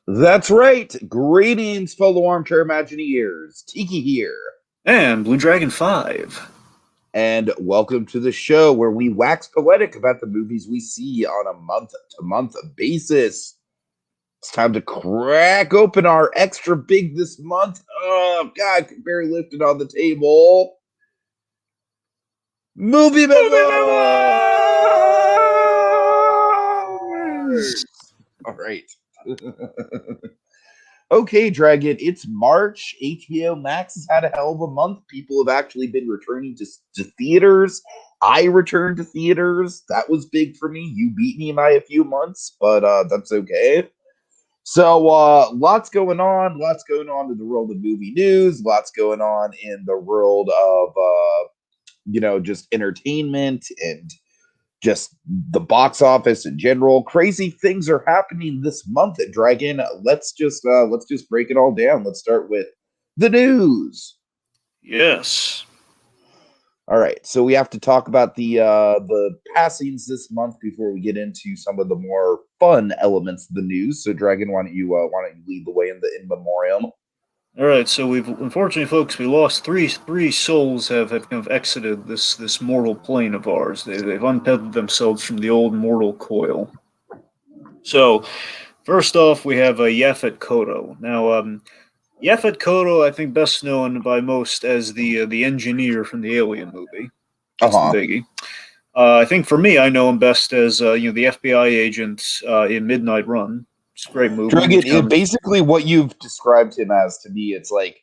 That's right. Greetings, fellow armchair Imagineers. Tiki here. And Blue Dragon 5. And welcome to the show where we wax poetic about the movies we see on a month to month basis. It's time to crack open our extra big this month. Oh, God, barely lifted on the table. Movie Memoirs! All right. Okay, Dragon, it's March. HBO Max has had a hell of a month. People have actually been returning to theaters. I returned to theaters. That was big for me. You beat me by a few months, but that's okay. So, lots going on. Lots going on in the world of movie news. Lots going on in the world of, just entertainment and just the box office in general. Crazy things are happening this month at Dragon. Let's just break it all down. Let's start with the news. Yes. All right, so we have to talk about the passings this month before we get into some of the more fun elements of the news. So, Dragon, why don't you lead the way in the in memoriam? All right. So we've unfortunately, folks, we lost three souls have kind of exited this mortal plane of ours. They've untethered themselves from the old mortal coil. So first off, we have Yaphet Kotto. Now, Yaphet Kotto, I think best known by most as the engineer from the Alien movie. Uh That's the huh. biggie. I think for me, I know him best as the FBI agent in Midnight Run. It's a great movie, Dragon, which comes. basically what you've described him as to me, it's like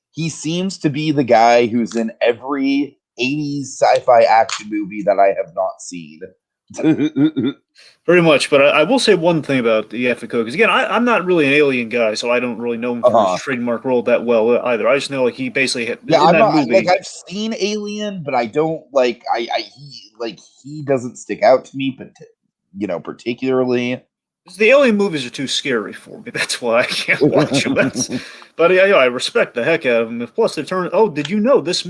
he seems to be the guy who's in every 80s sci-fi action movie that I have not seen. Pretty much, but I will say one thing about the Efiko, because again, I'm not really an alien guy, so I don't really know him for his Uh-huh. trademark role that well either. I just know like he basically Yeah, in I'm that not like movie. I've seen Alien, but I don't like he doesn't stick out to me, but particularly. The alien movies are too scary for me. That's why I can't watch them. But yeah, I respect the heck out of them. Plus, they turn. Oh, did you know this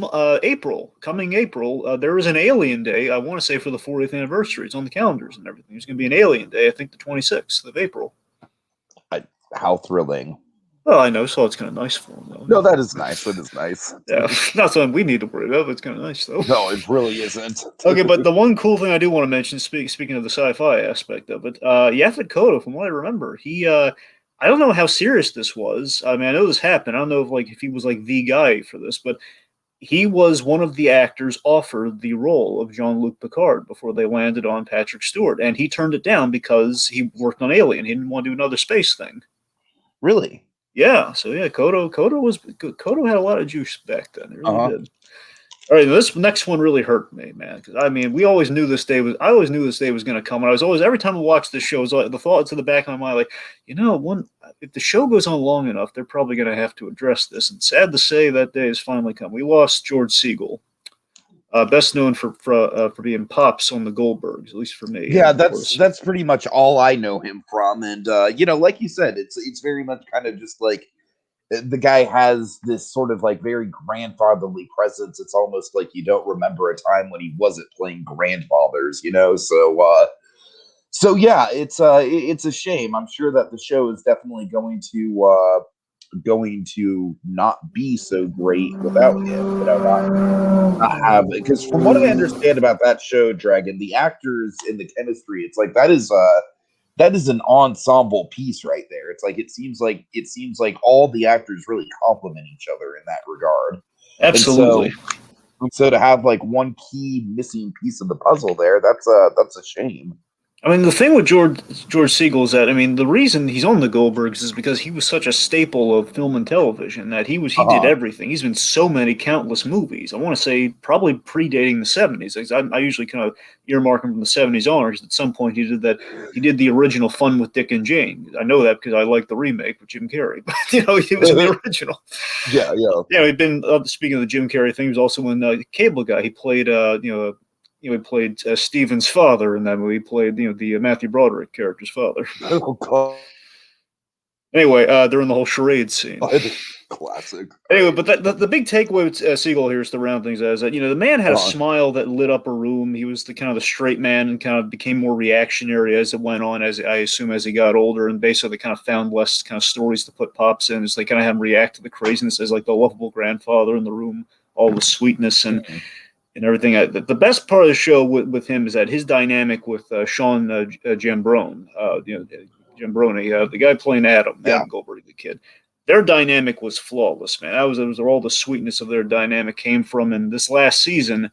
coming April, there is an Alien Day? I want to say for the 40th anniversary. It's on the calendars and everything. There's going to be an Alien Day. I think the 26th of April. How thrilling! Well, I know, so it's kind of nice for them, though. No, that is nice. That is nice. Yeah, not something we need to worry about, but it's kind of nice, though. No, it really isn't. Okay, but the one cool thing I do want to mention, speaking of the sci-fi aspect of it, Yaphet Kotto, from what I remember, I don't know how serious this was. I mean, I know this happened. I don't know if he was like the guy for this, but he was one of the actors offered the role of Jean-Luc Picard before they landed on Patrick Stewart, and he turned it down because he worked on Alien. He didn't want to do another space thing. Really? Yeah, so yeah, Kotto had a lot of juice back then. He really Uh-huh. did. All right, this next one really hurt me, man. Because I mean, we always knew this day was. I always knew this day was going to come, and I was always every time I watched this show, it was like the thought to the back of my mind, like, one if the show goes on long enough, they're probably going to have to address this. And sad to say, that day has finally come. We lost George Siegel, best known for being Pops on the Goldbergs, at least for me, Yeah, of that's course. that's pretty much all I know him from, and like you said, it's very much kind of just like the guy has this sort of like very grandfatherly presence. It's almost like you don't remember a time when he wasn't playing grandfathers. So yeah, it's a shame. I'm sure that the show is definitely going to not be so great without him. Not have, because from what I understand about that show, Dragon, the actors in the chemistry, it's like that is an ensemble piece right there. It's like it seems like all the actors really complement each other in that regard. And Absolutely. so to have like one key missing piece of the puzzle there, that's a shame. I mean, the thing with George Siegel is that I mean the reason he's on the Goldbergs is because he was such a staple of film and television that he did Uh-huh. everything. He's been so many countless movies. I want to say probably predating the '70s. I usually kind of earmark him from the '70s on, because at some point he did that. He did the original Fun with Dick and Jane. I know that because I like the remake with Jim Carrey, but he was in the original. Yeah, yeah. Yeah, he'd been speaking of the Jim Carrey thing. He was also in Cable Guy. He played he played Steven's father in that movie. He played the Matthew Broderick character's father. Oh, God. Anyway, during the whole charade scene. Classic. Anyway, but the big takeaway with Siegel here is to round things out is that the man had a Uh-huh. smile that lit up a room. He was the kind of the straight man and kind of became more reactionary as it went on, as I assume as he got older, and basically kind of found less kind of stories to put Pops in. As they kind of have him react to the craziness as like the lovable grandfather in the room, all the sweetness and everything. The best part of the show with him is that his dynamic with Sean Jambrone, Jambroni, the guy playing Adam Goldberg, the kid. Their dynamic was flawless, man. It was where all the sweetness of their dynamic came from. And this last season,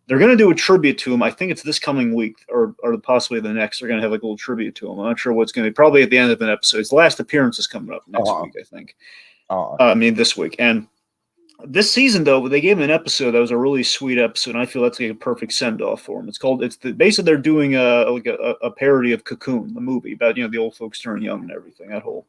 they're going to do a tribute to him. I think it's this coming week or possibly the next. They're going to have like a little tribute to him. I'm not sure what's going to be. Probably at the end of an episode. His last appearance is coming up next week, I think. I mean, this week. And this season, though, they gave him an episode that was a really sweet episode, and I feel that's like a perfect send-off for him. Basically they're doing a parody of Cocoon, the movie about the old folks turning young and everything. That whole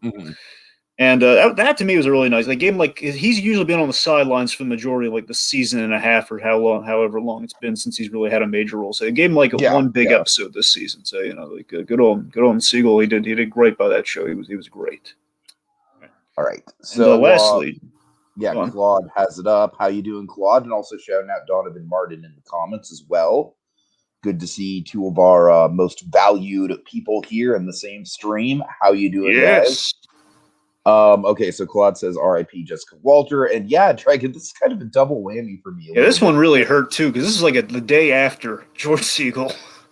and that to me was really nice. They gave him he's usually been on the sidelines for the majority of like the season and a half or however long it's been since he's really had a major role. So they gave him one big episode this season. So good on Siegel. He did great by that show. He was great. All right. So lastly. Claude has it up. How you doing, Claude? And also shouting out Donovan Martin in the comments as well. Good to see two of our most valued people here in the same stream. How you doing, guys? Okay, so Claude says R.I.P. Jessica Walter, and Dragon. This is kind of a double whammy for me. This one really hurt too because this is like the day after George Siegel.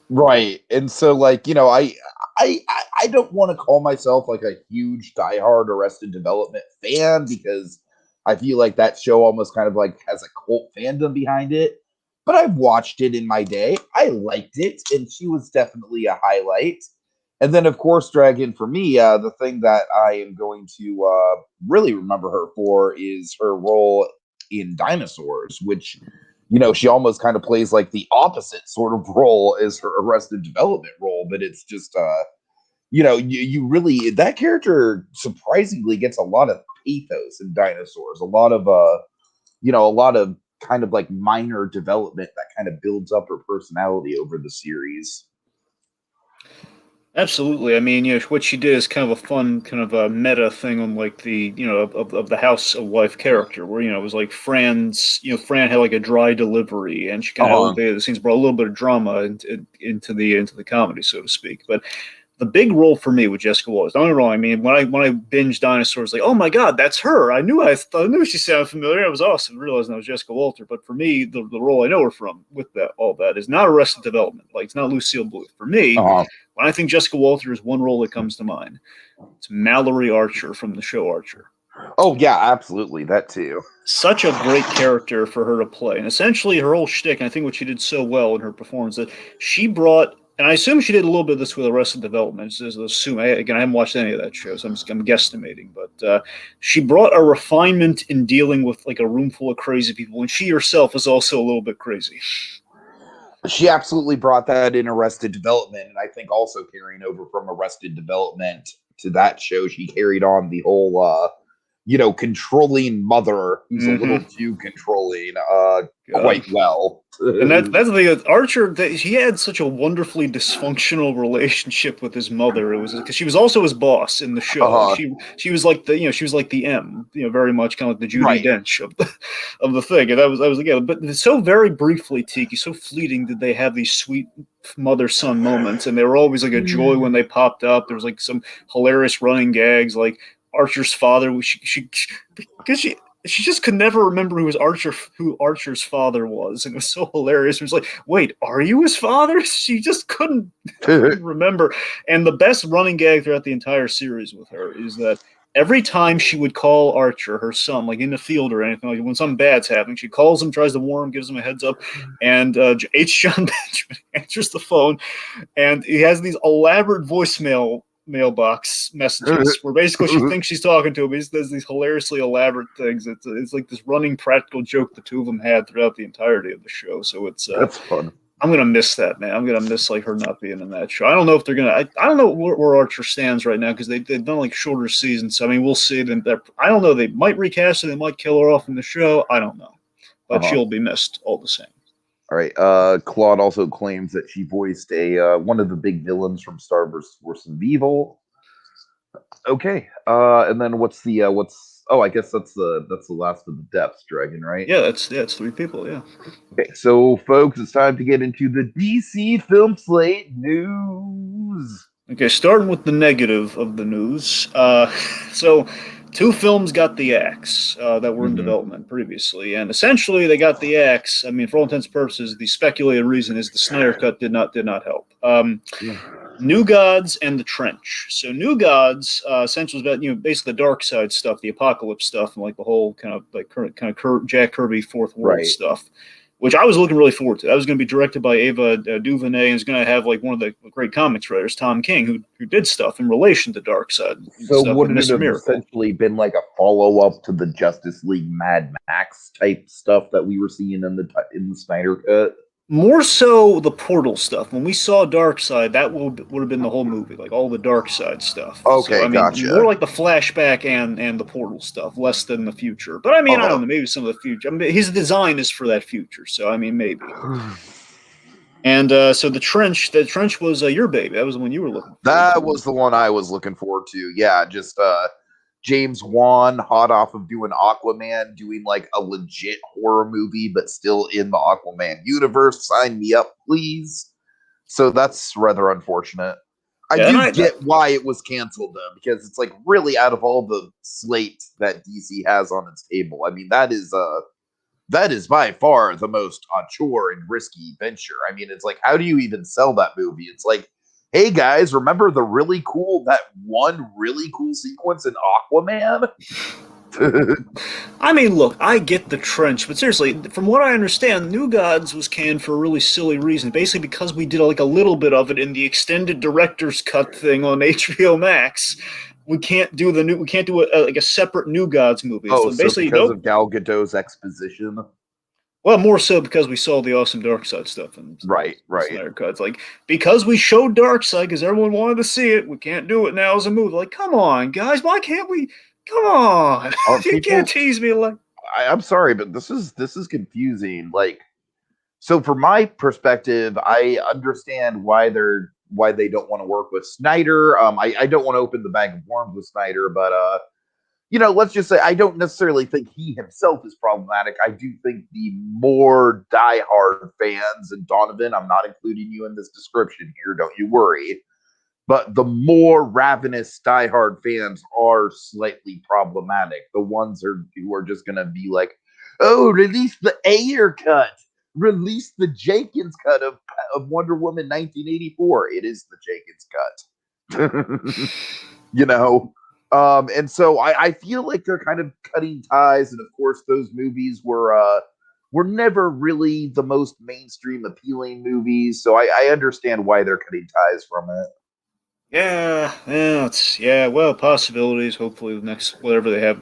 Right, and so I don't want to call myself like a huge diehard Arrested Development fan because I feel like that show almost kind of like has a cult fandom behind it. But I've watched it in my day. I liked it, and she was definitely a highlight. And then, of course, Dragon, for me, the thing that I am going to really remember her for is her role in Dinosaurs, which, she almost kind of plays like the opposite sort of role as her Arrested Development role. But it's just, you really, that character surprisingly gets a lot of pathos in Dinosaurs, a lot of kind of like minor development that kind of builds up her personality over the series. Absolutely. I mean, what she did is kind of a fun, kind of a meta thing on like the, of the house of wife character, where it was like Fran had like a dry delivery, and she kind of elevated the scenes, brought a little bit of drama into the comedy, so to speak. But the big role for me with Jessica Walter, don't get me wrong. I mean, when I binged Dinosaurs, like, oh my god, that's her. I knew she sounded familiar. It was awesome realizing that was Jessica Walter. But for me, the role I know her from with all that is not Arrested Development. Like, it's not Lucille Bluth. For me, when I think Jessica Walter is one role that comes to mind, it's Mallory Archer from the show Archer. Oh yeah, absolutely, that too. Such a great character for her to play, and essentially her whole shtick. And I think what she did so well in her performance that she brought. And I assume she did a little bit of this with Arrested Development. Again, I haven't watched any of that show, so I'm guesstimating. But she brought a refinement in dealing with like a room full of crazy people, and she herself is also a little bit crazy. She absolutely brought that in Arrested Development, and I think also carrying over from Arrested Development to that show, she carried on the whole, controlling mother who's a little too controlling quite well. And that's the thing with Archer, he had such a wonderfully dysfunctional relationship with his mother. It was because she was also his boss in the show. She was like the M, very much kind of like the Judi Dench of the thing. And that was again, but so very briefly, Tiki, so fleeting did they have these sweet mother-son moments, and they were always like a joy when they popped up. There was like some hilarious running gags, like Archer's father. Because she just could never remember who Archer's father was, and it was so hilarious. It was like, wait, are you his father? She just couldn't remember. And the best running gag throughout the entire series with her is that every time she would call Archer, her son, like in the field or anything, like when something bad's happening, she calls him, tries to warn him, gives him a heads up, and H. John Benjamin answers the phone, and he has these elaborate mailbox messages where basically she thinks she's talking to him. He does these hilariously elaborate things. It's like this running practical joke the two of them had throughout the entirety of the show. So that's fun. I'm gonna miss that, man. I'm gonna miss like her not being in that show. I don't know if they're gonna. I don't know where Archer stands right now because they've done like shorter seasons. So I mean, we'll see. I don't know. They might recast her. They might kill her off in the show. I don't know, but she'll be missed all the same. All right. Claude also claims that she voiced one of the big villains from Star Wars Force of Evil. Okay. And then what's? Oh, I guess that's the last of the Depths Dragon, right? Yeah, it's three people. Yeah. Okay, so folks, it's time to get into the DC film slate news. Okay, starting with the negative of the news. So, two films got the axe that were in Hmm. development previously, and essentially they got the axe. I mean, for all intents and purposes, the speculated reason is the Snyder Cut did not help. New Gods and the Trench. So New Gods essentially is about basically the dark side stuff, the apocalypse stuff, and like the whole kind of like current kind of Jack Kirby Fourth World Right. stuff, which I was looking really forward to. That was going to be directed by Ava DuVernay, and is going to have like one of the great comics writers, Tom King, who did stuff in relation to dark side So stuff in would it Mister have Miracle. essentially been like a follow up to the Justice League Mad Max type stuff that we were seeing in the Snyder Cut? More so the portal stuff. When we saw Dark Side, that would have been the whole movie, like all the Dark Side stuff. So Okay, I mean, more gotcha. like the flashback and the portal stuff, less than the future. But I mean, I don't know, maybe some of the future. I mean, his design is for that future, so I mean, maybe. And so the trench was your baby. That was the one you were looking forward That to. was the one I was looking forward to. Yeah, just James Wan, hot off of doing Aquaman, doing like a legit horror movie, but still in the Aquaman universe. Sign me up, please. So that's rather unfortunate. I Yeah, and do I get why it was canceled though, because it's like really out of all the slate that DC has on its table. I mean, that is by far the most chore and risky venture. I mean, it's like, how do you even sell that movie? It's like, hey guys, remember that one really cool sequence in Aquaman? I mean, look, I get the trench, but seriously, from what I understand, New Gods was canned for a really silly reason. Basically, because we did like a little bit of it in the extended director's cut thing on HBO Max. We can't do like a separate New Gods movie. Oh, So so basically, because nope. of Gal Gadot's exposition, Well, more so because we saw the awesome Dark Side stuff and right, the right. Snyder Cuts. Like because we showed Dark Side because everyone wanted to see it, we can't do it now as a movie. Like, come on, guys, why can't we? Come on, you can't People, tease me like. I'm sorry, but this is confusing. Like, so from my perspective, I understand why they don't want to work with Snyder. I don't want to open the bag of worms with Snyder, but let's just say I don't necessarily think he himself is problematic. I do think the more diehard fans, and Donovan, I'm not including you in this description here, don't you worry. But the more ravenous diehard fans are slightly problematic. The ones who are just gonna be like, "Oh, release the Ayer cut, release the Jenkins cut of Wonder Woman 1984." It is the Jenkins cut, you know. And so I feel like they're kind of cutting ties, and of course, those movies were never really the most mainstream appealing movies. So I understand why they're cutting ties from it. Yeah. Well, possibilities. Hopefully, the next whatever they have,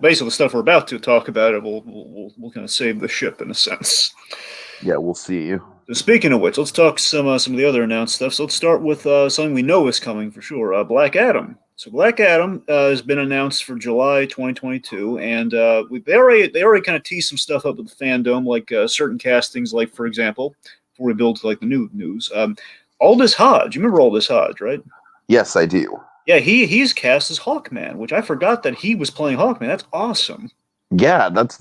basically the stuff we're about to talk about, it will kind of save the ship in a sense. Yeah, we'll see. So speaking of which, let's talk some of the other announced stuff. So let's start with something we know is coming for sure. Black Adam. So Black Adam has been announced for July 2022, and they already kind of teased some stuff up with the fandom, like certain castings, like for example, before we build to like the new news. Aldous Hodge. You remember Aldous Hodge, right? Yes, I do. Yeah, he's cast as Hawkman, which I forgot that he was playing Hawkman. That's awesome. Yeah, that's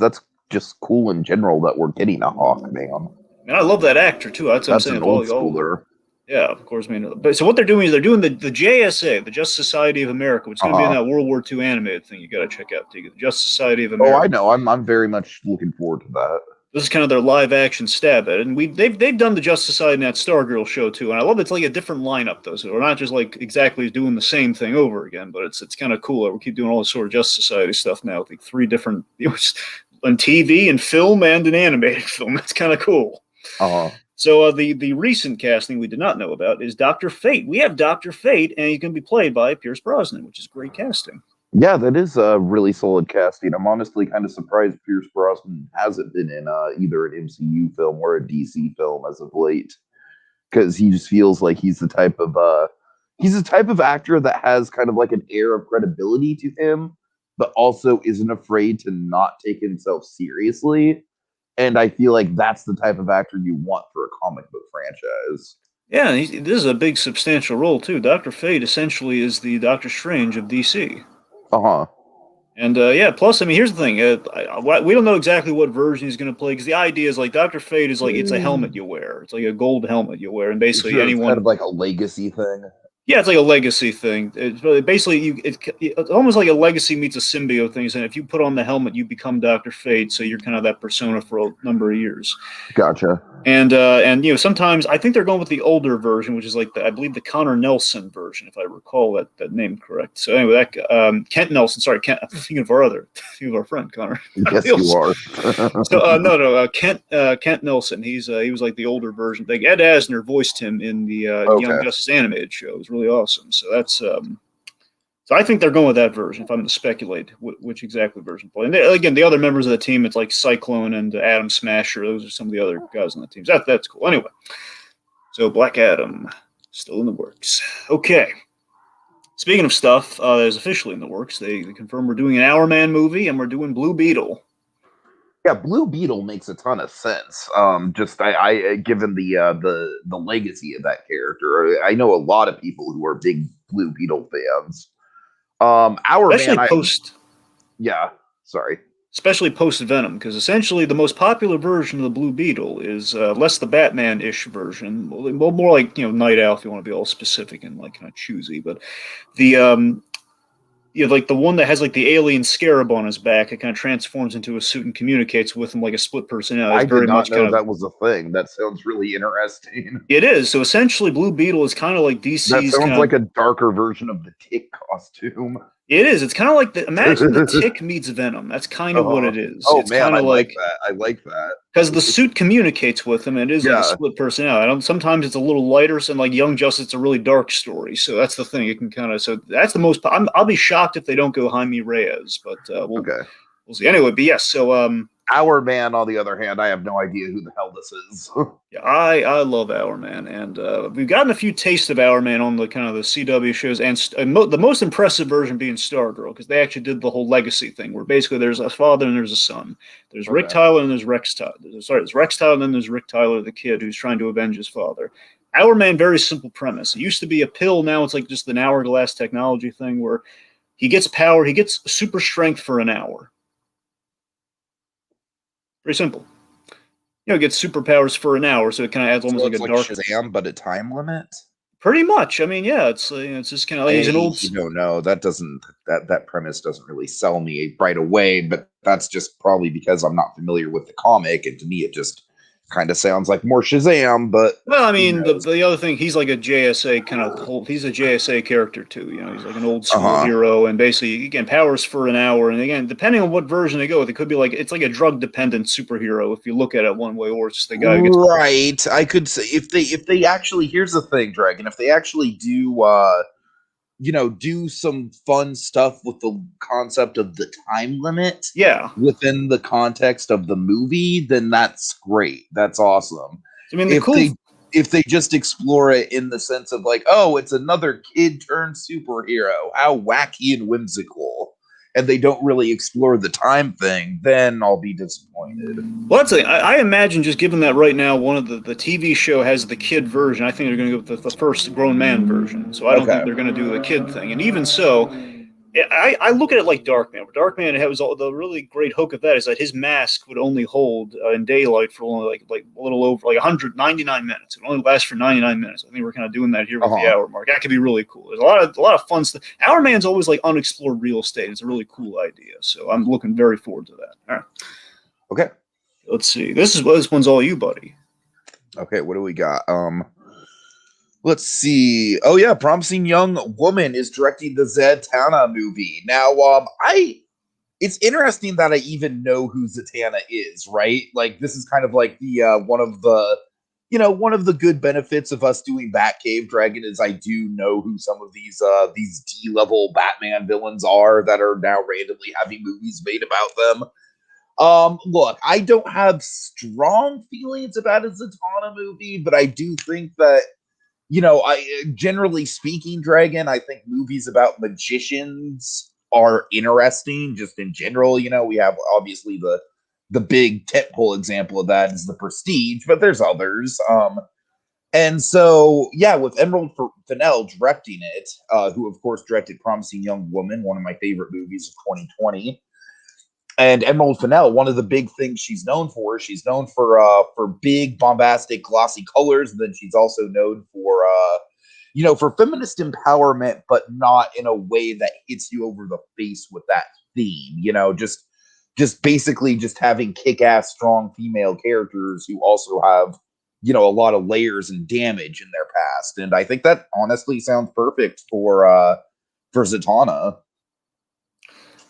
just cool in general that we're getting a Hawkman. And I love that actor too. That's what I'm That's saying. an Of old all schooler. yeah, of course. I mean, but so what they're doing is they're doing the JSA, the Justice Society of America, which is going to be in Uh-huh. that World War II animated thing. You got to check out. The Justice Society of Oh, I America. know. I'm very much looking forward to that. This is kind of their live action stab at it, and they've done the Justice Society in that Stargirl show too. And I love it's like a different lineup though, so we're not just like exactly doing the same thing over again, but it's kind of cool. We keep doing all this sort of Justice Society stuff now, with like three different on TV and film and an animated film. That's kind of cool. Uh-huh. So the recent casting we did not know about is Doctor Fate. We have Doctor Fate, and he's going to be played by Pierce Brosnan, which is great casting. Yeah, that is a really solid casting. I'm honestly kind of surprised Pierce Brosnan hasn't been in either an MCU film or a DC film as of late, because he just feels like he's the type of actor that has kind of like an air of credibility to him, but also isn't afraid to not take himself seriously. And I feel like that's the type of actor you want for a comic book franchise. Yeah, and this is a big, substantial role too. Doctor Fate essentially is the Doctor Strange of DC. Uh-huh. And yeah, plus, I mean, here's the thing: we don't know exactly what version he's going to play because the idea is like Doctor Fate is like it's a helmet you wear. It's like a gold helmet you wear, and basically Sure, it's kind anyone. of like a legacy thing. Yeah, it's like a legacy thing. It's really, basically it's almost like a legacy meets a symbiote thing. And if you put on the helmet, you become Doctor Fate, so you're kind of that persona for a number of years. Gotcha. And you know, sometimes I think they're going with the older version, which is like I believe the Connor Nelson version, if I recall that name correct. So anyway, that Kent Nelson. Sorry, Kent. I'm thinking of our other, thinking of our friend Connor. Yes, you are. So no, Kent Nelson. He was like the older version. Like Ed Asner voiced him in the Young Okay. Justice animated show. It was really awesome. So that's so I think they're going with that version. If I'm going to speculate which exactly version play, and again, the other members of the team, it's like Cyclone and Adam Smasher. Those are some of the other guys on the teams. That's cool. Anyway, so Black Adam still in the works. Okay. Speaking of stuff that is officially in the works, they confirmed we're doing an Hour Man movie and we're doing Blue Beetle. Yeah, Blue Beetle makes a ton of sense. Just I given the legacy of that character, I know a lot of people who are big Blue Beetle fans. Our Especially man, post yeah, sorry. especially post Venom, because essentially the most popular version of the Blue Beetle is less the Batman-ish version, more like Night Owl if you want to be all specific and like kind of choosy. But the like the one that has like the alien scarab on his back, it kind of transforms into a suit and communicates with him like a split personality. I It's did very not much know kind of that was a thing. That sounds really interesting. it is. So essentially, Blue Beetle is kind of like That DC's sounds kind like of a darker version of the Tick costume. it is. It's kind of like imagine the Tick meets Venom. That's kind of what uh, it is. oh It's man, kind I of like like that. I like that. because the suit communicates with him. And it is like a Yeah. split personality. I don't, sometimes it's a little lighter. So like Young Justice, it's a really dark story. So that's the thing. It can kind of so that's the most. I'll be shocked if they don't go Jaime Reyes, but Okay. we'll see. Anyway, but yes. So Our man, on the other hand, I have no idea who the hell this is. yeah, I love Hourman, and we've gotten a few tastes of Hourman on the kind of the CW shows, and the most impressive version being Stargirl, because they actually did the whole legacy thing, where basically there's a father and there's a son. There's Rick Okay. Tyler and there's Rex Tyler. There's Rex Tyler and then there's Rick Tyler, the kid who's trying to avenge his father. Hourman, very simple premise. It used to be a pill, now it's like just an hourglass technology thing where he gets power, he gets super strength for an hour. Very simple. Gets superpowers for an hour, so it kind of adds almost So like it's a like dark. Shazam, but a time limit. Pretty much. I mean, yeah, it's just kind of like he's an old. You don't know. That premise doesn't really sell me right away. But that's just probably because I'm not familiar with the comic, and to me, it just kind of sounds like more Shazam. But Well, I mean, the other thing, he's like a JSA kind of he's a JSA character too. He's like an old school hero, and basically, again, powers for an hour. And again, depending on what version they go with, it could be like it's like a drug dependent superhero if you look at it one way, or it's just the guy who gets right. I could say if they actually here's the thing, Dragon. If they actually do do some fun stuff with the concept of the time limit yeah. within the context of the movie, then that's great. That's awesome. I mean, If they just explore it in the sense of like, oh, it's another kid turned superhero, how wacky and whimsical, and they don't really explore the time thing, then I'll be disappointed. Well, that's the thing. I imagine just given that right now, one of the TV show has the kid version. I think they're going to go with the first grown man version. So I don't think they're going to do the kid thing. And even so, I look at it like Darkman. Darkman has all the really great hook of that is that his mask would only hold in daylight for only like a little over like 199 minutes. It only lasts for 99 minutes. I think we're kind of doing that here with the hour mark. That could be really cool. There's a lot of fun stuff. Hour Man's always like unexplored real estate. It's a really cool idea. So I'm looking very forward to that. All right. Okay. Let's see. This one's all you, buddy. Okay, what do we got? Let's see. Oh yeah, Promising Young Woman is directing the Zatanna movie. Now, it's interesting that I even know who Zatanna is, right? Like this is kind of like the one of the good benefits of us doing Batcave Dragon is I do know who some of these D-level Batman villains are that are now randomly having movies made about them. Look, I don't have strong feelings about a Zatanna movie, but I do think that generally speaking, Dragon, I think movies about magicians are interesting just in general. We have obviously the big tentpole example of that is The Prestige, but there's others. And so, yeah, with Emerald Fennell directing it, who of course directed Promising Young Woman, one of my favorite movies of 2020. And Emerald Fennell, one of the big things she's known for big, bombastic, glossy colors. And then she's also known for for feminist empowerment, but not in a way that hits you over the face with that theme. Just basically just having kick-ass, strong female characters who also have a lot of layers and damage in their past. And I think that honestly sounds perfect for Zatanna.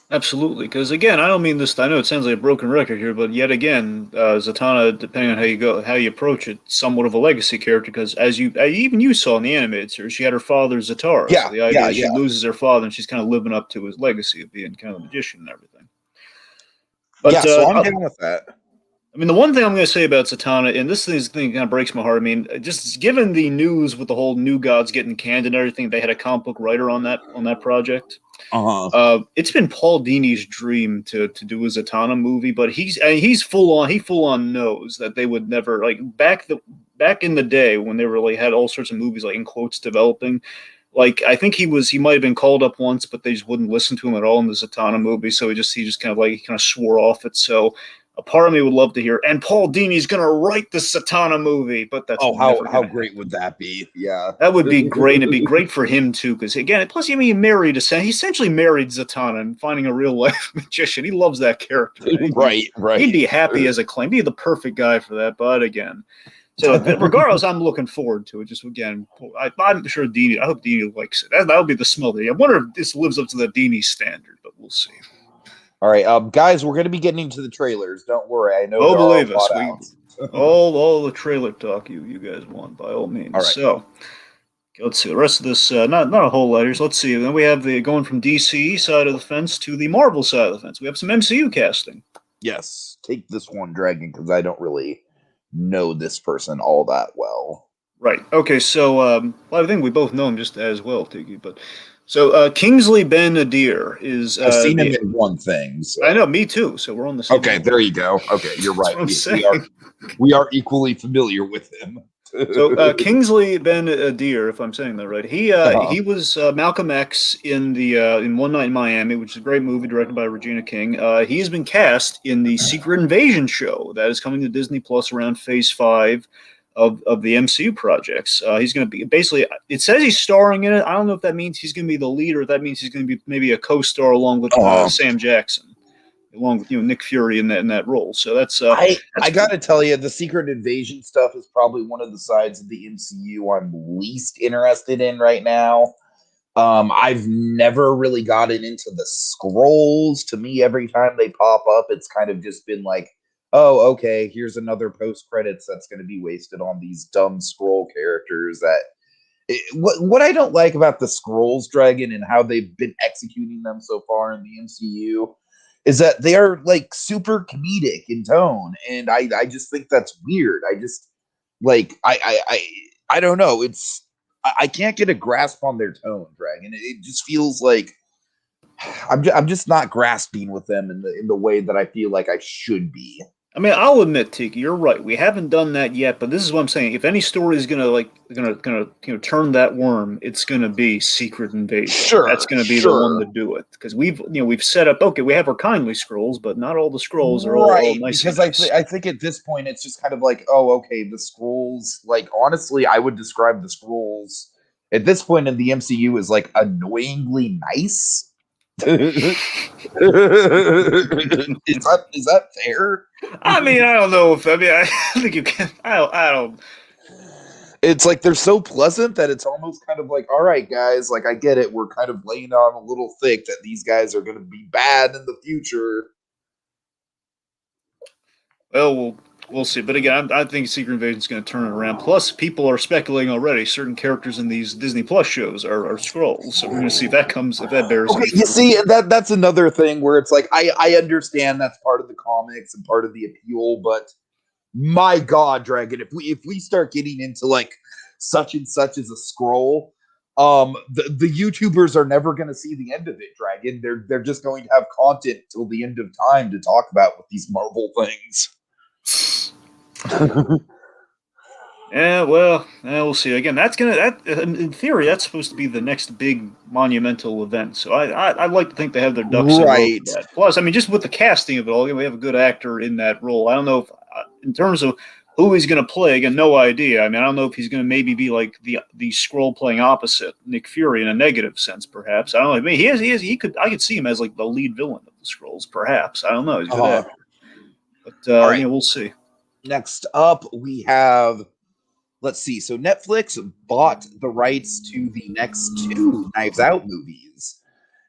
Absolutely, because again, I don't mean this. I know it sounds like a broken record here, but yet again, Zatanna, depending on how you approach it, somewhat of a legacy character. Because as even you saw in the animated series, she had her father Zatara. So Yeah, the idea yeah, is she yeah. loses her father, and she's kind of living up to his legacy of being kind of a magician and everything. But Yeah, so I'm down with that. I mean, the one thing I'm going to say about Zatanna, and this thing kind of breaks my heart. I mean, just given the news with the whole New Gods getting canned and everything, they had a comic book writer on that project. It's been Paul Dini's dream to do a Zatanna movie, but he full on knows that they would never, like, back in the day when they really had all sorts of movies, like, in quotes, developing. Like, I think he might have been called up once, but they just wouldn't listen to him at all in the Zatanna movie. So he just kind of swore off it. So a part of me would love to hear, and Paul Dini's going to write the Zatanna movie, but that's how great would that be? Yeah, that would be great. And it'd be great for him too, because again, plus he essentially married Zatanna and finding a real life magician. He loves that character. Right. He'd be happy as a claim. Be the perfect guy for that. But again, so regardless, I'm looking forward to it. Just again, I'm sure Dini. I hope Dini likes it. That would be the smell. I wonder if this lives up to the Dini standard, but we'll see. All right, guys, we're going to be getting into the trailers. Don't worry, I know. Oh, believe us, all the trailer talk you guys want by all means. All right. So let's see the rest of this. Not a whole lot here. So let's see. Then we have the going from DC side of the fence to the Marvel side of the fence. We have some MCU casting. Yes, take this one, Dragon, because I don't really know this person all that well. Right. Okay. So I think we both know him just as well, Tiki. But so Kingsley Ben-Adir is. I've seen him in one thing. So. I know, me too. So we're on the same. Okay, there you go. Okay, you're right. We are equally familiar with him. So Kingsley Ben-Adir, if I'm saying that right, he was Malcolm X in One Night in Miami, which is a great movie directed by Regina King. He has been cast in the Secret Invasion show that is coming to Disney Plus around Phase 5 of the MCU projects. He's going to be basically. It says he's starring in it. I don't know if that means he's going to be the lead or if that means he's going to be maybe a co-star along with Sam Jackson, along with Nick Fury in that role. So that's. I got to tell you, the Secret Invasion stuff is probably one of the sides of the MCU I'm least interested in right now. I've never really gotten into the Skrulls. To me, every time they pop up, it's kind of just been like, oh, okay, here's another post credits that's going to be wasted on these dumb Skrull characters. What I don't like about the Skrulls, Dragon, and how they've been executing them so far in the MCU is that they are like super comedic in tone, and I just think that's weird. I just like I don't know. I can't get a grasp on their tone, Dragon. It just feels like I'm just not grasping with them in the way that I feel like I should be. I mean, I'll admit, Tiki, you're right. We haven't done that yet, but this is what I'm saying. If any story is gonna turn that worm, it's gonna be Secret Invasion. Sure, that's gonna be the one to do it because we've set up. Okay, we have our kindly Skrulls, but not all the Skrulls are all nice. Because I think at this point it's just kind of like, oh, okay, the Skrulls. Like honestly, I would describe the Skrulls at this point in the MCU as like annoyingly nice. is that fair? I mean, I don't know if I think you can. I don't. It's like they're so pleasant that it's almost kind of like, all right, guys, like I get it. We're kind of laying on a little thick that these guys are going to be bad in the future. Well, we'll see. But again, I think Secret Invasion is going to turn it around. Plus, people are speculating already. Certain characters in these Disney Plus shows are Skrulls. So we're going to see if that bears. Okay, you see, that's another thing where it's like I understand that's part of the comics and part of the appeal, but my God, Dragon, if we start getting into like such and such as a Skrull, the YouTubers are never going to see the end of it, Dragon. They're just going to have content till the end of time to talk about with these Marvel things. Yeah, well, we'll see. Again, in theory, that's supposed to be the next big monumental event. So I'd like to think they have their ducks in a row Right. for that. Plus, I mean, just with the casting of it all, we have a good actor in that role. I don't know if, in terms of who he's going to play, again, no idea. I mean, I don't know if he's going to maybe be like the scroll playing opposite Nick Fury in a negative sense, perhaps. I don't know. I mean, I could see him as like the lead villain of the Scrolls, perhaps. I don't know. He's a good Uh-huh. actor, but All right. we'll see. Next up, we have. Let's see. So Netflix bought the rights to the next two Knives Out movies.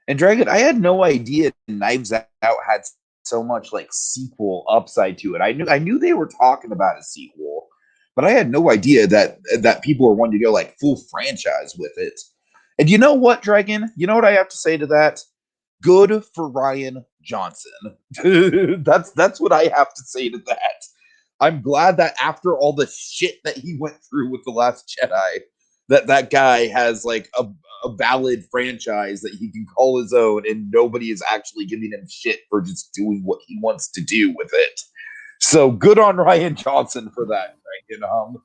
And Dragon, I had no idea Knives Out had so much like sequel upside to it. I knew they were talking about a sequel, but I had no idea that people were wanting to go like full franchise with it. And you know what, Dragon? You know what I have to say to that? Good for Ryan Johnson. That's what I have to say to that. I'm glad that after all the shit that he went through with The Last Jedi, that guy has like a valid franchise that he can call his own, and nobody is actually giving him shit for just doing what he wants to do with it. So good on Ryan Johnson for that. Right?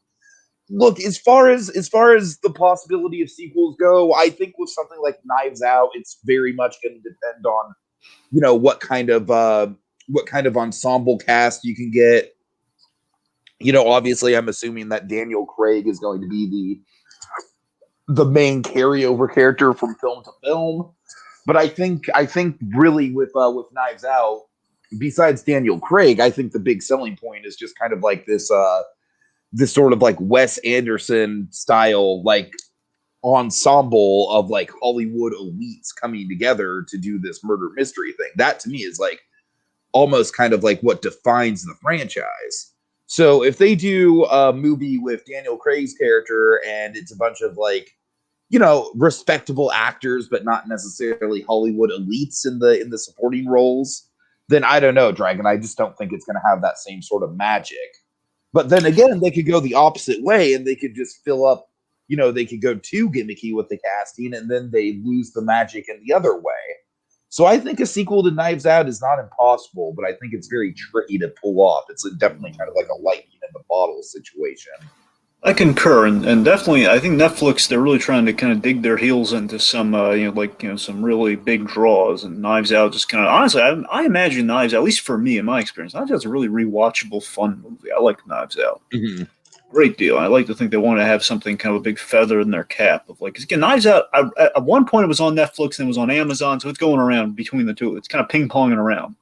Look, as far as the possibility of sequels go, I think with something like Knives Out, it's very much going to depend on what kind of ensemble cast you can get. Obviously, I'm assuming that Daniel Craig is going to be the main carryover character from film to film. But I think really with Knives Out, besides Daniel Craig, I think the big selling point is just kind of like this sort of like Wes Anderson style like ensemble of like Hollywood elites coming together to do this murder mystery thing. That to me is like almost kind of like what defines the franchise. So if they do a movie with Daniel Craig's character and it's a bunch of like, respectable actors, but not necessarily Hollywood elites in the supporting roles, then I don't know, Dragon. I just don't think it's going to have that same sort of magic. But then again, they could go the opposite way and they could just fill up, they could go too gimmicky with the casting and then they lose the magic in the other way. So I think a sequel to Knives Out is not impossible, but I think it's very tricky to pull off. It's definitely kind of like a lightning in the bottle situation. I concur, and definitely, I think Netflix they're really trying to kind of dig their heels into some, some really big draws. And Knives Out just kind of honestly, I imagine Knives Out, at least for me in my experience, Knives Out's a really rewatchable, fun movie. I like Knives Out, great deal. I like to think they want to have something kind of a big feather in their cap of like, 'cause again, Knives Out. At one point, it was on Netflix and it was on Amazon, so it's going around between the two. It's kind of ping ponging around,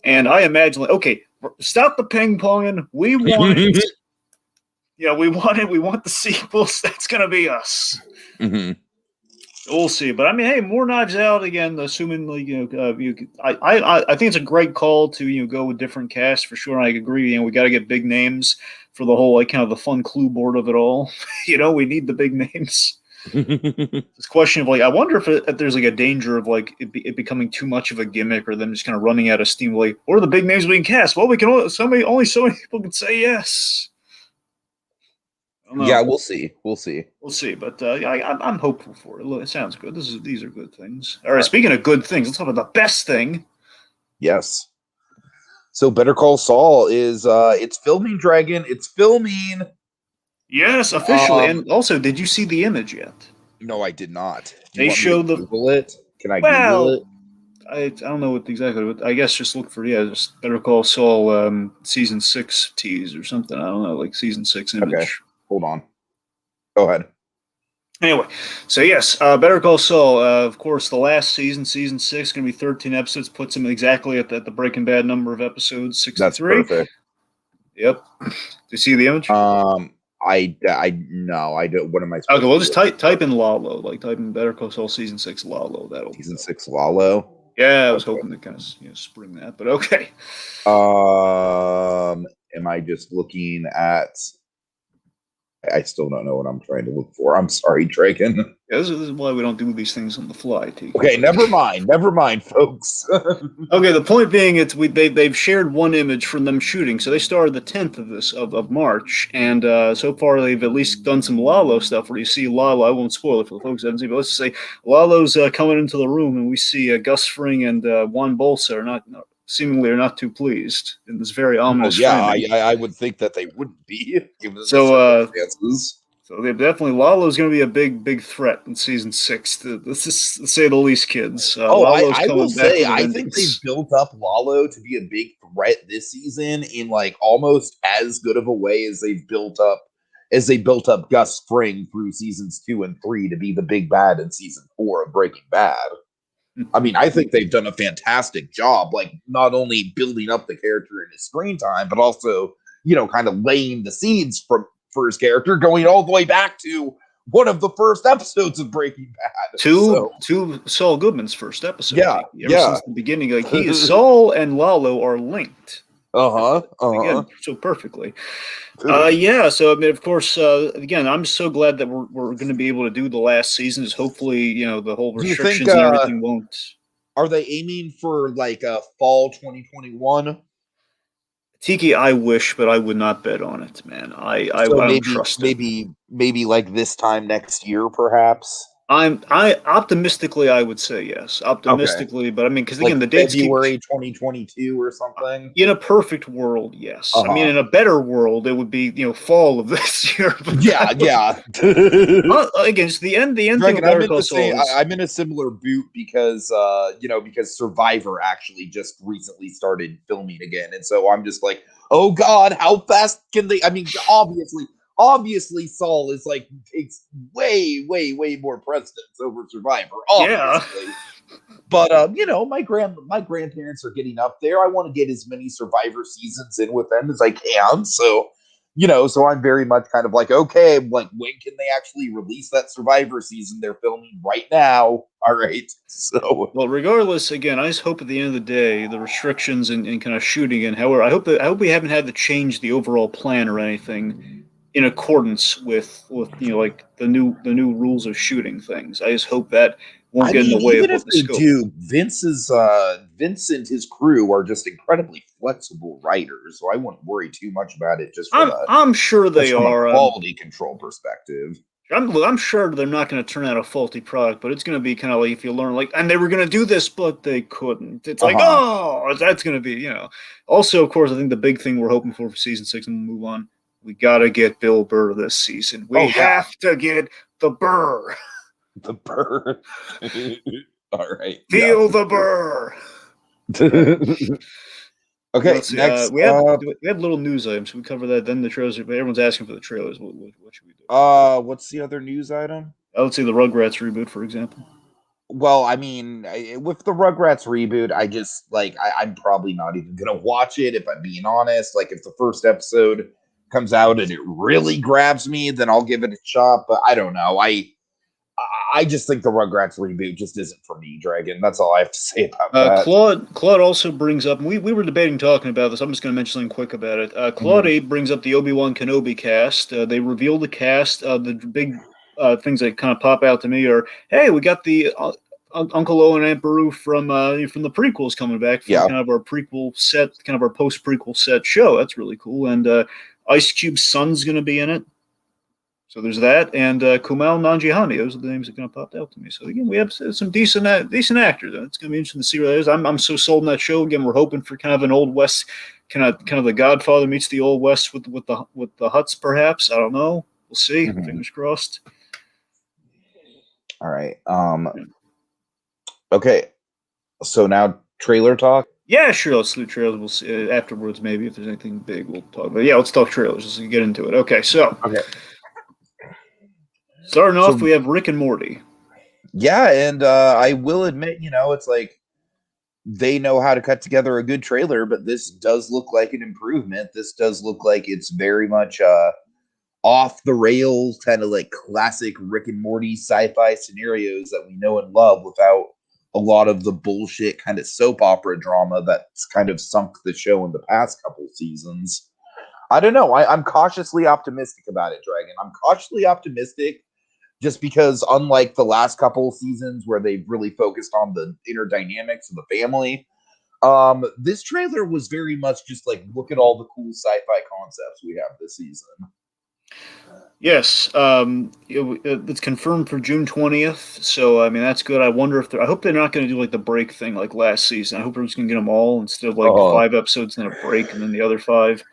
and I imagine like, okay, stop the ping ponging. We want it. Yeah, we want the sequels. That's gonna be us. We'll see, but I mean, hey, more Knives Out again. Assuming like I think it's a great call to go with different casts for sure. I agree. We got to get big names for the whole like kind of the fun clue board of it all. We need the big names. This question of like, I wonder if there's like a danger of like it becoming too much of a gimmick or them just kind of running out of steam. Like, what are the big names we can cast? Well, we can only so many people can say yes. Yeah, we'll see. We'll see. But I'm hopeful for it. It sounds good. These are good things. All right. Speaking of good things, let's talk about the best thing. Yes. So Better Call Saul is it's filming, Dragon. It's filming. Yes, officially. And also, did you see the image yet? No, I did not. They showed the Google it. Can I Google it? I don't know what exactly. But I guess just look for just Better Call Saul season 6 tease or something. I don't know, like season 6 image. Okay. Hold on. Go ahead. Anyway, so yes, Better Call Saul. Of course, the last season, season 6, going to be 13 episodes. Puts him exactly at the Breaking Bad number of episodes, 63. That's perfect. Yep. Do you see the image? I no, I don't. What am I? Okay, well, just type in Lalo, like type in Better Call Saul season 6 Lalo. That'll season 6 Lalo. Yeah, I was hoping to kind of spring that, but okay. Am I just looking at? I still don't know what I'm trying to look for. I'm sorry, Dragon. Yeah, this is why we don't do these things on the fly, Tiki. Okay, never mind, folks. Okay, the point being, they've shared one image from them shooting. So they started the 10th of March, and so far they've at least done some Lalo stuff where you see Lalo. I won't spoil it for the folks who haven't seen, but let's just say Lalo's coming into the room, and we see Gus Fring and Juan Bolsa, or not seemingly are not too pleased in this very Well, ominous yeah, framing. I would think that they wouldn't be given the So, circumstances. so they definitely Lalo's going to be a big threat in season 6. Let's just say the least, kids. Oh, Lalo's I will coming back say, with a I think they've vengeance. built up Lalo to be a big threat this season in like almost as good of a way as they built up Gus Fring through seasons 2 and 3 to be the big bad in season 4 of Breaking Bad. I mean, I think they've done a fantastic job, like not only building up the character in his screen time, but also, kind of laying the seeds for his character, going all the way back to one of the first episodes of Breaking Bad. To Saul Goodman's first episode. Yeah, Ever yeah. since the beginning, like Saul and Lalo are linked. Uh-huh. Again, so perfectly. Yeah. So I mean, of course, again, I'm so glad that we're going to be able to do the last seasons. Hopefully, the whole Do you think restrictions and everything won't. are they aiming for like a fall 2021? Tiki, I wish, but I would not bet on it, man. I So don't maybe trust it. maybe like this time next year, perhaps. I optimistically I would say yes, Okay, optimistically, but I mean, because like again, the dates keep. February 2022 or something. In a perfect world, yes. I mean, Uh-huh. in a better world, it would be fall of this year. But Yeah, yeah. again, it's the end thing Dragon, of Better Call Saul is. I'm in a similar boot because because Survivor actually just recently started filming again, and so I'm just like, oh God, how fast can they? I mean, obviously, Saul is like takes way more precedence over Survivor, Yeah. obviously. But my grandparents are getting up there. I want to get as many Survivor seasons in with them as I can. So, so I'm very much kind of like, okay, like when can they actually release that Survivor season? They're filming right now. All right. So Well, regardless, again, I just hope at the end of the day, the restrictions and kind of shooting and however, I hope we haven't had to change the overall plan or anything in accordance with like the new rules of shooting things. I just hope that won't I get in the mean, way of even what if the they scope. do, Vince and his crew are just incredibly flexible writers, so I wouldn't worry too much about it I'm sure just they from a are. quality control perspective. I'm sure they're not going to turn out a faulty product, but it's going to be kind of like if you learn like, and they were going to do this, but they couldn't. It's like, Uh-huh. oh, that's going to be. Also, of course, I think the big thing we're hoping for season 6, and we'll move on. We got to get Bill Burr this season. We Oh yeah. have to get the Burr. The bird. All right. Yeah, Feel for the sure. Burr. Okay, Let's see. next. We have little news items. We cover that. Then the trailers. Everyone's asking for the trailers. What should we do? What's the other news item? Let's see the Rugrats reboot, for example. Well, I mean, with the Rugrats reboot, I just I'm probably not even gonna watch it if I'm being honest. Like, if the first episode comes out and it really grabs me, then I'll give it a shot. But I don't know. I just think the Rugrats reboot just isn't for me, Dragon. That's all I have to say about that. Claude also brings up, and we were debating talking about this. I'm just going to mention something quick about it. Claude Mhm. 8 brings up the Obi-Wan Kenobi cast. They revealed the cast. The big things that kind of pop out to me are, hey, we got the Uncle Owen and Aunt Beru from the prequels coming back for Yeah. kind of our prequel set, kind of our post-prequel set show. That's really cool. And Ice Cube's son's going to be in it. So there's that, and Kumail Nanjiani. Those are the names that kind of popped out to me. So again, we have some decent actors. It's going to be interesting to see what that is. I'm so sold on that show. Again, we're hoping for kind of an old west, kind of the Godfather meets the old west with the Huts, perhaps. I don't know. We'll see. Mhm. Fingers crossed. All right. Okay. So now trailer talk. Yeah, sure. Let's do trailers. We'll see afterwards. Maybe if there's anything big, we'll talk. But yeah, let's talk trailers. Let's get into it. Okay, so Okay. starting off, So we have Rick and Morty. yeah, and I will admit, it's like they know how to cut together a good trailer, but this does look like an improvement. This does look like it's very much off the rails, kind of like classic Rick and Morty sci-fi scenarios that we know and love without a lot of the bullshit kind of soap opera drama that's kind of sunk the show in the past couple seasons. I don't know. I'm cautiously optimistic about it, Dragon. I'm cautiously optimistic just because, unlike the last couple seasons where they've really focused on the inner dynamics of the family, this trailer was very much just like, look at all the cool sci-fi concepts we have this season. Yes, it's confirmed for June 20th. So I mean that's good. I wonder if I hope they're not going to do like the break thing like last season. I hope we're just going to get them all instead of like Uh, 5 episodes and then a break and then the other five.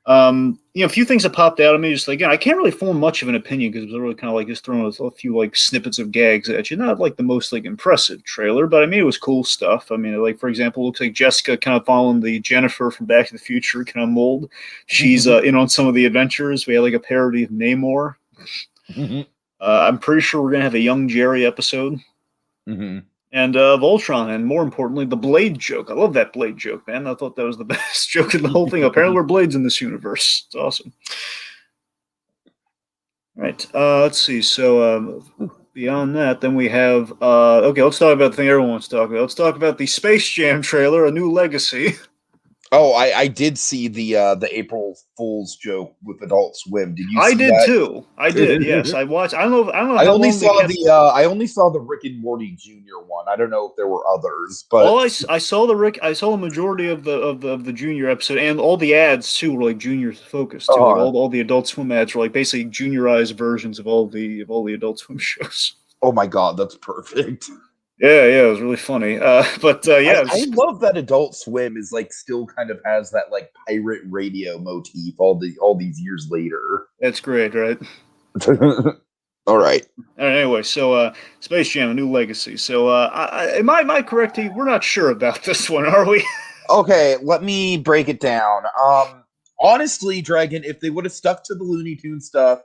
A few things that popped out at me. Just like, again, I can't really form much of an opinion because it was really kind of like just throwing a few like snippets of gags at you. Not like the most like impressive trailer, but I mean it was cool stuff. I mean, like for example, it looks like Jessica kind of following the Jennifer from Back to the Future kind of mold. She's in on some of the adventures. We had like a parody of Namor. I'm pretty sure we're gonna have a young Jerry episode. And Voltron, and more importantly, the Blade joke. I love that Blade joke, man. I thought that was the best joke in the whole thing. Apparently, we're Blades in this universe. It's awesome. All right, let's see. So beyond that, then we have okay. Let's talk about the thing everyone wants to talk about. Let's talk about the Space Jam trailer, A New Legacy. Oh, I did see the April Fool's joke with Adult Swim. Did you I see did that? too. I did. Yes, I watched. I don't know I how only long they saw kept. I only saw the Rick and Morty Jr. one. I don't know if there were others, All but I saw I saw the majority of the junior episode, and all the ads too were like junior focused too. Like uh, all the Adult Swim ads were like basically juniorized versions of all the Adult Swim shows. oh my god, that's perfect. Yeah, it was really funny. But yeah, I love that Adult Swim is like still kind of has that like pirate radio motif all these years later. that's great, right? All right. Anyway, so Space Jam: A New Legacy. So am I correct? We're not sure about this one, are we? Okay, let me break it down. Honestly, Dragon, if they would have stuck to the Looney Tune stuff,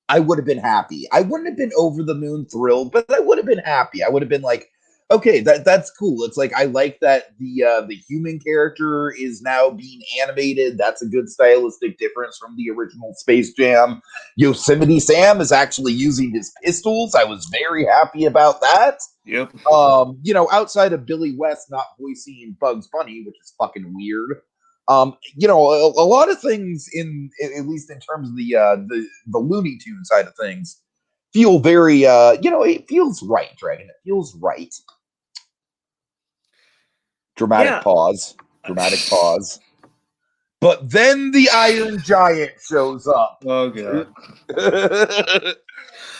I would have been happy. I wouldn't have been over the moon thrilled, but I would have been happy. I would have been like, okay, that's cool. It's like I like that the human character is now being animated. That's a good stylistic difference from the original Space Jam. Yosemite Sam is actually using his pistols. I was very happy about that. Yep. Outside of Billy West not voicing Bugs Bunny, which is fucking weird. A lot of things at least in terms of the Looney Tune side of things feel very it feels right, Dragon. It feels right. Dramatic Yeah. pause. Dramatic pause. But then the Iron Giant shows up. Oh god.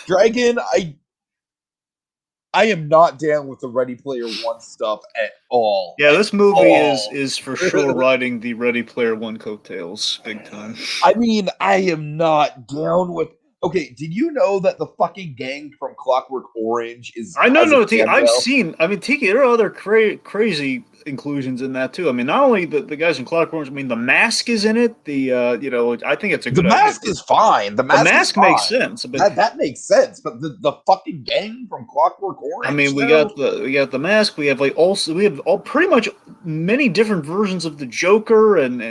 Dragon, I am not down with the Ready Player One stuff at all. Yeah, At this movie all. is for sure riding the Ready Player One coattails big time. I mean, I am not down with. Okay, did you know that the fucking gang from Clockwork Orange I know, has a no, Tiki. I've cameo? seen. I mean, Tiki. There are other crazy inclusions in that too. I mean, not only the guys in Clockwork Orange. I mean, the mask is in it. I think it's a The good idea. mask is fine. The The mask is mask fine. makes sense, but That makes sense. But the fucking gang from Clockwork I Orange, mean, we though? got the mask. We have we have all pretty much many different versions of the Joker, and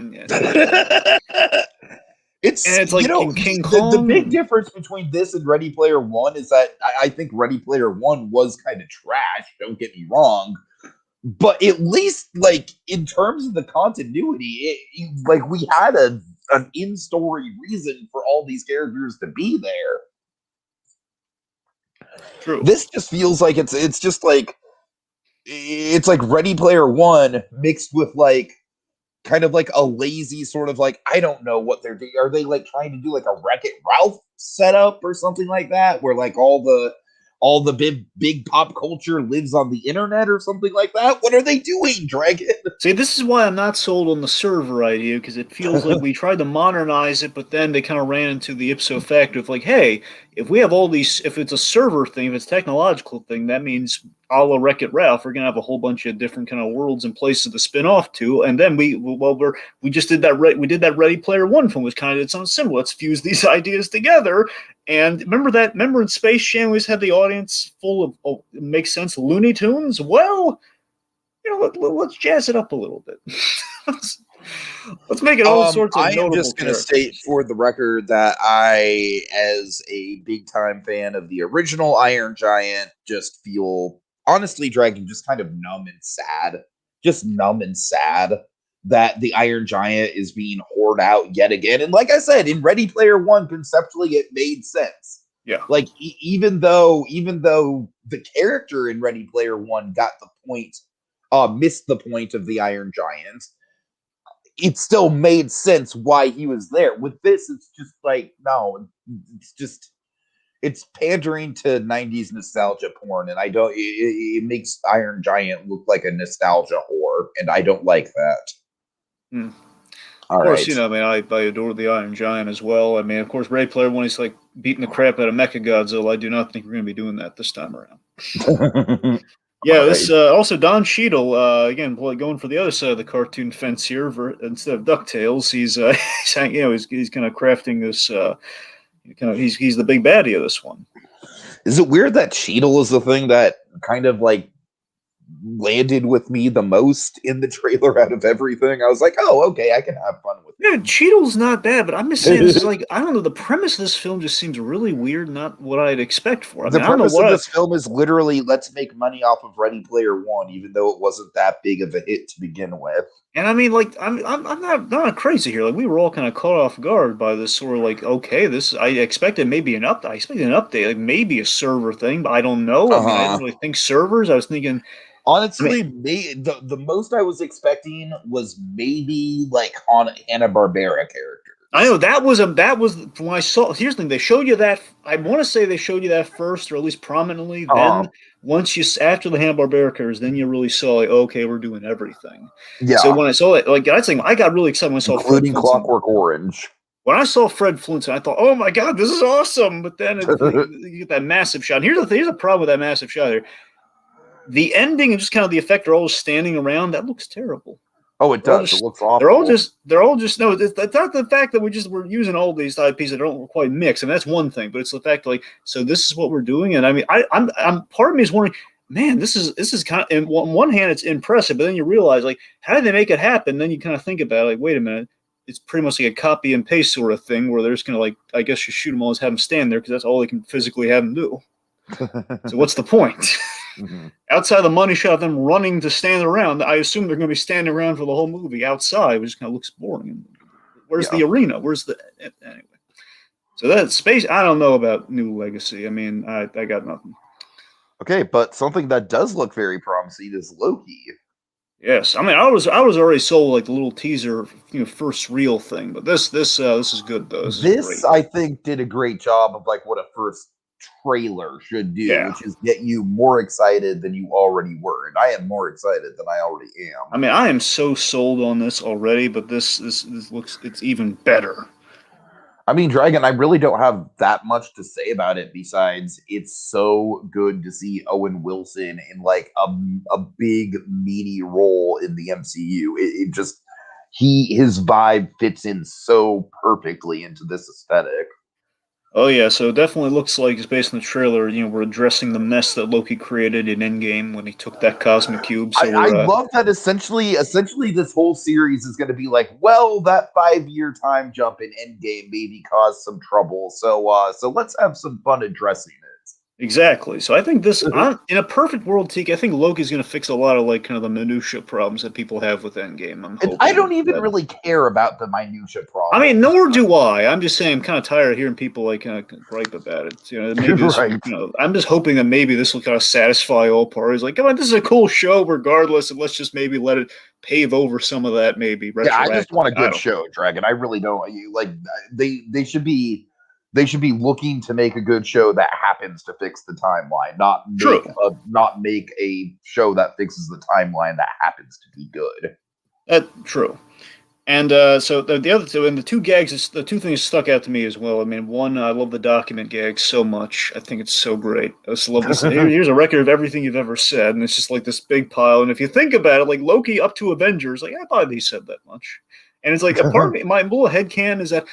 it's like King the big Kong. difference between this and Ready Player One is that I think Ready Player One was kind of trash. Don't get me wrong, but at least like in terms of the continuity, like we had an in story reason for all these characters to be there. True. This just feels like it's like Ready Player One mixed with like kind of like a lazy sort of like I don't know what they're doing. Are they like trying to do like a Wreck It Ralph setup or something like that, where like all the big pop culture lives on the internet or something like that? What are they doing, Dragon? See, this is why I'm not sold on the server idea because it feels like we tried to modernize it, but then they kind of ran into the ipso facto of like, hey, if we have all these, if it's a server thing, if it's a technological thing, that means a la Wreck It Ralph, we're gonna have a whole bunch of different kind of worlds and places to spin off to, and then we just did that. We did that Ready Player One film, was kind of its own symbol. Let's fuse these ideas together. And remember in Space Jam, we always had the audience full of makes sense Looney Tunes. Well, let's jazz it up a little bit. let's make it all sorts of I am notable just going to state characters. for the record that I, as a big time fan of the original Iron Giant, just feel honestly, Dragon, just kind of numb and sad. Just numb and sad that the Iron Giant is being hoarded out yet again. And like I said, in Ready Player One, conceptually, it made sense. Yeah. Like even though the character in Ready Player One got the point, missed the point of the Iron Giant, it still made sense why he was there. With this, it's just like, no, it's pandering to 90s nostalgia porn, and I don't, it makes Iron Giant look like a nostalgia whore, and I don't like that. Hmm. All Of course, right. you know, I mean, I adore the Iron Giant as well. I mean, of course, Ray Player, when he's like beating the crap out of Mechagodzilla, I do not think we're going to be doing that this time around. Yeah, All right. this also Don Cheadle again going for the other side of the cartoon fence here. Instead of Ducktales, he's he's kind of crafting this. He's the big baddie of this one. Is it weird that Cheadle is the thing that kind of like landed with me the most in the trailer out of everything? I was like, oh, okay, I can have fun with Yeah, it. Cheadle's not bad, but I'm just saying this is like I don't know. The premise of this film just seems really weird, not what I'd expect for. I The mean, I don't know premise what of this film is literally let's make money off of Ready Player One, even though it wasn't that big of a hit to begin with. And I mean, like, I'm not crazy here. Like, we were all kind of caught off guard by this sort of like, okay, this I expected maybe an update. I expected an update, like maybe a server thing, but I don't know. I mean, I didn't really think servers. I was thinking, I mean, Honestly, the most I was expecting was maybe like Hanna-Barbera characters. I know that was when I saw. Here's the thing: they showed you that. I want to say they showed you that first, or at least prominently. Then once you after the Hanna-Barbera characters, then you really saw like, okay, we're doing everything. So Yeah, when I saw it, like I think I got really excited when I saw Fred including Flintstone. Clockwork Orange. When I saw Fred Flintstone, I thought, "Oh my God, this is awesome!" But then you get that massive shot. And here's the thing: here's the problem with that massive shot here. The ending and just kind of the effect, they're all just standing around. That looks terrible. Oh, it does. Just, it looks awful. they're all just no. It's not the fact that we're using all these IPs that don't quite mix, and that's one thing. But it's the fact like, so this is what we're doing, and I mean, I'm part of me is wondering, man, this is kind of. On one hand, it's impressive, but then you realize like, how did they make it happen? Then you kind of think about it, like, wait a minute, it's pretty much like a copy and paste sort of thing where they're just gonna like, I guess you shoot them all and have them stand there because that's all they can physically have them do. So what's the point? Mm-hmm. Outside the money shot of them running to stand around, I assume they're going to be standing around for the whole movie outside, which kind of looks boring. Where's the arena? Where's the anyway? So that space, I don't know about New Legacy. I mean, I got nothing. Okay, but something that does look very promising is Loki. Yes, I mean, I was already sold like the little teaser, first real thing, but this is good though. This I think did a great job of like what a first trailer should do, which is get you more excited than you already were, and I am more excited than I already am. I mean, I am so sold on this already, but this looks, it's even better. I mean, Dragon, I really don't have that much to say about it besides it's so good to see Owen Wilson in like a big meaty role in the MCU. It just his vibe fits in so perfectly into this aesthetic. Oh yeah, so it definitely looks like it's based on the trailer. We're addressing the mess that Loki created in Endgame when he took that cosmic cube. So I love that essentially this whole series is going to be like, well, that 5-year time jump in Endgame maybe caused some trouble. So let's have some fun addressing it. Exactly. So I think this, in a perfect world, Tiki, I think Loki's going to fix a lot of like kind of the minutia problems that people have with Endgame. I don't even really care about the minutia problems. I mean, nor do I. I'm just saying, I'm kind of tired of hearing people like kind of gripe about it. Maybe this, right. I'm just hoping that maybe this will kind of satisfy all parties. Like, come on, this is a cool show, regardless, and let's just maybe let it pave over some of that. Maybe. Yeah, I just want a good show, Dragon. I really don't. Like, they should be. They should be looking to make a good show that happens to fix the timeline, not make a show that fixes the timeline that happens to be good. True. And so the other two, and the two gags, the two things stuck out to me as well. I mean, one, I love the document gag so much. I think it's so great. I just love this. Here's a record of everything you've ever said, and it's just like this big pile. And if you think about it, like Loki up to Avengers, like I thought he said that much. And it's like a part of me, my little headcanon is that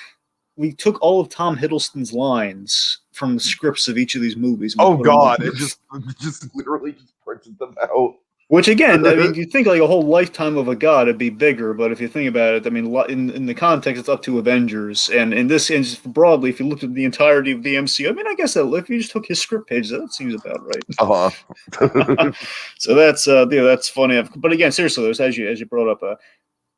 we took all of Tom Hiddleston's lines from the scripts of each of these movies. Oh God! It just literally just printed them out. Which again, I mean, you think like a whole lifetime of a god, it'd be bigger. But if you think about it, I mean, in the context, it's up to Avengers, and in this, and just broadly, if you looked at the entirety of the MCU, I mean, I guess that if you just took his script pages, that seems about right. So that's funny. But again, seriously, as you brought up,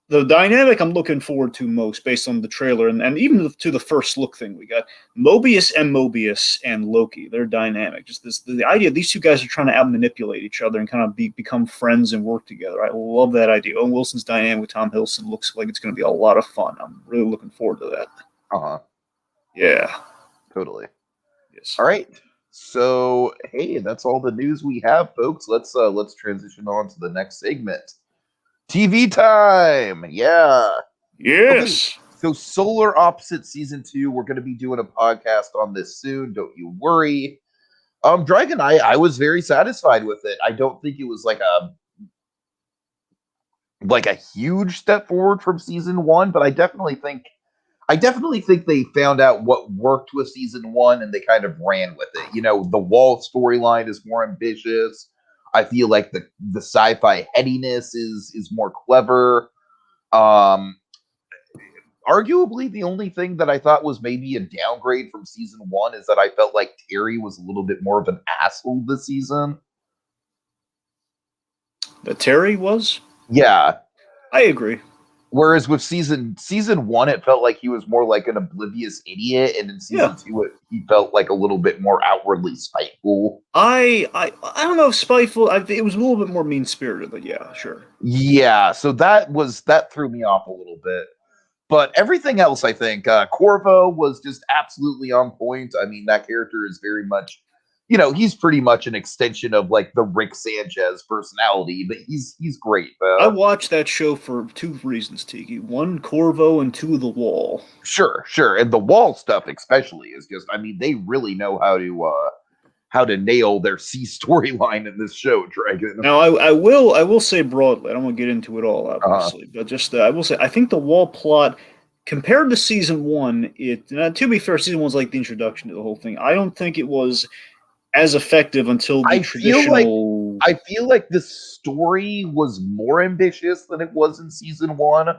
The dynamic I'm looking forward to most, based on the trailer, and even to the first look thing we got, Mobius and Loki. They're dynamic. Just the idea these two guys are trying to out manipulate each other and kind of become friends and work together. I love that idea. Owen Wilson's dynamic with Tom Hiddleston looks like it's going to be a lot of fun. I'm really looking forward to that. Yeah, Totally. yes. All right. So hey, that's all the news we have, folks. Let's transition on to the next segment. TV time. Yeah. Yes. Okay, so Solar Opposite Season 2, we're going to be doing a podcast on this soon. Don't you worry. Dragon, I was very satisfied with it. I don't think it was like a huge step forward from Season 1, but I definitely think they found out what worked with Season 1 and they kind of ran with it. You know, the Wall storyline is more ambitious. I feel like the sci-fi headiness is more clever. Arguably, the only thing that I thought was maybe a downgrade from Season 1 is that I felt like Terry was a little bit more of an asshole this season. That Terry was? Yeah. I agree. Whereas with season 1, it felt like he was more like an oblivious idiot, and in season 2, he felt like a little bit more outwardly spiteful. I don't know if spiteful. It was a little bit more mean spirited, but yeah, sure. Yeah, so that threw me off a little bit. But everything else, I think, Corvo was just absolutely on point. I mean, that character is very much, he's pretty much an extension of like the Rick Sanchez personality, but he's great. I watched that show for two reasons, Tiki. One, Corvo, and two, The Wall. Sure. And the Wall stuff especially is just, I mean, they really know how to nail their C storyline in this show, Dragon. Now, I will say broadly, I don't want to get into it all, obviously, but just I will say, I think the Wall plot, compared to Season 1, to be fair, Season 1 was like the introduction to the whole thing. I don't think it was as effective until the traditional... I feel like the story was more ambitious than it was in Season 1,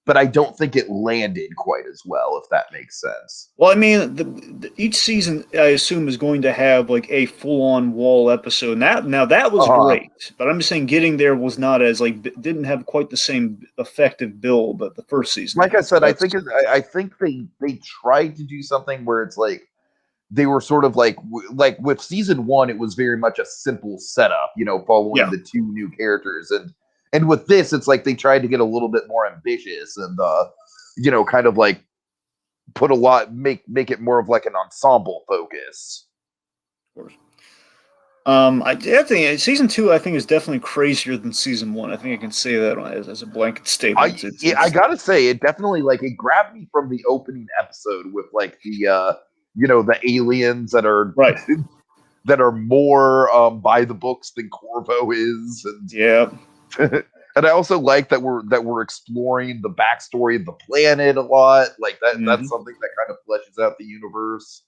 but I don't think it landed quite as well, if that makes sense. Well, I mean, each season, I assume, is going to have like a full-on Wall episode. Now that was great, but I'm just saying getting there was not as didn't have quite the same effective build that the first season. Like I said, I think they tried to do something where it's like they were sort of like with Season 1, it was very much a simple setup, following the two new characters, and with this, it's like they tried to get a little bit more ambitious and, kind of like put a lot, make it more of like an ensemble focus. Of course. I think Season 2, I think, is definitely crazier than Season 1. I think I can say that as a blanket statement. I gotta say, it definitely, it grabbed me from the opening episode with the the aliens that are right. that are more by the books than Corvo is, and and I also like that we're exploring the backstory of the planet a lot. Like that, that's something that kind of fleshes out the universe.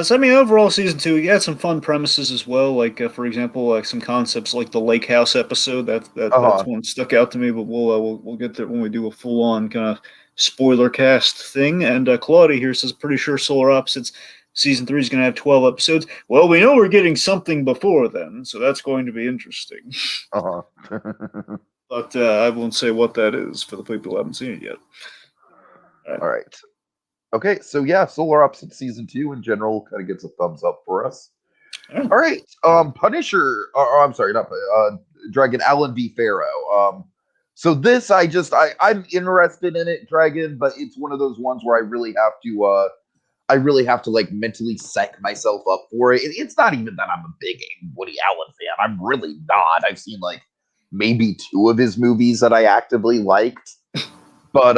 So I mean, overall, Season 2, you had some fun premises as well. Like, for example, some concepts like the lake house episode. That's one that stuck out to me. But we'll get there when we do a full on kind of spoiler cast thing. And Claudia here says, pretty sure Solar Opposites Season 3 is going to have 12 episodes. Well, we know we're getting something before then, so that's going to be interesting. But I won't say what that is for the people who haven't seen it yet. All right. Okay, so yeah, Solar Opposite Season 2 in general kind of gets a thumbs up for us. All right. Punisher, I'm sorry, not Dragon, Alan V. Farrow. So this, I'm interested in it, Dragon, but it's one of those ones where I really have to like mentally psych myself up for it. It's not even that I'm a big Woody Allen fan. I'm really not. I've seen like maybe 2 of his movies that I actively liked, but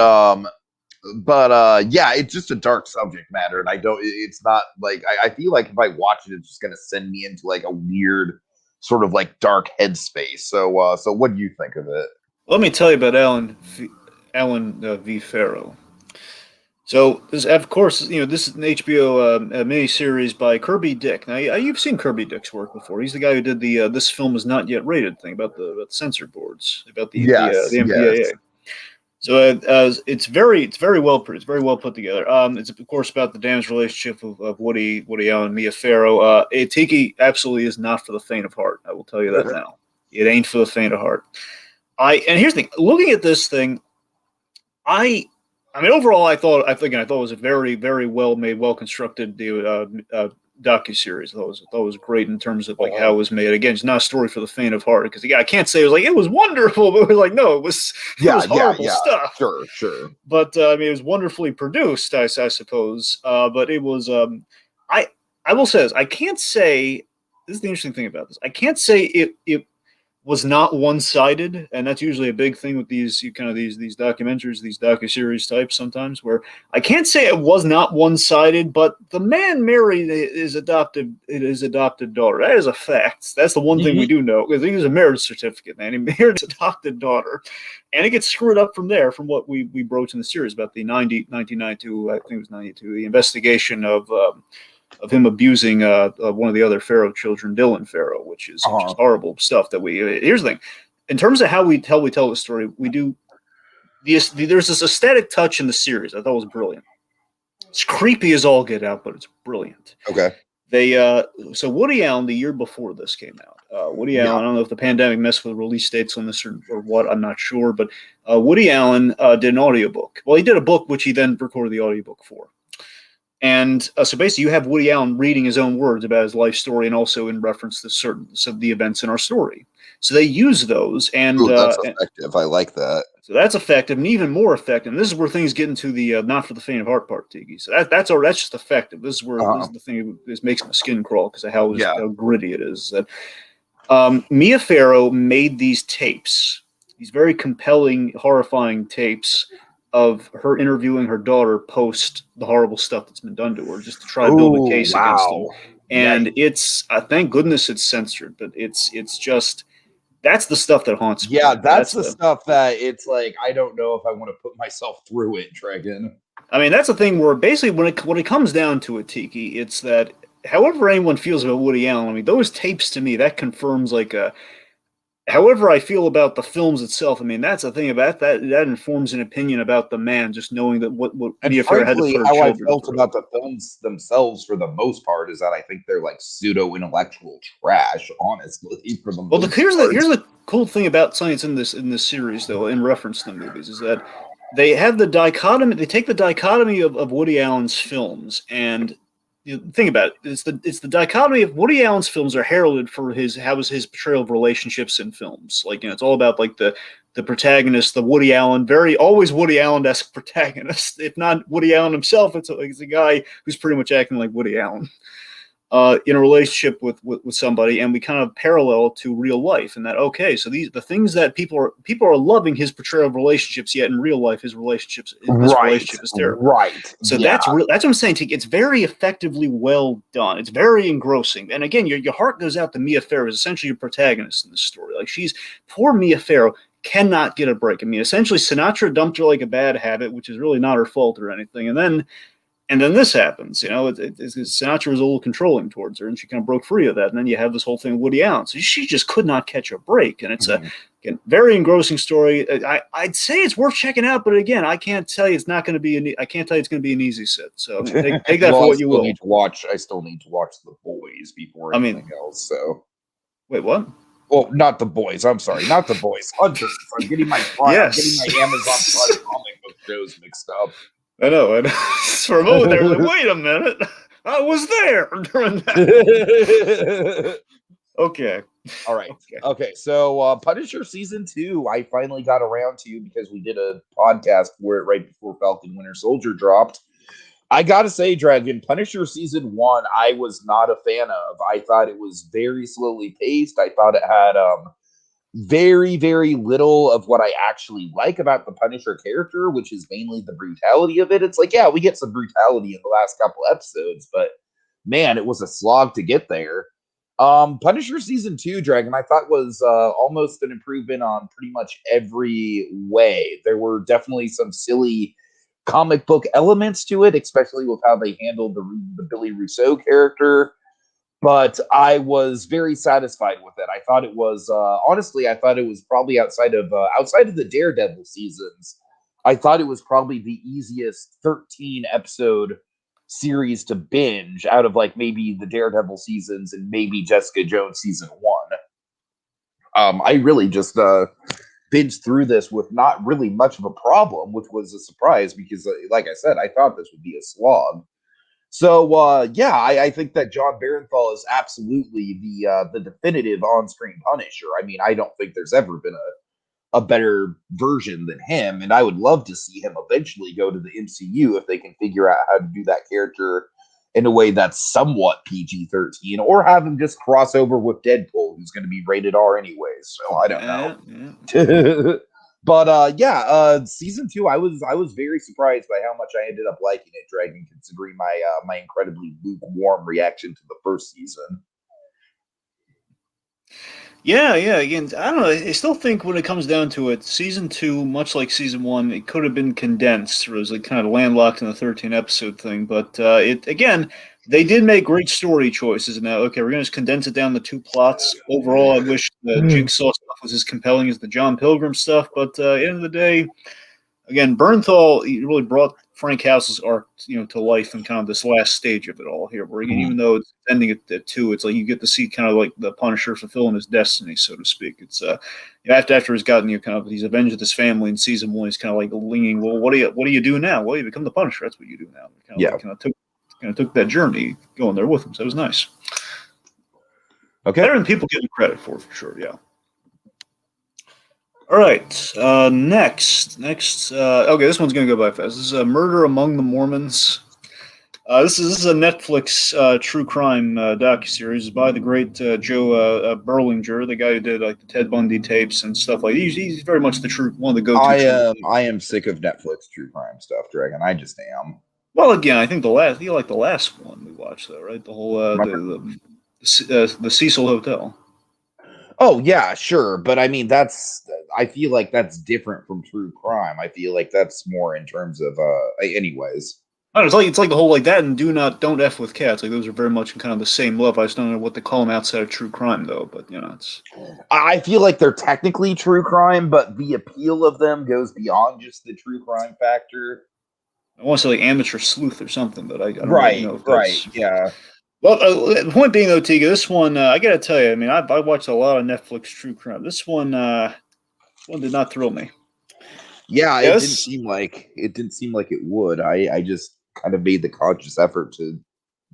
yeah, it's just a dark subject matter, and it's not like I feel like if I watch it, it's just gonna send me into like a weird sort of like dark headspace. So what do you think of it? Let me tell you about Alan V. Farrow. So, of course, this is an HBO miniseries by Kirby Dick. Now, you've seen Kirby Dick's work before. He's the guy who did the "This film is not yet rated" thing about the censor boards, about the MPAA. Yes. So it's very well put together. It's of course about the damaged relationship of Woody Allen and Mia Farrow. Tiki absolutely is not for the faint of heart. I will tell you that now. It ain't for the faint of heart. And here's the thing: looking at this thing, I mean, overall, I thought it was a very, very well made, well constructed docu series. I thought it was great in terms of like how it was made. Again, it's not a story for the faint of heart because I can't say it was like it was wonderful, but it was like no, it was horrible stuff. Sure. But I mean, it was wonderfully produced, I suppose. But it was I will say this: I can't say this is the interesting thing about this. I can't say it was not one-sided, and that's usually a big thing with these these documentaries, these docuseries types sometimes, where I can't say it was not one-sided, but the man married his adopted daughter. That is a fact. That's the one thing we do know, because he was a marriage certificate, man. He married his adopted daughter, and it gets screwed up from there, from what we broached in the series about the 1992, I think it was 92, the investigation of him abusing one of the other Pharaoh children, Dylan Pharaoh, which is horrible stuff. That here's the thing, in terms of how we tell the story, we do there's this aesthetic touch in the series I thought was brilliant. It's creepy as all get out, but it's brilliant. Okay. They so Woody Allen, the year before this came out, Woody Allen, I don't know if the pandemic messed with release dates on this or what, I'm not sure, but Woody Allen did an audiobook. Well, he did a book which he then recorded the audiobook for. And so basically, you have Woody Allen reading his own words about his life story, and also in reference to certain of the events in our story. So they use those, and that's effective. I like that. So that's effective, and even more effective. And this is where things get into the not for the faint of heart part, Tiki. So that's just effective. This is where this is the thing that makes my skin crawl because of how gritty it is. That Mia Farrow made these tapes, these very compelling, horrifying tapes of her interviewing her daughter post the horrible stuff that's been done to her, just to try to build a case against them. And it's thank goodness it's censored, but it's just that's the stuff that haunts me. Yeah, that's the stuff that it's like I don't know if I want to put myself through it, Dragon. I mean, that's the thing where basically when it comes down to it, Tiki, it's that however anyone feels about Woody Allen, I mean, those tapes to me that confirms like a. However I feel about the films itself, I mean, that's the thing about that informs an opinion about the man, just knowing that what Mia Farrow had to put her how children I felt through. about the films themselves, for the most part, is that I think they're like pseudo intellectual trash. Honestly, for the most here's the cool thing about science in this series, though, in reference to the movies, is that they have the dichotomy. They take the dichotomy of Woody Allen's films and. Think about it. It's the dichotomy of Woody Allen's films are heralded for his portrayal of relationships in films. Like, it's all about like the protagonist, the Woody Allen, always Woody Allen-esque protagonist. If not Woody Allen himself, it's a guy who's pretty much acting like Woody Allen. In a relationship with somebody, and we kind of parallel to real life, and that so the things that people are loving his portrayal of relationships, yet in real life his relationship is terrible. Right. So that's what I'm saying. It's very effectively well done. It's very engrossing, and again, your heart goes out to Mia Farrow, who's essentially your protagonist in this story. Like poor Mia Farrow cannot get a break. I mean, essentially Sinatra dumped her like a bad habit, which is really not her fault or anything, and then this happens, Sinatra was a little controlling towards her, and she kind of broke free of that. And then you have this whole thing with Woody Allen. So she just could not catch a break. And it's a very engrossing story. I'd say it's worth checking out, but again, I can't tell you it's not going to be. I can't tell you it's going to be an easy sit. So take that for what you will. I still need to watch The Boys before anything else. So wait, what? Well, not The Boys. I'm sorry, not The Boys. Hunters. I'm getting my Amazon Prime comic book shows mixed up. I know. For a moment there, like, wait a minute, I was there during that. Okay. All right. Okay. So, Punisher season 2, I finally got around to because we did a podcast for it right before Falcon Winter Soldier dropped. I gotta say, Dragon, Punisher season 1, I was not a fan of. I thought it was very slowly paced. I thought it had very, very little of what I actually like about the Punisher character, which is mainly the brutality of it. It's like, yeah, we get some brutality in the last couple episodes, but man, it was a slog to get there. Punisher season 2, Dragon, I thought was almost an improvement on pretty much every way. There were definitely some silly comic book elements to it, especially with how they handled the Billy Rousseau character. But I was very satisfied with it. I thought it was honestly, I thought it was probably outside of the Daredevil seasons. I thought it was probably the easiest 13 episode series to binge out of like maybe the Daredevil seasons and maybe Jessica Jones season 1. I really just binged through this with not really much of a problem, which was a surprise because, like I said, I thought this would be a slog. So yeah, I think that John Barenthal is absolutely the definitive on-screen Punisher. I mean, I don't think there's ever been a better version than him, and I would love to see him eventually go to the MCU if they can figure out how to do that character in a way that's somewhat PG-13, or have him just cross over with Deadpool, who's going to be rated R anyways. So I don't know. But yeah, season 2, I was very surprised by how much I ended up liking it, Dragon, considering my incredibly lukewarm reaction to the first season. Yeah, yeah. Again, I don't know. I still think when it comes down to it, season 2, much like season 1, it could have been condensed. It was like kind of landlocked in the 13 episode thing. But it again, they did make great story choices. Now, okay, we're gonna just condense it down to 2 plots. Overall, I wish the Jigsaw stuff was as compelling as the John Pilgrim stuff. But at the end of the day, again, Bernthal he really brought Frank Castle's arc, to life in kind of this last stage of it all here. Where again, even though it's ending at 2, it's like you get to see kind of like the Punisher fulfilling his destiny, so to speak. It's after he's gotten kind of he's avenged his family in season 1, he's kind of like leaning. Well, what do you do now? Well, you become the Punisher. That's what you do now. Yeah. Kind of took that journey going there with him. So it was nice. Okay. Better than people getting credit for sure. Yeah. All right. Next. Okay, this one's gonna go by fast. This is a Murder Among the Mormons. This is a Netflix true crime docuseries by the great Joe Berlinger, the guy who did like the Ted Bundy tapes and stuff like. He's very much one of the go-to. I am sick of Netflix true crime stuff, Dragon. I just am. Well, again, I think you like the last one we watched, though, right? The whole the Cecil Hotel. Oh yeah, sure, but I mean I feel like that's different from true crime. I feel like that's more in terms of anyways. I don't know, it's like the whole like that and don't F with cats. Like those are very much in kind of the same level. I just don't know what they call them outside of true crime though, but it's I feel like they're technically true crime, but the appeal of them goes beyond just the true crime factor. I want to say like amateur sleuth or something, but I don't really know if right, yeah. Well, the point being though, Tiga, this one I gotta tell you, I mean, I watched a lot of Netflix true crime. This one did not thrill me. Yeah, it didn't seem like it would. I just kind of made the conscious effort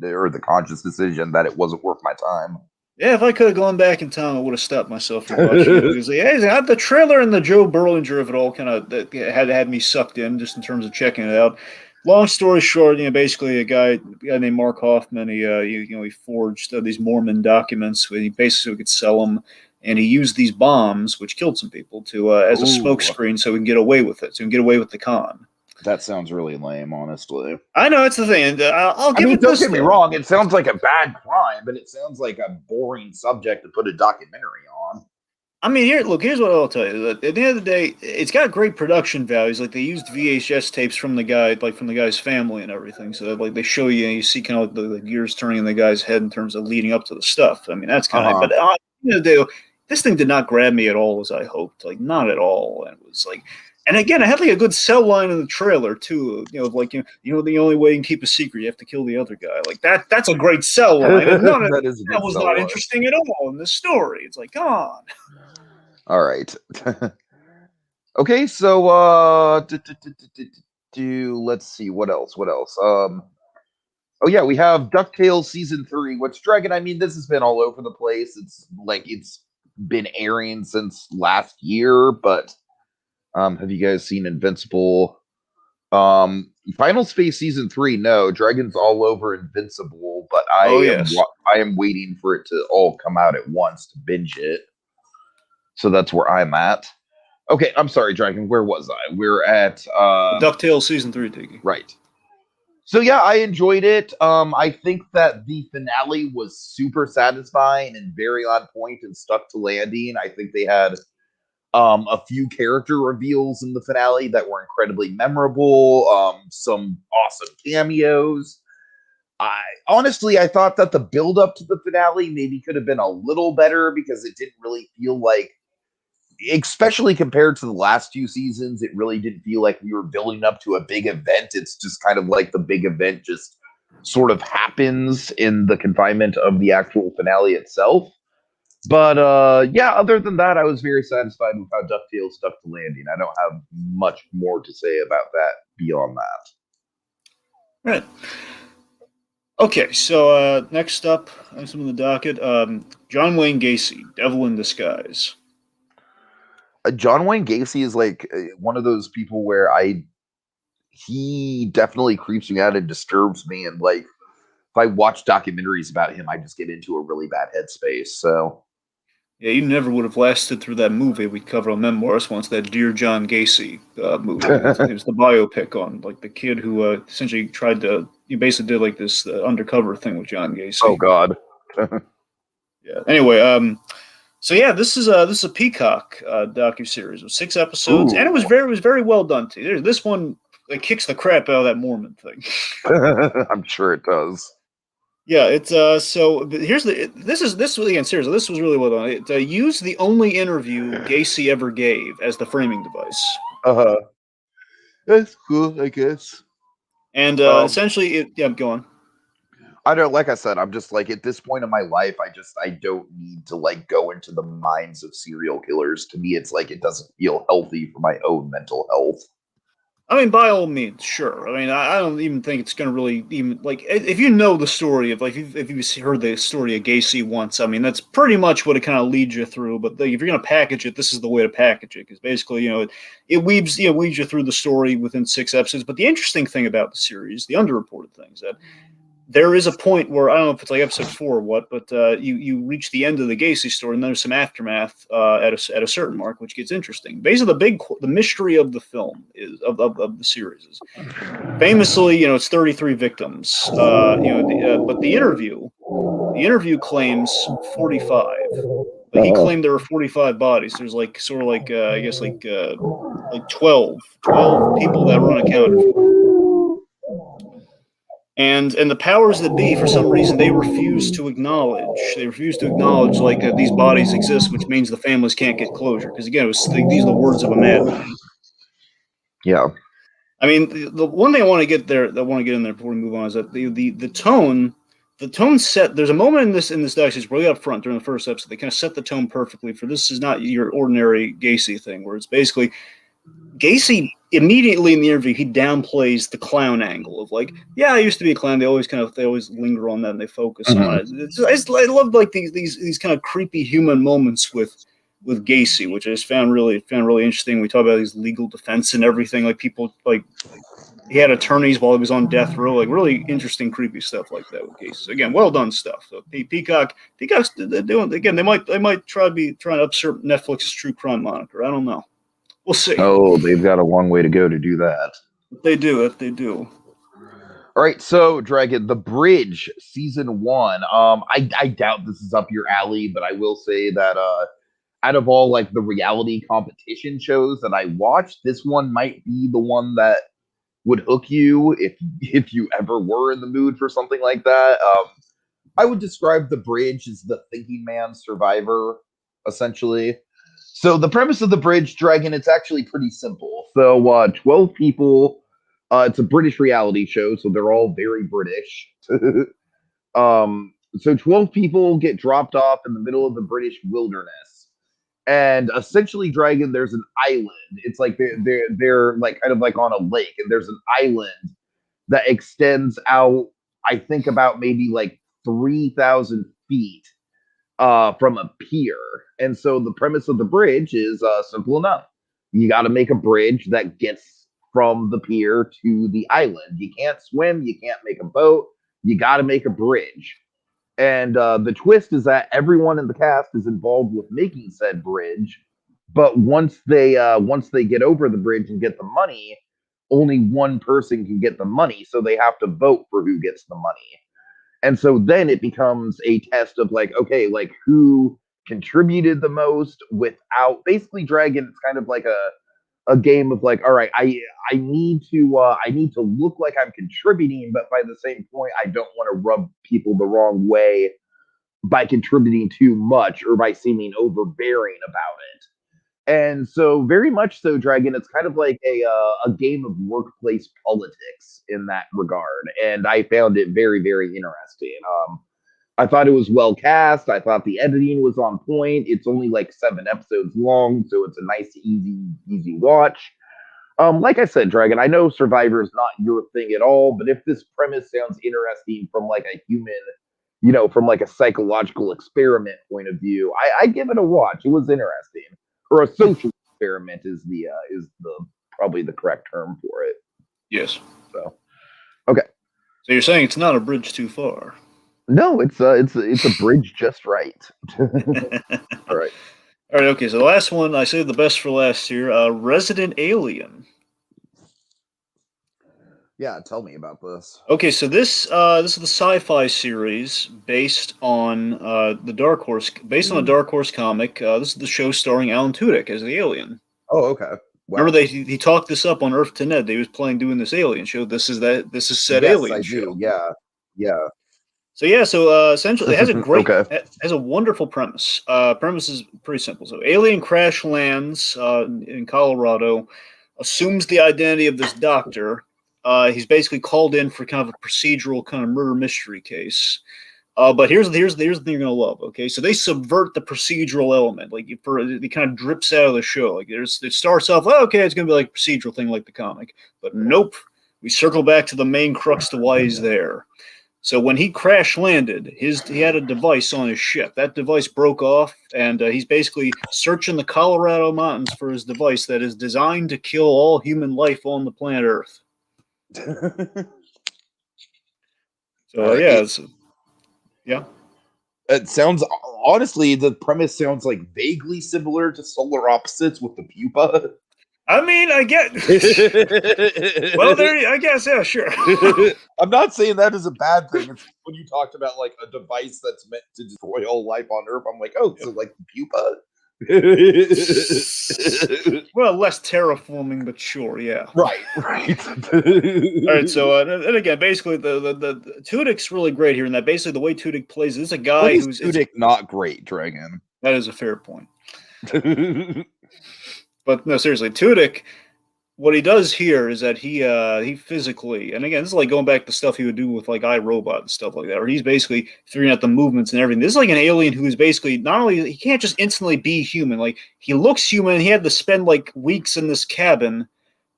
or the conscious decision that it wasn't worth my time. Yeah, if I could have gone back in time, I would have stopped myself from watching it because the trailer and the Joe Berlinger of it all kind of had me sucked in just in terms of checking it out. Long story short, basically a guy named Mark Hoffman, he forged these Mormon documents. He basically could sell them, and he used these bombs, which killed some people, to as a smokescreen, so he can get away with it. So he can get away with the con. That sounds really lame, honestly. I know, it's the thing. And I'll give it this. Don't get me wrong. It sounds like a bad crime, but it sounds like a boring subject to put a documentary on. I mean, here's what I'll tell you. At the end of the day, it's got great production values. Like they used VHS tapes from the guy's family and everything. So like they show you see kind of the gears turning in the guy's head in terms of leading up to the stuff. I mean, that's kind of. But at the end of the day, this thing did not grab me at all as I hoped. Like not at all. And it was like. And again, it had like a good sell line in the trailer too. The only way you can keep a secret, you have to kill the other guy. Like that's a great sell line. And none of that was not interesting at all in the story. It's like, come on. All right. Okay, so let's see what else. Oh yeah, we have DuckTales season 3, which Dragon, I mean, this has been all over the place. It's been airing since last year, but have you guys seen Invincible? Final Space season 3, no. Dragon's all over Invincible, but I am waiting for it to all come out at once to binge it. So that's where I'm at. Okay, I'm sorry, Dragon. Where was I? We're at DuckTales season 3, Tiki. Right. So yeah, I enjoyed it. I think that the finale was super satisfying and very on point and stuck to landing. I think they had a few character reveals in the finale that were incredibly memorable. Some awesome cameos. I thought that the build up to the finale maybe could have been a little better because it didn't really feel like, especially compared to the last 2 seasons, it really didn't feel like we were building up to a big event. It's just kind of like the big event just sort of happens in the confinement of the actual finale itself. But yeah, other than that, I was very satisfied with how DuckTales stuck the landing. I don't have much more to say about that beyond that. Right. Okay, so next up, some of the docket, John Wayne Gacy, Devil in Disguise. John Wayne Gacy is like one of those people where he definitely creeps me out and disturbs me. And like, if I watch documentaries about him, I just get into a really bad headspace. So, Yeah, you never would have lasted through that movie we covered on Memoirs once, that Dear John Gacy movie. It was the biopic on like the kid who essentially tried to, he basically did like this undercover thing with John oh Gacy. God. Yeah. Anyway, so yeah, this is a Peacock docu series of 6 episodes, and Ooh. it was very well done too. This one it kicks the crap out of that Mormon thing. I'm sure it does. Yeah, it's so here's the this was again seriously, this was really well done. It used the only interview Gacy ever gave as the framing device, Uh, that's cool, I guess. and Um, essentially it, yeah, go on. I don't, like I said, I'm just like at this point in my life, I don't need to like go into the minds of serial killers. To me, it's like it doesn't feel healthy for my own mental health. I mean, by all means, sure. I mean, I don't even think it's going to really even like if you know the story of like if you've heard the story of Gacy once. I mean, that's pretty much what it kind of leads you through. But like, if you're going to package it, this is the way to package it because basically, it weaves you through the story within 6 episodes. But the interesting thing about the series, the underreported things that there is a point where I don't know if it's like episode 4 or what, but you reach the end of the Gacy story, and there's some aftermath at a certain mark, which gets interesting. Basically, the mystery of the film is of the series is famously, it's 33 victims. But the interview claims 45. Like he Uh, claimed there were 45 bodies. There's like sort of like I guess like 12 people that were unaccounted for. And the powers that be, for some reason, they refuse to acknowledge. They refuse to acknowledge like that these bodies exist, which means the families can't get closure. Because again, these are the words of a madman. yeah. I mean, the one thing I want to get there, that I want to get in there before we move on, is that the tone set. There's a moment in this diocese really up front during the first episode. They kind of set the tone perfectly for this is not your ordinary Gacy thing, where it's basically Gacy immediately in the interview he downplays the clown angle of like, yeah, I used to be a clown. They always linger on that and they focus on Mhm. it. I love like these kind of creepy human moments with Gacy, which I just found really interesting. We talk about his legal defense and everything. Like people like he had attorneys while he was on death row. Like really interesting, creepy stuff like that with Gacy. So again, well done stuff. So Peacock's doing again. They might try to usurp Netflix's true crime moniker. I don't know. We'll see. Oh, they've got a long way to go to do that. If they do. All right, so Dragon, The Bridge, season one. I doubt this is up your alley, but I will say that out of all like the reality competition shows that I watched, this one might be the one that would hook you if you ever were in the mood for something like that. I would describe The Bridge as the thinking man survivor, essentially. So the premise of The Bridge, Dragon, it's actually pretty simple. So 12 people. It's a British reality show, so they're all very British. So 12 people get dropped off in the middle of the British wilderness. And essentially, Dragon, there's an island. It's like they're like kind of like on a lake, and there's an island that extends out, I think about maybe like 3,000 feet from a pier. And so the premise of the bridge is simple enough. You got to make a bridge that gets from the pier to the island. You can't swim, you can't make a boat, you got to make a bridge. And the twist is that everyone in the cast is involved with making said bridge, but once they get over the bridge and get the money, only one person can get the money, so they have to vote for who gets the money. And so then it becomes a test of like, okay, like who contributed the most without basically Dragon. It's kind of like a game of like, all right, I need to look like I'm contributing, but by the same point, I don't want to rub people the wrong way by contributing too much or by seeming overbearing about it. And so, very much so, Dragon. It's kind of like a game of workplace politics in that regard, and I found it very interesting. I thought it was well cast. I thought the editing was on point. It's only like 7 episodes long, so it's a nice, easy watch. Like I said, Dragon, I know Survivor is not your thing at all, but if this premise sounds interesting from like a human, from like a psychological experiment point of view, I give it a watch. It was interesting, or a social experiment is the probably the correct term for it. Yes. So, okay. So you're saying it's not a bridge too far? No, it's a bridge just right. All right. All right, okay, so the last one, I saved the best for last here, Resident Alien. Yeah, tell me about this. Okay, so this is the sci-fi series based on the Dark Horse, based on a Dark Horse comic. This is the show starring Alan Tudyk as the alien. Oh, okay. Wow. Remember he talked this up on Earth to Ned. He was doing this alien show. This is said yes, alien I show. Do. Yeah, yeah. So yeah, so essentially, it has a great, okay. has a wonderful premise. Premise is pretty simple. So, alien crash lands in Colorado, assumes the identity of this doctor. He's basically called in for kind of a procedural kind of murder mystery case. But here's the thing you're gonna love. Okay, so they subvert the procedural element. Like it kind of drips out of the show. Like it starts off, oh, okay, it's gonna be like a procedural thing like the comic, but nope. We circle back to the main crux to why he's there. So when he crash landed, he had a device on his ship. That device broke off, and he's basically searching the Colorado mountains for his device that is designed to kill all human life on the planet Earth. So yeah. It sounds honestly, the premise sounds like vaguely similar to Solar Opposites with the pupa. I mean, I get. Well, I guess, yeah, sure. I'm not saying that is a bad thing. It's when you talked about like a device that's meant to destroy all life on Earth. I'm like, oh, so like the pupa. Well, less terraforming, but sure, yeah. Right. All right, so and again, basically, the Tudyk's really great here, and that basically the way Tudyk plays, this is a guy who's Tudyk not great, Dragon. That is a fair point. But no, seriously, Tudyk, what he does here is that he physically, and again, this is like going back to stuff he would do with like iRobot and stuff like that, where he's basically figuring out the movements and everything. This is like an alien who is basically not only, he can't just instantly be human, like he looks human. He had to spend like weeks in this cabin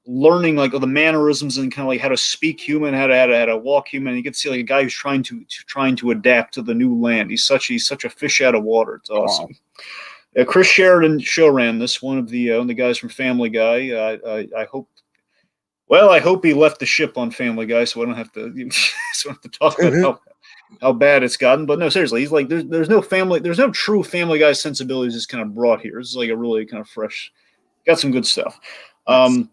learning like the mannerisms and kind of like how to speak human, how to walk human. You can see like a guy who's trying to adapt to the new land. He's such a fish out of water. It's awesome. Chris Sheridan show ran this, one of the guys from Family Guy. I hope he left the ship on Family Guy, so I don't have to talk about how bad it's gotten. But no, seriously, he's like there's no true Family Guy sensibilities that's kind of brought here. This is like a really kind of fresh, got some good stuff. Nice.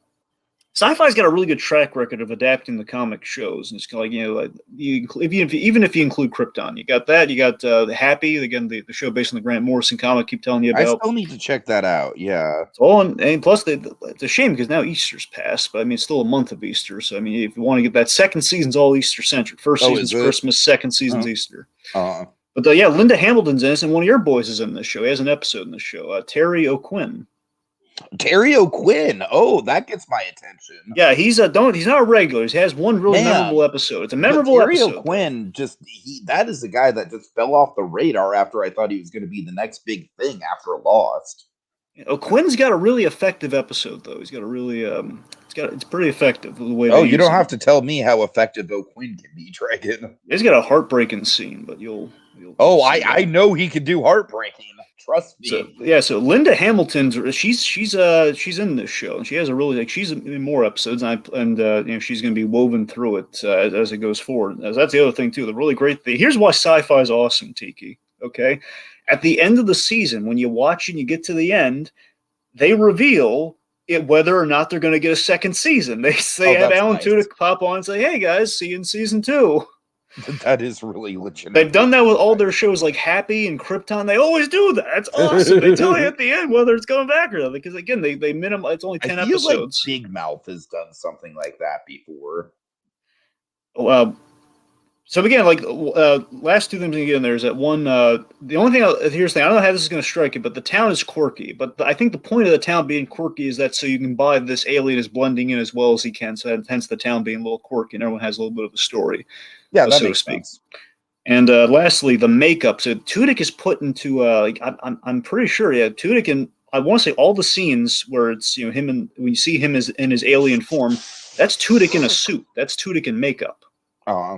Sci-fi's got a really good track record of adapting the comic shows, and it's kind of like, even if you include Krypton, you got that. You got Happy, again, the show based on the Grant Morrison comic. Keep telling you about. I still need to check that out. Yeah. It's all and plus it's a shame because now Easter's passed, but I mean it's still a month of Easter. So I mean, if you want to get that, second season's all Easter centric. First season's Christmas, second season's Easter. But yeah, Linda Hamilton's in this, and one of your boys is in this show. He has an episode in this show. Terry O'Quinn. Terry O'Quinn. Oh, that gets my attention. Yeah, he's not a regular. He has one really memorable episode. It's a memorable episode. Terry O'Quinn that is the guy that just fell off the radar after I thought he was going to be the next big thing after Lost. O'Quinn's got a really effective episode though. He's got a really it's pretty effective the way. Oh, you don't have to tell me how effective O'Quinn can be, Dragon. He's got a heartbreaking scene, but you'll I know he can do heartbreaking. Trust me. So Linda Hamilton's she's in this show, and she has a really she's in more episodes, and she's going to be woven through it as it goes forward. That's the other thing too. The really great thing. Here's why sci-fi is awesome, Tiki. Okay, at the end of the season, when you watch and you get to the end, they reveal whether or not they're going to get a second season. They have Alan Tudyk pop on and say, "Hey guys, see you in season 2." That is really legitimate. They've done that with all their shows like Happy and Krypton. They always do that. That's awesome. They tell you at the end whether it's coming back or not. Because again, they minimize. It's only 10 episodes. Like Big Mouth has done something like that before. So again, like last two things again, there's that one. The only thing here's the thing. I don't know how this is going to strike you, but the town is quirky. But I think the point of the town being quirky is that so you can buy this alien is blending in as well as he can. So hence the town being a little quirky, and everyone has a little bit of a story. Yeah, that makes sense. And lastly, the makeup. So Tudyk is put into like I'm pretty sure, yeah, Tudyk, and I want to say all the scenes where it's him, and when you see him as in his alien form, that's Tudyk in a suit. That's Tudyk in makeup, Uh,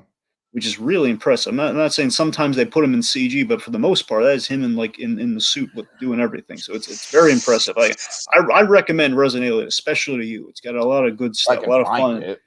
which is really impressive. I'm not saying sometimes they put him in CG, but for the most part, that is him in in the suit with doing everything. So it's very impressive. I recommend Resident Alien, especially to you. It's got a lot of good I stuff, a can lot of find fun. it.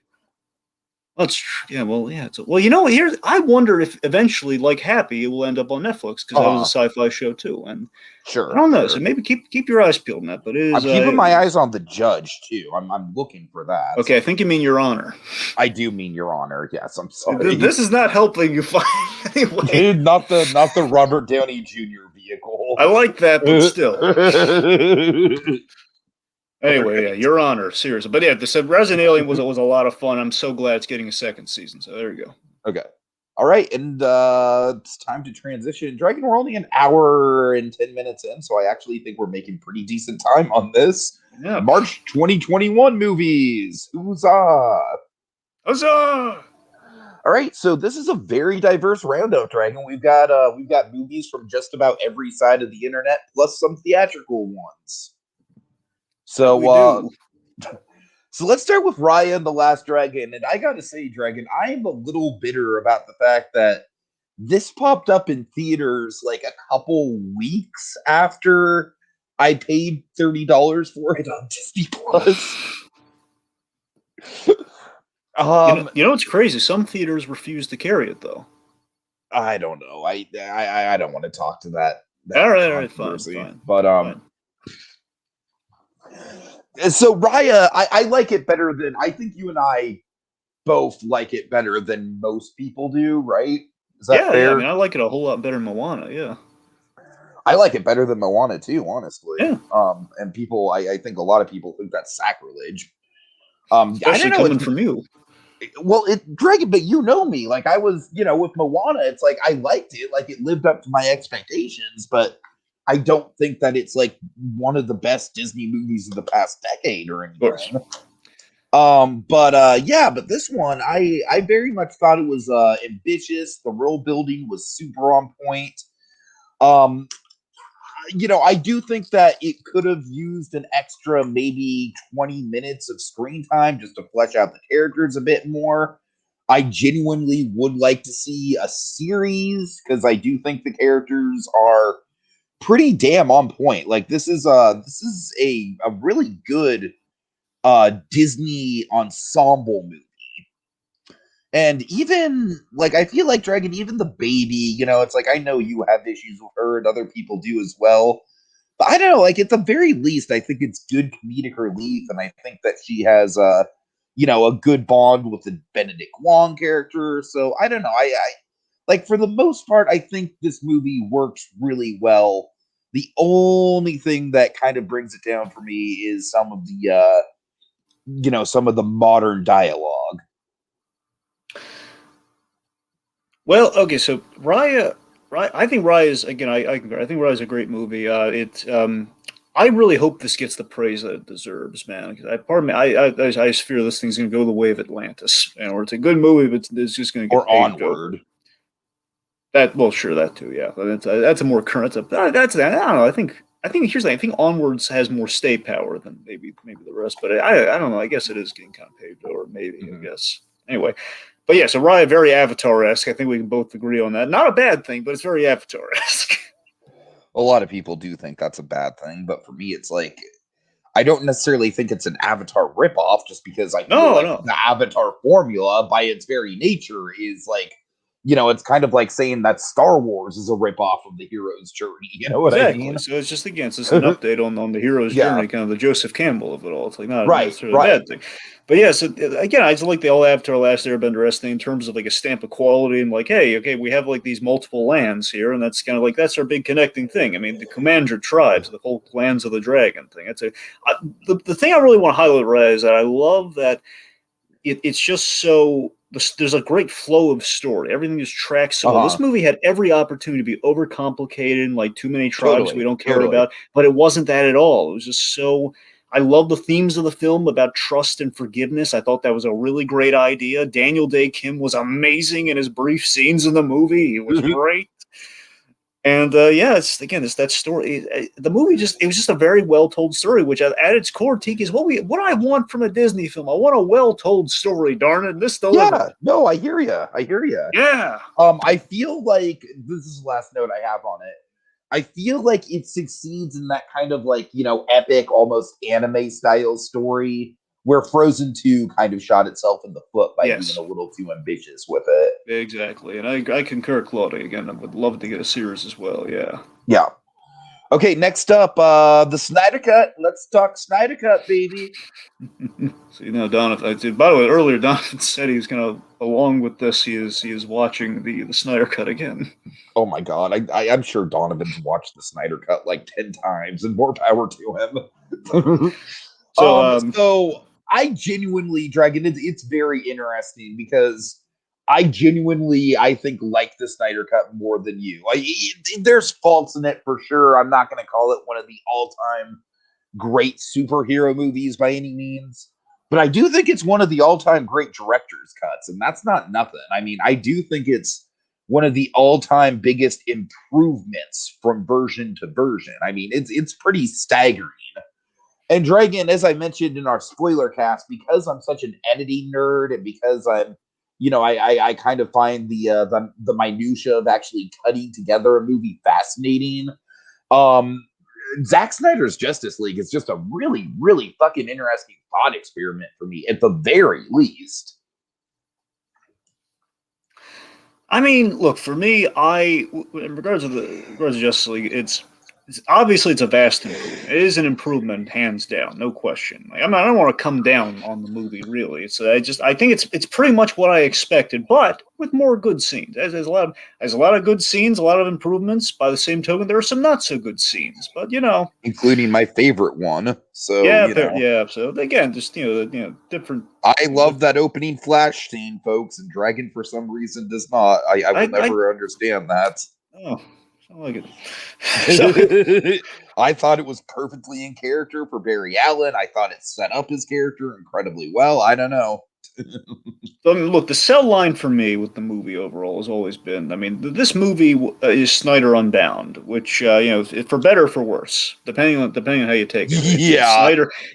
Yeah, well, yeah. Well, here I wonder if eventually, like Happy, it will end up on Netflix because that was a sci-fi show too, and I Sure, don't know. sure. So maybe keep your eyes peeled on that. But it is. I'm keeping my eyes on The Judge too. I'm looking for that. Okay, I think you mean Your Honor. I do mean Your Honor. Yes, I'm sorry. This is not helping you find anyway. Dude, not the Robert Downey Jr. vehicle. I like that, but still. Anyway, yeah, Your Honor, seriously. But yeah, the Resident Alien was a lot of fun. I'm so glad it's getting a second season. So there you go. Okay. All right, and it's time to transition. Dragon, we're only an hour and 10 minutes in, so I actually think we're making pretty decent time on this. Yeah. March 2021 movies. Huzzah! Huzzah! All right, so this is a very diverse roundup, Dragon. We've got movies from just about every side of the internet, plus some theatrical ones. So so let's start with Raya and the Last Dragon. And I gotta say, Dragon, I am a little bitter about the fact that this popped up in theaters like a couple weeks after I paid $30 for it on Disney Plus. You know what's crazy? Some theaters refuse to carry it though. I don't know. I don't want to talk to that. All right, fine. But fine. So Raya, I like it better than I think you and I both like it better than most people do, right? Is that fair? Yeah, I mean, I like it a whole lot better than Moana. Yeah, I like it better than Moana too, honestly. Yeah. And people, I think a lot of people think that's sacrilege. Especially coming from you. Well, Dragon, but you know me. Like I was, with Moana, it's like I liked it, like it lived up to my expectations, but I don't think that it's like one of the best Disney movies of the past decade or anything. But this one, I very much thought it was ambitious. The world building was super on point. I do think that it could have used an extra maybe 20 minutes of screen time just to flesh out the characters a bit more. I genuinely would like to see a series because I do think the characters are pretty damn on point. Like this is a really good Disney ensemble movie. And even like I feel like Dragon, even the baby, it's like I know you have issues with her and other people do as well. But I don't know, like at the very least, I think it's good comedic relief, and I think that she has a good bond with the Benedict Wong character. So I don't know. I like for the most part, I think this movie works really well. The only thing that kind of brings it down for me is some of the modern dialogue. Well, okay, so Raya, I think Raya is again. I think Raya is a great movie. I really hope this gets the praise that it deserves, man. I just fear this thing's going to go the way of Atlantis, or it's a good movie, but it's just going to get or Onward. Sure, that too, yeah. That's a more current. That's I don't know. I think here's the thing. I think Onwards has more stay power than maybe the rest, but I don't know. I guess it is getting kind of paved over, maybe. I guess anyway. But yeah, so Raya, very Avatar-esque. I think we can both agree on that. Not a bad thing, but it's very Avatar-esque. A lot of people do think that's a bad thing, but for me, it's like I don't necessarily think it's an Avatar ripoff, just because I feel the Avatar formula, by its very nature, is like it's kind of like saying that Star Wars is a ripoff of the hero's journey. You know what I mean? So it's just it's an update on the hero's journey, kind of the Joseph Campbell of it all. It's like not necessarily a bad thing. But yeah, so again, I just like the old Avatar Last Airbender thing in terms of like a stamp of quality and like, hey, okay, we have like these multiple lands here, and that's kind of like that's our big connecting thing. I mean, the Commander tribes, the whole lands of the dragon thing. The thing I really want to highlight, Ray, is that I love that it's just so. There's a great flow of story. Everything just tracks so well. This movie had every opportunity to be overcomplicated and like too many tribes we don't care about, but it wasn't that at all. It was just so. I love the themes of the film about trust and forgiveness. I thought that was a really great idea. Daniel Day Kim was amazing in his brief scenes in the movie. He was great. And yeah, it's that story. The movie it was just a very well told story, which at its core, Tiki, is what I want from a Disney film. I want a well told story. Darn it, and this delivered. Yeah, no, I hear you. I hear you. Yeah. I feel like this is the last note I have on it. I feel like it succeeds in that kind of like, epic, almost anime style story where Frozen 2 kind of shot itself in the foot by being a little too ambitious with it. Exactly. And I concur, Claudia. Again, I would love to get a series as well. Yeah. Yeah. Okay, next up, the Snyder Cut. Let's talk Snyder Cut, baby. So, Donovan, by the way, earlier Donovan said he was going to, along with this, he is watching the Snyder Cut again. Oh my God. I'm sure Donovan's watched the Snyder Cut like 10 times, and more power to him. So I genuinely, Dragon, it's very interesting because I think, like the Snyder Cut more than you. There's faults in it for sure. I'm not going to call it one of the all-time great superhero movies by any means, but I do think it's one of the all-time great director's cuts, and that's not nothing. I mean, I do think it's one of the all-time biggest improvements from version to version. I mean, it's pretty staggering. And Dragon, as I mentioned in our spoiler cast, because I'm such an editing nerd, and because I'm, I kind of find the minutia of actually cutting together a movie fascinating. Zack Snyder's Justice League is just a really, really fucking interesting thought experiment for me, at the very least. I mean, look, for me, in regards to Justice League, it's obviously a vast improvement. It is an improvement, hands down, no question. Like, I don't want to come down on the movie, really. I think it's pretty much what I expected, but with more good scenes. There's a lot of good scenes, a lot of improvements. By the same token, there are some not so good scenes, but including my favorite one. So yeah. So again, just different. I love that opening Flash scene, folks, and Dragon for some reason does not. I will never understand that. Oh. I like it. I thought it was perfectly in character for Barry Allen. I thought it set up his character incredibly well. I don't know. Look, the sell line for me with the movie overall has always been, this movie is Snyder Unbound, which for better or for worse, depending on how you take it.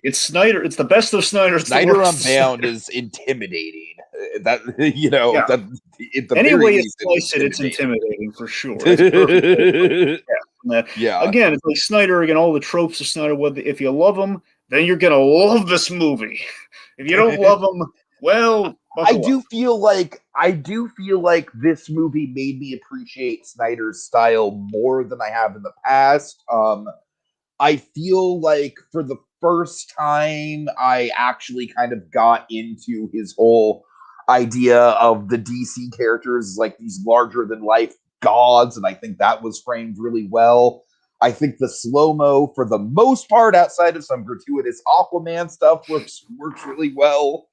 It's Snyder. It's the best of Snyder. Snyder Unbound is intimidating. Any way you slice it, it's intimidating for sure. Yeah. Again, it's like Snyder. Again, all the tropes of Snyder. If you love him, then you're gonna love this movie. If you don't love him, well, I do feel like this movie made me appreciate Snyder's style more than I have in the past. I feel like for the first time, I actually kind of got into his whole idea of the DC characters like these larger than life gods, and I think that was framed really well. I think the slow-mo, for the most part, outside of some gratuitous Aquaman stuff, works really well.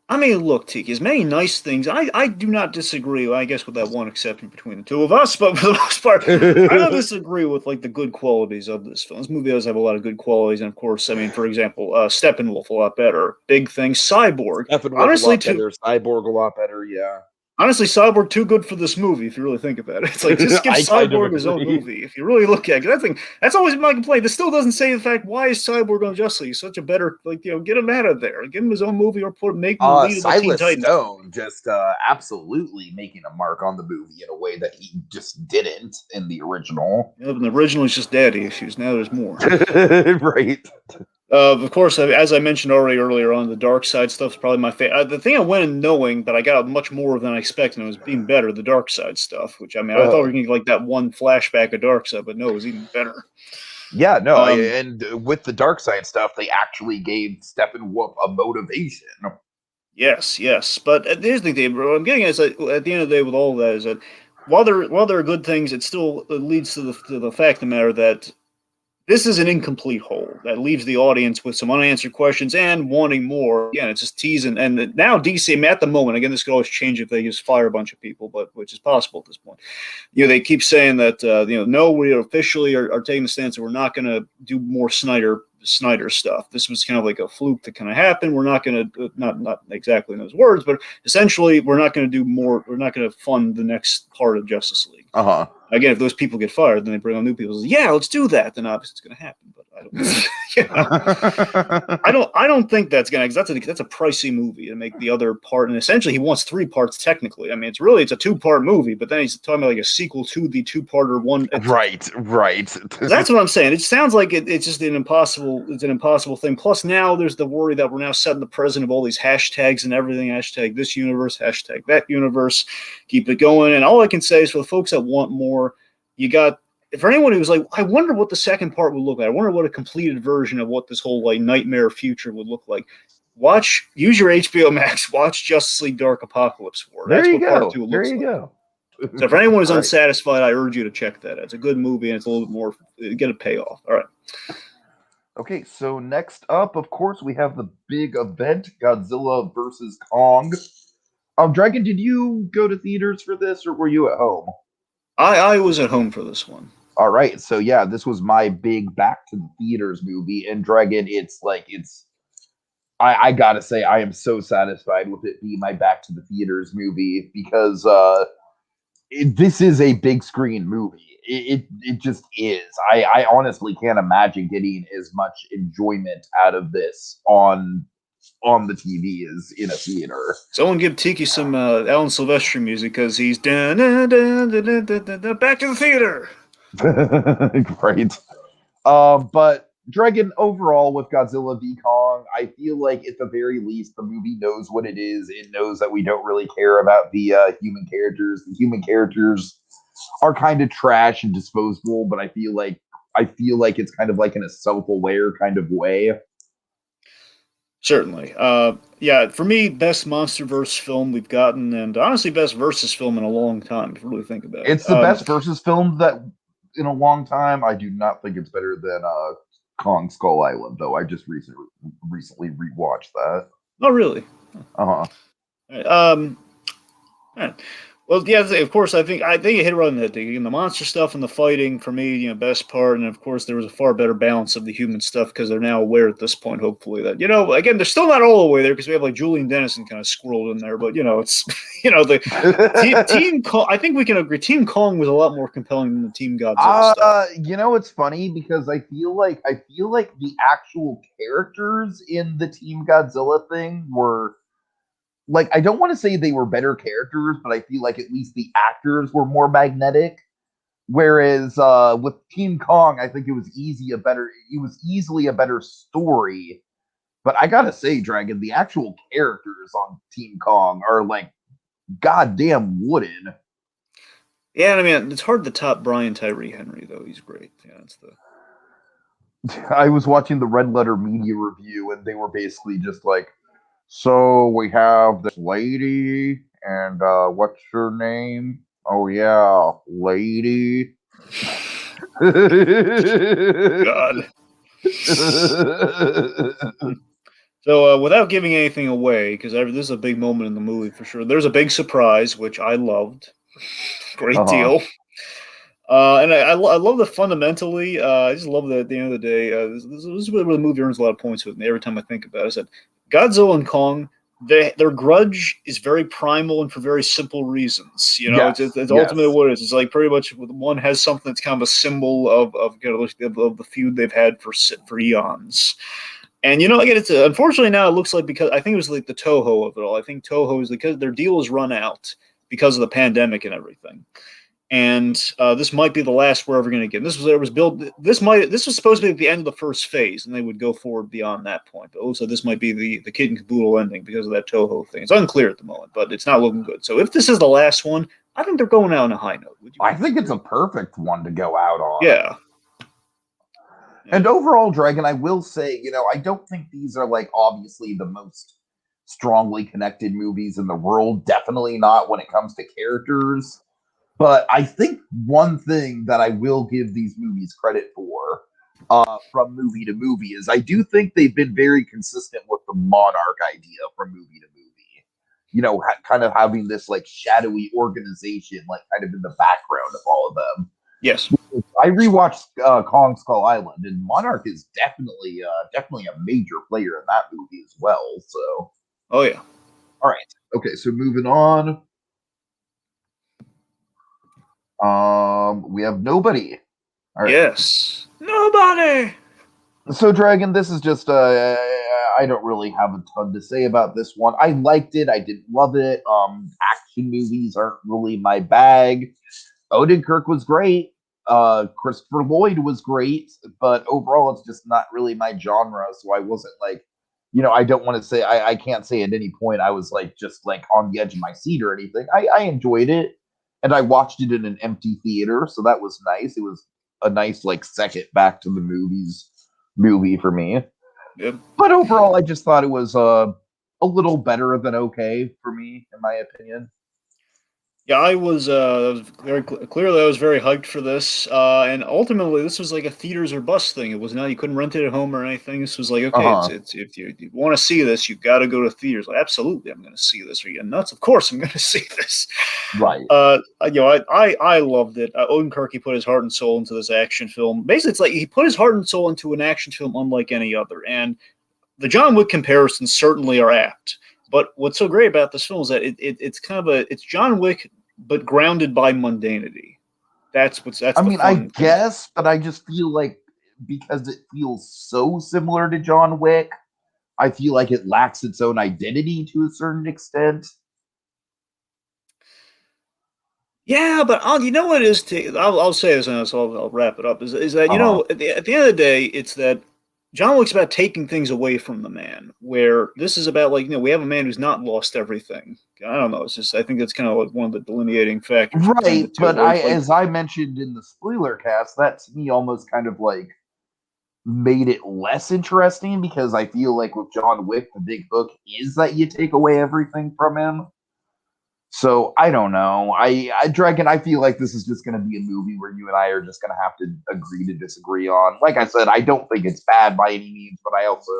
Look, Tiki, as many nice things. I do not disagree, I guess, with that one exception between the two of us, but for the most part, I don't disagree with the good qualities of this film. This movie does have a lot of good qualities, and of course, for example, Steppenwolf a lot better. Big thing, Cyborg. Honestly, better. Cyborg a lot better, yeah. Honestly, Cyborg too good for this movie, if you really think about it. It's like, just give Cyborg his own movie, if you really look at it. That's always my complaint. This still doesn't say the fact, why is Cyborg on Justice League? He's such a better, get him out of there. Give him his own movie, or make him the lead of the Teen Titans. Stone just absolutely making a mark on the movie in a way that he just didn't in the original. Yeah, in the original, he's just daddy issues. Now there's more. Right. Of course, as I mentioned already earlier on, the dark side stuff is probably my favorite. The thing I went in knowing that I got much more than I expected, and it was even better, the dark side stuff, which I thought we were going to get that one flashback of dark side, but no, it was even better. Yeah, no, and with the dark side stuff, they actually gave Steppenwolf a motivation. Yes, but here's the thing, bro. I'm getting at the end of the day with all of that is that while there are good things, it still leads to the fact of the matter that this is an incomplete whole. that leaves the audience with some unanswered questions and wanting more. Again, it's just teasing. And now DC, I mean, at the moment, again, this could always change if they just fire a bunch of people, but which is possible at this point. They keep saying that no, we officially are taking the stance that we're not going to do more Snyder stuff. This was kind of like a fluke that kind of happened. We're not going to not exactly in those words, but essentially we're not going to do more. We're not going to fund the next part of Justice League. Again, if those people get fired, then they bring on new people. Say, yeah, let's do that. Then obviously it's going to happen. But I don't think that's going to. That's a pricey movie to make the other part. And essentially, he wants 3 parts technically. I mean, it's a 2-part movie, but then he's talking about like a sequel to the 2-parter one. Right. That's what I'm saying. It sounds like it's just an impossible. It's an impossible thing. Plus, now there's the worry that we're now setting the president of all these hashtags and everything. Hashtag this universe. Hashtag that universe. Keep it going. And all I can say is for the folks that want more, you got. For anyone who's like, I wonder what the second part would look like. I wonder what a completed version of what this whole like nightmare future would look like. Use your HBO Max. Watch Justice League Dark Apocalypse War. That's what part 2 looks like. There you go. So for anyone who's unsatisfied, I urge you to check that. It's a good movie and it's a little bit more get a payoff. All right. Okay, so next up, of course, we have the big event, Godzilla versus Kong. Dragon, did you go to theaters for this or were you at home? I was at home for this one. All right, so yeah, this was my big back to the theaters movie, and Dragon, I gotta say, I am so satisfied with it being my back to the theaters movie because this is a big screen movie. It just is. I honestly can't imagine getting as much enjoyment out of this on the TV as in a theater. Someone give Tiki some Alan Silvestri music because he's back to the theater. Right. But Dragon, overall, with Godzilla v. Kong, I feel like at the very least, the movie knows what it is. It knows that we don't really care about the human characters. The human characters are kind of trash and disposable, but I feel like it's kind of like in a self-aware kind of way. Certainly. Yeah, for me, best MonsterVerse film we've gotten, and honestly, best versus film in a long time, if you really think about it. It's the best versus film that in a long time. I do not think it's better than Kong Skull Island, though. I just recently rewatched that. Oh, really? Uh-huh. All right. Well, yeah, of course, I think you hit it right on the head. The monster stuff and the fighting, for me, best part. And, of course, there was a far better balance of the human stuff because they're now aware at this point, hopefully, that, again, they're still not all the way there because we have, like, Julian Dennison kind of squirreled in there. But, it's, the Team Kong, I think we can agree, Team Kong was a lot more compelling than the Team Godzilla stuff. It's funny because I feel like the actual characters in the Team Godzilla thing were... Like, I don't want to say they were better characters, but I feel like at least the actors were more magnetic. Whereas with Team Kong, I think it was easily a better story. But I gotta say, Dragon, the actual characters on Team Kong are like goddamn wooden. Yeah, I mean, it's hard to top Brian Tyree Henry, though. He's great. Yeah, it's I was watching the Red Letter Media review, and they were basically just like, so we have this lady, and what's her name? Oh yeah, lady. God. So without giving anything away, because this is a big moment in the movie for sure. There's a big surprise, which I loved. Great deal. And I love that fundamentally. I just love that at the end of the day, this is where the movie earns a lot of points with me every time I think about it. Is that Godzilla and Kong, their grudge is very primal and for very simple reasons. It's ultimately what it is. It's like pretty much one has something that's kind of a symbol of the feud they've had for eons. And again, it's unfortunately now it looks like, because I think it was like the Toho of it all. I think Toho is because their deal is run out because of the pandemic and everything. And this might be the last we're ever going to get. This was supposed to be at the end of the first phase, and they would go forward beyond that point. But also, this might be the kid and caboodle ending because of that Toho thing. It's unclear at the moment, but it's not looking good. So if this is the last one, I think they're going out on a high note. I think it's a perfect one to go out on. Yeah. And overall, Dragon, I will say, I don't think these are like obviously the most strongly connected movies in the world. Definitely not when it comes to characters. But I think one thing that I will give these movies credit for from movie to movie is I do think they've been very consistent with the monarch idea from movie to movie. You know, kind of having this like shadowy organization, like kind of in the background of all of them. Yes. I rewatched Kong Skull Island, and Monarch is definitely a major player in that movie as well. So, Oh yeah. all right, okay, so moving on. We have Nobody. All right. Yes. Nobody. So, Dragon, this is just I don't really have a ton to say about this one. I liked it. I didn't love it. Action movies aren't really my bag. Odenkirk was great. Christopher Lloyd was great, but overall, it's just not really my genre. So I wasn't like, I don't want to say I can't say at any point I was like just like on the edge of my seat or anything. I enjoyed it, and I watched it in an empty theater, so that was nice. It was a nice like second back to the movie for me. Yep. But overall, I just thought it was a little better than okay for me, in my opinion. Yeah, I was very clearly I was very hyped for this, and ultimately this was like a theaters or bust thing. It was not you couldn't rent it at home or anything. This was like okay, Uh-huh. it's if you want to see this, you got to go to theaters. Like, absolutely, I'm going to see this. Are you nuts? Of course, I'm going to see this. Right. I loved it. Odenkirk, he put his heart and soul into this action film. Basically, it's like he put his heart and soul into an action film unlike any other. And the John Wick comparisons certainly are apt. But what's so great about this film is that it's kind of it's John Wick but grounded by mundanity. That's I the mean, I fun thing. guess, but I just feel like because it feels so similar to John Wick, I feel like it lacks its own identity to a certain extent. Yeah, but you know what it is? I'll say this and so I'll wrap it up. Is that Uh-huh. at the end of the day, it's that John Wick's about taking things away from the man, where this is about like we have a man who's not lost everything. I don't know. It's just I think that's kind of like one of the delineating factors between the Right, two, but where I it's like as I mentioned in the spoiler cast, that to me almost kind of like made it less interesting because I feel like with John Wick, the big hook is that you take away everything from him. So I don't know. Dragon, I feel like this is just going to be a movie where you and I are just going to have to agree to disagree on. Like I said, I don't think it's bad by any means, but I also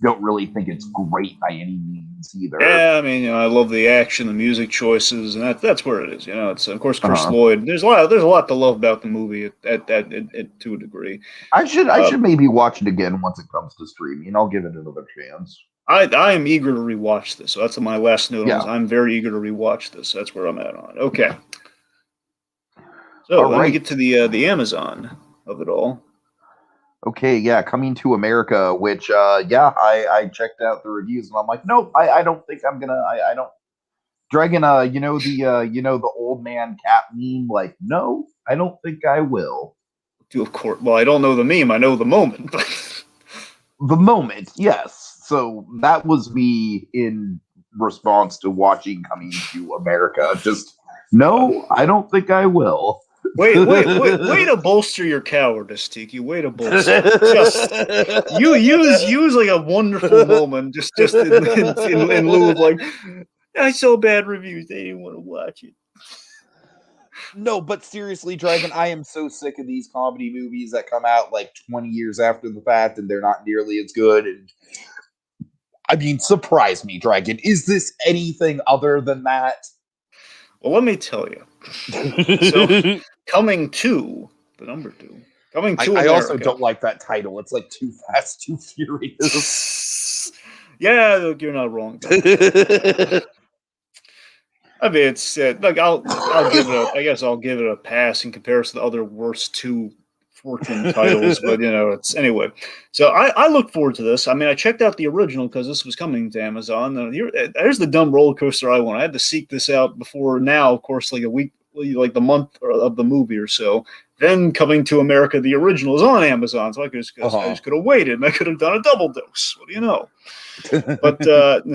don't really think it's great by any means either. yeah, I mean, I love the action, the music choices, and that's where it is. It's of course Chris Uh-huh. Lloyd. There's a lot to love about the movie to a degree. I Uh, should maybe watch it again once it comes to streaming. I'll give it another chance. I am eager to rewatch this. So that's my last note on this. Yeah. I'm very eager to rewatch this. That's where I'm at on it. Okay, so All then we right. get to the Amazon of it all. Okay, yeah, Coming to America, which yeah, I checked out the reviews and I'm like, nope, I don't think I'm gonna I don't Dragon, you know the old man cat meme, like, no, I don't think I will. To of course, well, I don't know the meme. I know the moment, but The moment, yes. So that was me in response to watching Coming to America. Just uh, no, I don't think I will. way to bolster your cowardice, Tiki. Way to bolster it. Just you use like a wonderful moment, just in lieu of like I saw bad reviews. They didn't want to watch it. No, but seriously, Dragon, I am so sick of these comedy movies that come out like 20 years after the fact and they're not nearly as good. And I mean, surprise me, Dragon. Is this anything other than that? Well, let me tell you. So, coming to the number two, coming to I also America. don't like that title. It's like Too Fast, Too Furious. Yeah, look, you're not wrong about that. I mean, it's like I'll give it a I guess I'll give it a pass in comparison to the other worst two Fortune titles, but it's anyway. So I look forward to this. I mean, I checked out the original because this was coming to Amazon. And there's the dumb roller coaster I want. I had to seek this out before now, of course, like a week, like the month of the movie or so. Then Coming to America, the original is on Amazon, so I Uh-huh. just could have waited and I could have done a double dose. What do you know? But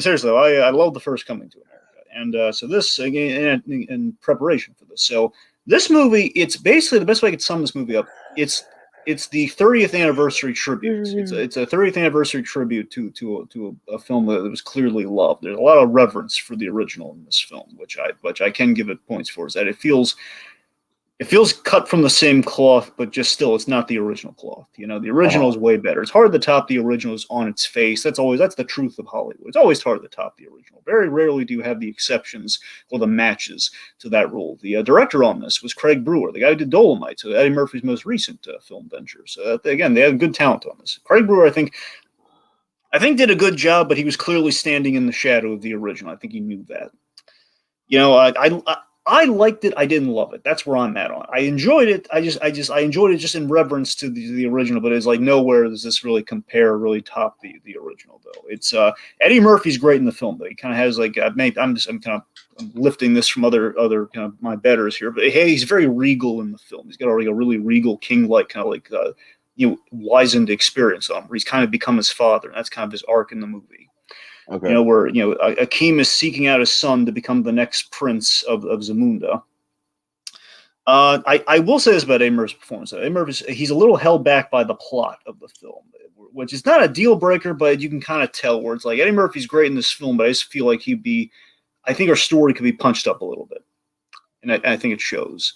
seriously, I love the first Coming to America, and so this again in preparation for this. So this movie, it's basically the best way I could sum this movie up. It's the 30th anniversary tribute. It's a 30th anniversary tribute to a film that was clearly loved. There's a lot of reverence for the original in this film, which I can give it points for. Is that it feels it feels cut from the same cloth, but just still, it's not the original cloth. You know, the original is way better. It's hard to top the original on its face. That's the truth of Hollywood. It's always hard to top the original. Very rarely do you have the exceptions or the matches to that rule. The director on this was Craig Brewer, the guy who did Dolomite, so Eddie Murphy's most recent film venture. So again, they had good talent on this. Craig Brewer, I think did a good job, but he was clearly standing in the shadow of the original. I think he knew that. You know, I liked it. I didn't love it. That's where I'm at on it. I enjoyed it. I enjoyed it just in reverence to the original, but it's like nowhere does this really compare, really top the original though. It's Eddie Murphy's great in the film, but he kind of has like I'm kind of lifting this from other kind of my betters here, but hey, he's very regal in the film. He's got a really regal king-like kind of like wizened experience on him, where he's kind of become his father, and that's kind of his arc in the movie. Okay. You know, where Akeem is seeking out his son to become the next prince of Zamunda. I will say this about Eddie Murphy's performance. Eddie he's a little held back by the plot of the film, which is not a deal breaker, but you can kind of tell where it's like Eddie Murphy's great in this film, but I just feel like I think our story could be punched up a little bit, and I think it shows.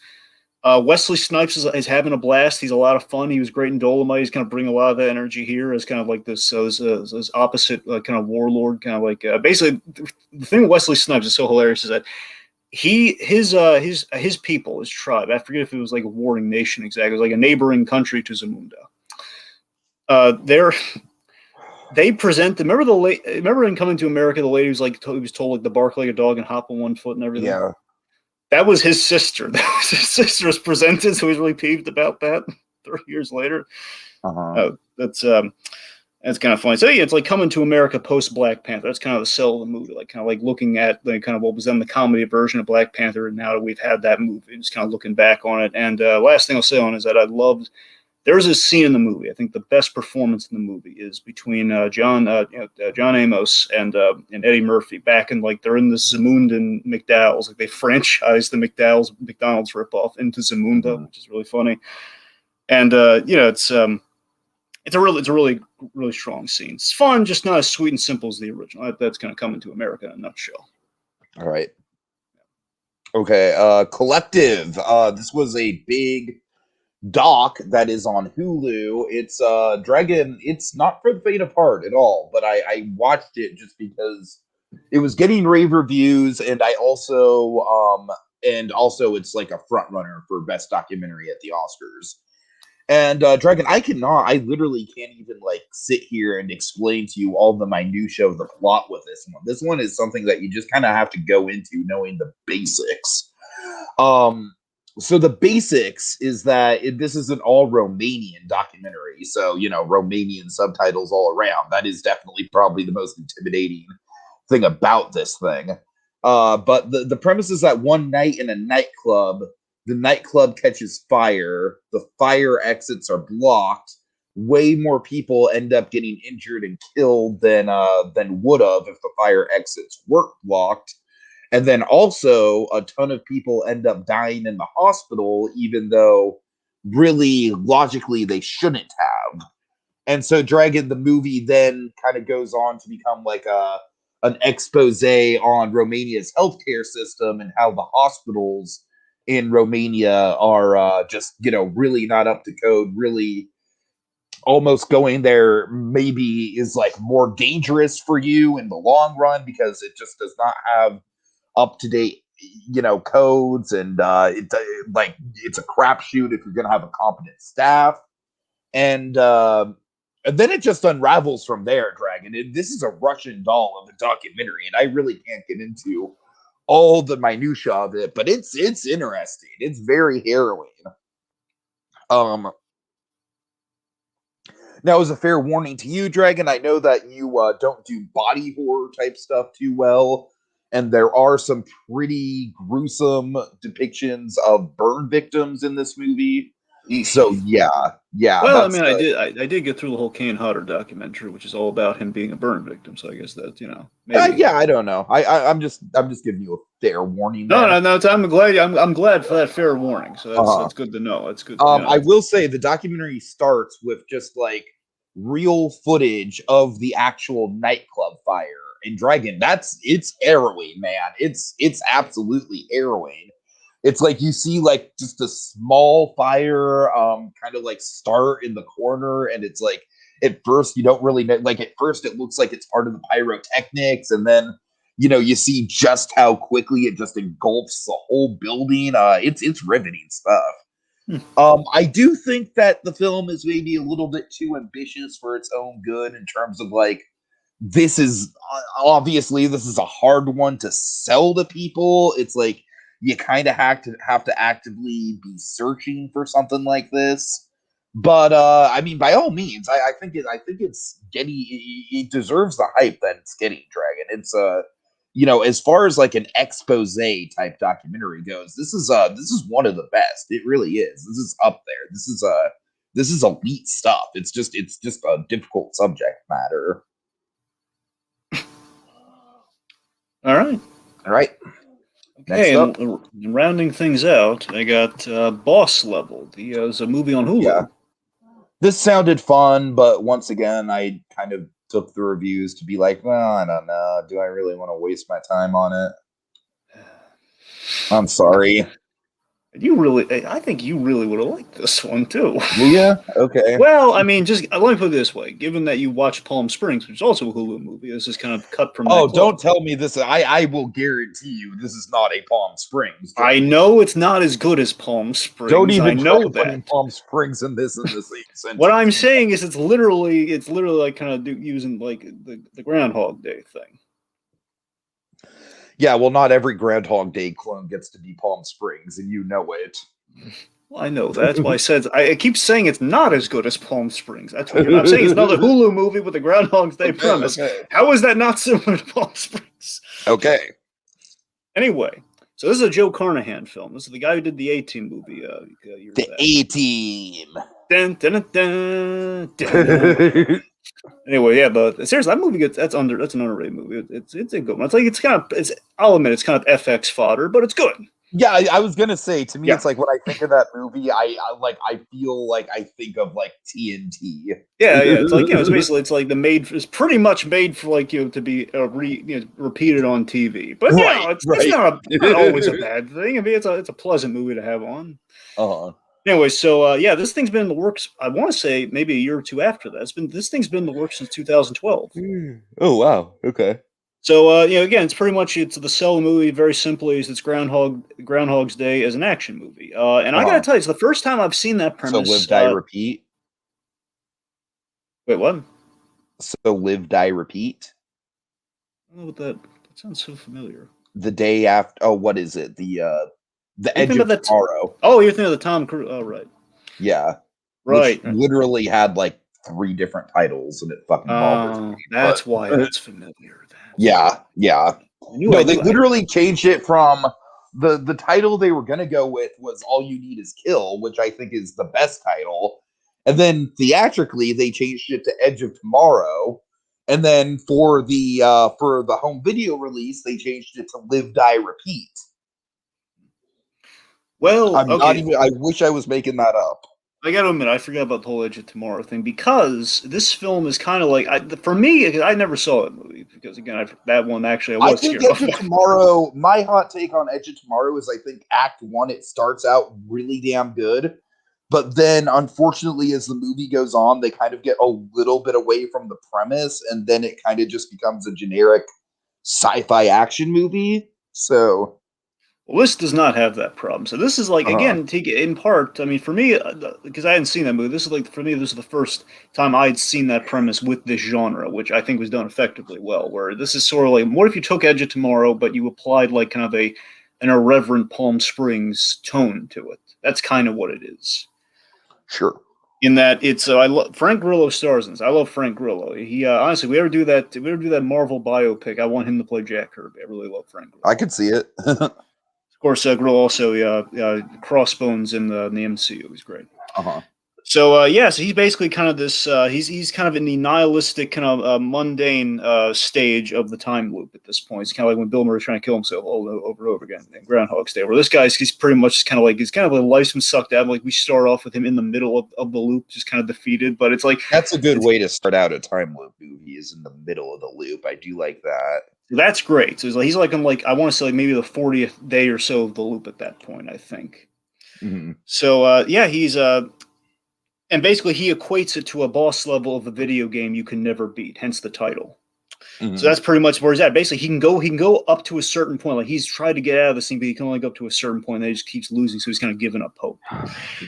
Wesley Snipes is having a blast. He's a lot of fun. He was great in Dolomite. He's kind of bring a lot of that energy here as kind of like this opposite kind of warlord, kind of like basically the thing with Wesley Snipes is so hilarious is that his people, his tribe, I forget if it was like a warring nation exactly, it was like a neighboring country to Zamunda. They presented. Remember in Coming to America, the lady was like he was told like to bark like a dog and hop on one foot and everything. Yeah. That was his sister. That was his sister was presented, so he was really peeved about that 30 years later. That's kind of funny. So yeah, it's like Coming to America post Black Panther. That's kind of the sell of the movie, like kind of like looking at like kind of what was then the comedy version of Black Panther, and now that we've had that movie, just kind of looking back on it. And last thing I'll say on is that I loved. There's a scene in the movie. I think the best performance in the movie is between John Amos and Eddie Murphy. Back in like they're in the Zamundan McDowell's, like they franchised the McDonald's ripoff into Zamunda, which is really funny. And it's a really really strong scene. It's fun, just not as sweet and simple as the original. That's kind of Coming to America in a nutshell. All right. Okay. Collective. This was a big doc that is on Hulu. It's Dragon. It's not for the faint of heart at all, but I watched it just because it was getting rave reviews, and I also it's like a front runner for best documentary at the Oscars. And Dragon, I literally can't even like sit here and explain to you all the minutia of the plot with this one. This one is something that you just kind of have to go into knowing the basics. So the basics is that this is an all Romanian documentary. So, Romanian subtitles all around. That is definitely probably the most intimidating thing about this thing. But the premise is that one night in a nightclub, the nightclub catches fire. The fire exits are blocked. Way more people end up getting injured and killed than would have if the fire exits weren't blocked. And then also a ton of people end up dying in the hospital, even though really logically they shouldn't have. And so Dragon, the movie, then kind of goes on to become like an expose on Romania's healthcare system and how the hospitals in Romania are just, really not up to code, really almost going there maybe is like more dangerous for you in the long run because it just does not have up-to-date codes, and it's a crapshoot if you're going to have a competent staff, and then it just unravels from there. Dragon, this is a Russian doll of a documentary, and I really can't get into all the minutia of it, but it's interesting. It's very harrowing. Now, as a fair warning to you, Dragon, I know that you don't do body horror type stuff too well. And there are some pretty gruesome depictions of burn victims in this movie. So yeah. Well, I mean, I did get through the whole Kane Hodder documentary, which is all about him being a burn victim. So I guess that maybe. I don't know. I'm just giving you a fair warning. No. I'm glad for that fair warning. So that's good to know. That's good. I will say the documentary starts with just like real footage of the actual nightclub fire. And Dragon, it's harrowing, man. It's absolutely harrowing. It's like you see like just a small fire kind of like start in the corner, and it's like at first you don't really know, like at first it looks like it's part of the pyrotechnics, and then you see just how quickly it just engulfs the whole building. It's riveting stuff. Hmm. I do think that the film is maybe a little bit too ambitious for its own good in terms of like this is obviously this is a hard one to sell to people. It's like you kind of have to actively be searching for something like this. But I mean, by all means, I think it's getting it deserves the hype that it's getting. Dragon. It's as far as like an expose type documentary goes, this is one of the best. It really is. This is up there. This is elite stuff. It's just a difficult subject matter. All right. All right. Okay, Next up. and rounding things out, I got Boss Level. It's a movie on Hulu. Yeah. This sounded fun, but once again, I kind of took the reviews to be like, well, I don't know. Do I really want to waste my time on it? I'm sorry. I think you really would have liked this one too. Yeah. Okay. Well, I mean, just let me put it this way: given that you watched Palm Springs, which is also a Hulu movie, this is kind of cut from. Oh, that don't tell me this. I will guarantee you this is not a Palm Springs. I know it's not as good as Palm Springs. Don't even I know try that. putting Palm Springs in this sentence. What I'm saying is, it's literally like kind of using like the Groundhog Day thing. Yeah, well, not every Groundhog Day clone gets to be Palm Springs, and you know it. Well, I know that. That's why I said I keep saying it's not as good as Palm Springs. That's what I'm saying. It's another Hulu movie with the Groundhog Day premise. Okay. How is that not similar to Palm Springs? Okay. Anyway, so this is a Joe Carnahan film. This is the guy who did the A-Team movie. The A-Team. Dun, dun, dun, dun, dun. Anyway, yeah, but seriously, that movie that's an underrated movie. It's a good one. It's like I'll admit it's kind of FX fodder, but it's good. Yeah, I was gonna say, to me, it's like when I think of that movie, I feel like I think of like TNT. Yeah, it's like it's like it's pretty much made for like to be repeated on TV. But it's not always a bad thing. I mean, it's a pleasant movie to have on. Anyway, so this thing's been in the works. I want to say maybe a year or two after that. This thing's been in the works since 2012. Oh wow, okay. So again, it's the sell movie. Very simply, is it's Groundhog's Day as an action movie. And I gotta tell you, it's the first time I've seen that premise. So live, die, repeat. Wait, what? So live, die, repeat. I don't know what that sounds so familiar. The day after. Oh, what is it? The Edge of Tomorrow. Oh, you're thinking of the Tom Cruise. Oh, right. Yeah. Right. Which literally had like 3 different titles, and it fucking bothers me. That's why it's familiar. Yeah. No, they literally changed it from the title they were gonna go with was All You Need Is Kill, which I think is the best title. And then theatrically they changed it to Edge of Tomorrow. And then for the home video release, they changed it to Live, Die, Repeat. Well, I wish I was making that up. I gotta admit, I forgot about the whole Edge of Tomorrow thing because this film is kind of like for me. I never saw that movie because again, that one actually I was scared. Edge of Tomorrow. My hot take on Edge of Tomorrow is I think Act 1 it starts out really damn good, but then unfortunately as the movie goes on, they kind of get a little bit away from the premise, and then it kind of just becomes a generic sci-fi action movie. So. Well, this does not have that problem. So this is like, again, in part, I mean, for me, because I hadn't seen that movie, this is like, for me, this is the first time I'd seen that premise with this genre, which I think was done effectively well, where this is sort of like, what if you took Edge of Tomorrow, but you applied like kind of an irreverent Palm Springs tone to it? That's kind of what it is. Sure. In that it's Frank Grillo stars in this. I love Frank Grillo. He honestly, if we ever do that Marvel biopic, I want him to play Jack Kirby. I really love Frank Grillo. I could see it. Of course, Grillo also Crossbones in the MCU. He's great. So so he's basically kind of this. He's kind of in the nihilistic, kind of mundane stage of the time loop at this point. It's kind of like when Bill Murray's trying to kill himself over and over again in Groundhog's Day. Where this guy's he's pretty much kind of like life's been sucked out. Like we start off with him in the middle of the loop, just kind of defeated. But it's like that's a good way to start out a time loop movie. Is in the middle of the loop. I do like that. So that's great. So he's like in like I want to say like maybe the 40th day or so of the loop at that point, I think. Mhm. So yeah, he's and basically he equates it to a boss level of a video game you can never beat, hence the title. So Mhm. that's pretty much where he's at. Basically, he can go up to a certain point. Like he's tried to get out of this thing, but he can only go up to a certain point. And he just keeps losing, so he's kind of giving up hope.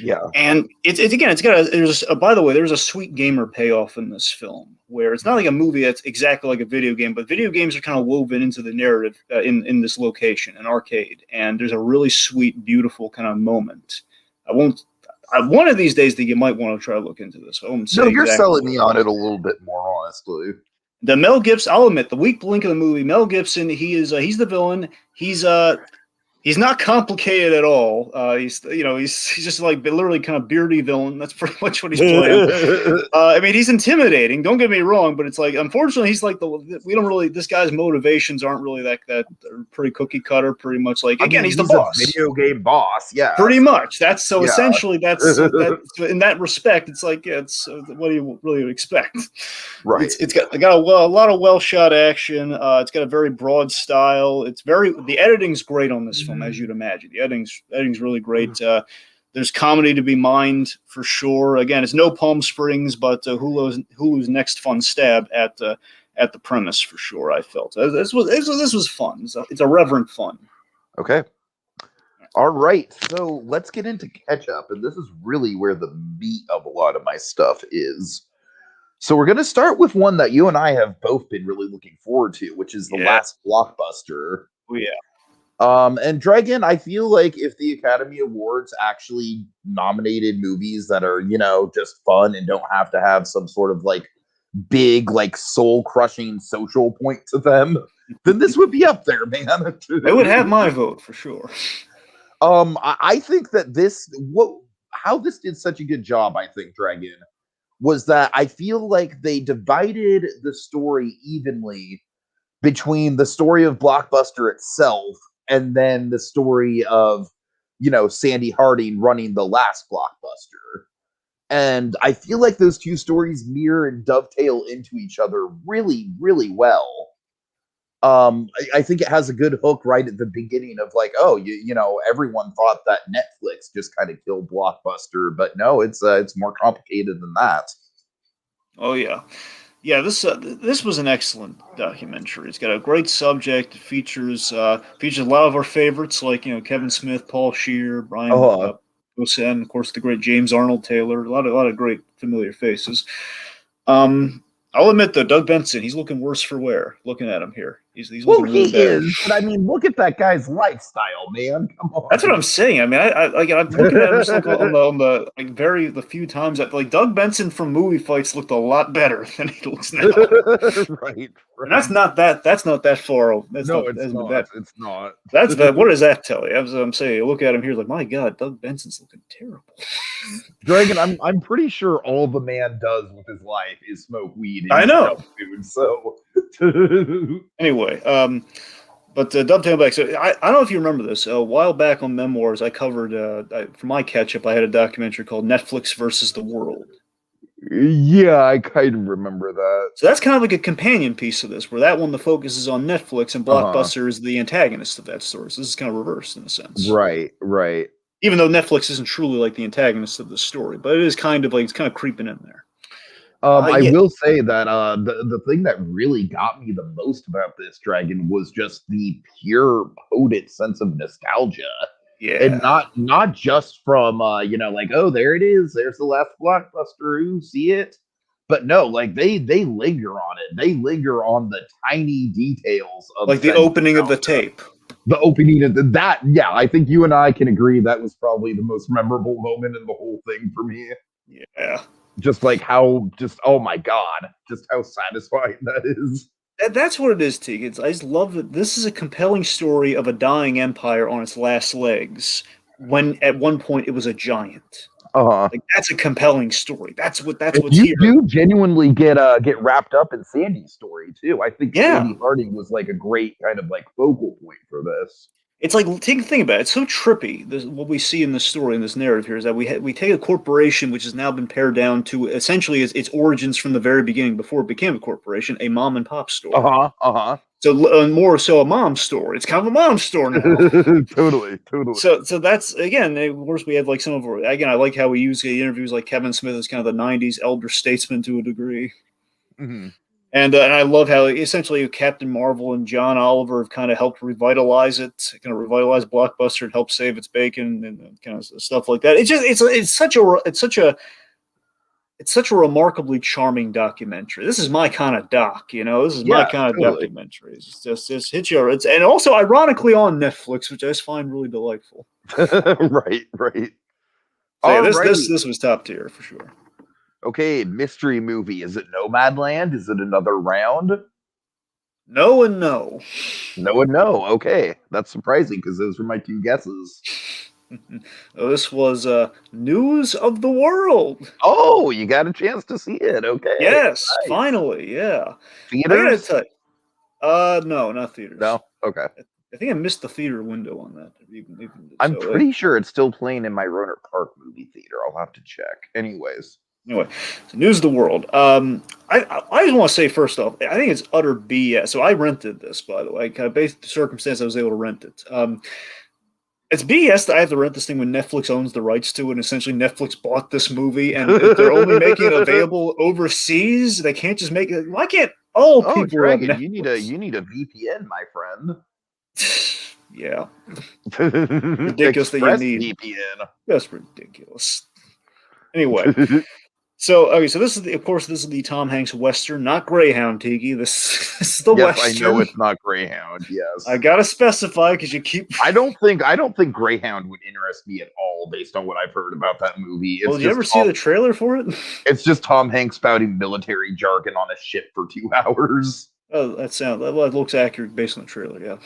Yeah. And it's again, it's got a, there's a, by the way, there's a sweet gamer payoff in this film where it's not like a movie that's exactly like a video game, but video games are kind of woven into the narrative in this location, an arcade, and there's a really sweet, beautiful kind of moment. I won't. One of these days that you might want to try to look into this. I won't say No, you're exactly selling me on it a little bit more, honestly. the Mel Gibson. I'll admit the weak link of the movie. Mel Gibson. He's the villain. He's not complicated at all. He's just like literally kind of beardy villain. That's pretty much what he's playing. I mean, he's intimidating. Don't get me wrong, but it's like unfortunately he's like this guy's motivations aren't really that pretty cookie cutter. Pretty much like again, he's the boss, video game boss. Yeah, pretty much. That's so Yeah. essentially that's in that respect. It's like it's what do you really expect? Right. It's got a lot of well shot action. It's got a very broad style. The editing's great on this film, as you'd imagine. The editing's really great. There's comedy to be mined for sure. Again, it's no Palm Springs, but Hulu's next fun stab at the premise for sure. I felt this was fun. It's a reverent fun. Okay. All right. So let's get into catch-up, and this is really where the meat of a lot of my stuff is. So we're going to start with one that you and I have both been really looking forward to, which is the last blockbuster. Oh yeah. And Dragon, I feel like if the Academy Awards actually nominated movies that are, just fun and don't have to have some sort of like big, like soul-crushing social point to them, then this would be up there, man. It would have my vote for sure. I think that how this did such a good job, I think, Dragon, was that I feel like they divided the story evenly between the story of Blockbuster itself and then the story of, Sandy Harding running the last Blockbuster. And I feel like those two stories mirror and dovetail into each other really, really well. I think it has a good hook right at the beginning of like, oh, everyone thought that Netflix just kind of killed Blockbuster, but no, it's more complicated than that. Oh yeah. Yeah, this was an excellent documentary. It's got a great subject. It features a lot of our favorites like Kevin Smith, Paul Scheer, Brian Posehn, of course the great James Arnold Taylor. A lot of great familiar faces. I'll admit though, Doug Benson, he's looking worse for wear. Looking at him here, he's looking really bad. Is. But I mean, look at that guy's lifestyle, man. Come on. That's what I'm saying. I mean, I'm looking at him just like on the few times that like Doug Benson from movie fights looked a lot better than he looks now. Right. And that's not that far. It's not. That's that. What does that tell you? As I'm saying, you look at him here, like my God, Doug Benson's looking terrible. Dragon, I'm pretty sure all the man does with his life is smoke weed. And I know. Food, so anyway, but dovetail back. So I don't know if you remember this. A while back on Memoirs, I covered for my catch-up. I had a documentary called Netflix versus the World. Yeah, I kind of remember that. So that's kind of like a companion piece of this, where that one the focus is on Netflix and Blockbuster is the antagonist of that story. So this is kind of reversed in a sense. Right. Even though Netflix isn't truly like the antagonist of the story, but it is kind of like it's kind of creeping in there. I will say that the thing that really got me the most about this, Dragon, was just the pure potent sense of nostalgia. Yeah. And not just from like, oh, there it is, there's the last Blockbuster, ooh, see it. But no, like they linger on it. They linger on the tiny details of like the opening of the tape. The opening of that, yeah, I think you and I can agree that was probably the most memorable moment in the whole thing for me. Yeah. Just like how, oh my God, just how satisfying that is. That's what it is, Tiki. I just love that this is a compelling story of a dying empire on its last legs. When at one point it was a giant. Like that's a compelling story. That's what's here. You do genuinely get wrapped up in Sandy's story too. I think Sandy Harding was like a great kind of like focal point for this. it's like think about it. It's so trippy. What we see in this story, in this narrative here, is that we take a corporation which has now been pared down to essentially its origins from the very beginning, before it became a corporation, a mom and pop store. Uh-huh. So more so a mom store. It's kind of a mom store now. Totally. So that's, again, of course, we have like some of our, again, I like how we use interviews like Kevin Smith as kind of the '90s elder statesman to a degree. Mm-hmm. And I love how essentially Captain Marvel and John Oliver have kind of helped revitalize it, kind of revitalize Blockbuster and help save its bacon and kind of stuff like that. It's such a remarkably charming documentary. This is my kind of doc, This is my Yeah, kind of totally. documentary. It's just hits you. And also ironically on Netflix, which I just find really delightful. Right. So yeah, Alrighty. this was top tier for sure. Okay, mystery movie. Is it Nomadland? Is it another round? No and no. No and no. Okay, that's surprising because those were my two guesses. This was News of the World. Oh, you got a chance to see it. Okay. Yes, Nice. finally, yeah. Theaters? I gotta tell you, no, not theaters. No? Okay. I think I missed the theater window on that. I'm pretty sure it's still playing in my Roner Park movie theater. I'll have to check. Anyways. Anyway, so News of the World. I just want to say first off, I think it's utter BS. So I rented this, by the way, kind of based on the circumstance I was able to rent it. It's BS that I have to rent this thing when Netflix owns the rights to it, and essentially Netflix bought this movie, and they're only making it available overseas. They can't just make it. Why can't all people? Dragon, you need a VPN, my friend. Yeah, ridiculous that you need VPN. That's ridiculous. Anyway. So this is of course this is the Tom Hanks Western, not Greyhound, Tiki. This is the Western. I know it's not Greyhound. Yes, I gotta specify because you keep. I don't think Greyhound would interest me at all, based on what I've heard about that movie. Well, did you ever see the trailer for it? It's just Tom Hanks spouting military jargon on a ship for 2 hours. Oh, that looks accurate based on the trailer, yeah.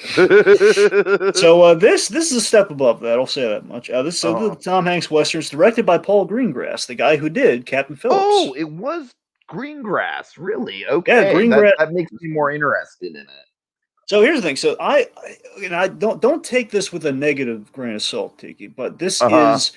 So this is a step above that. I'll say that much. The Tom Hanks Western is directed by Paul Greengrass, the guy who did Captain Phillips. Oh, it was Greengrass, really? Okay, yeah, Greengrass. That makes me more interested in it. So here's the thing. So I don't take this with a negative grain of salt, Tiki, but this is.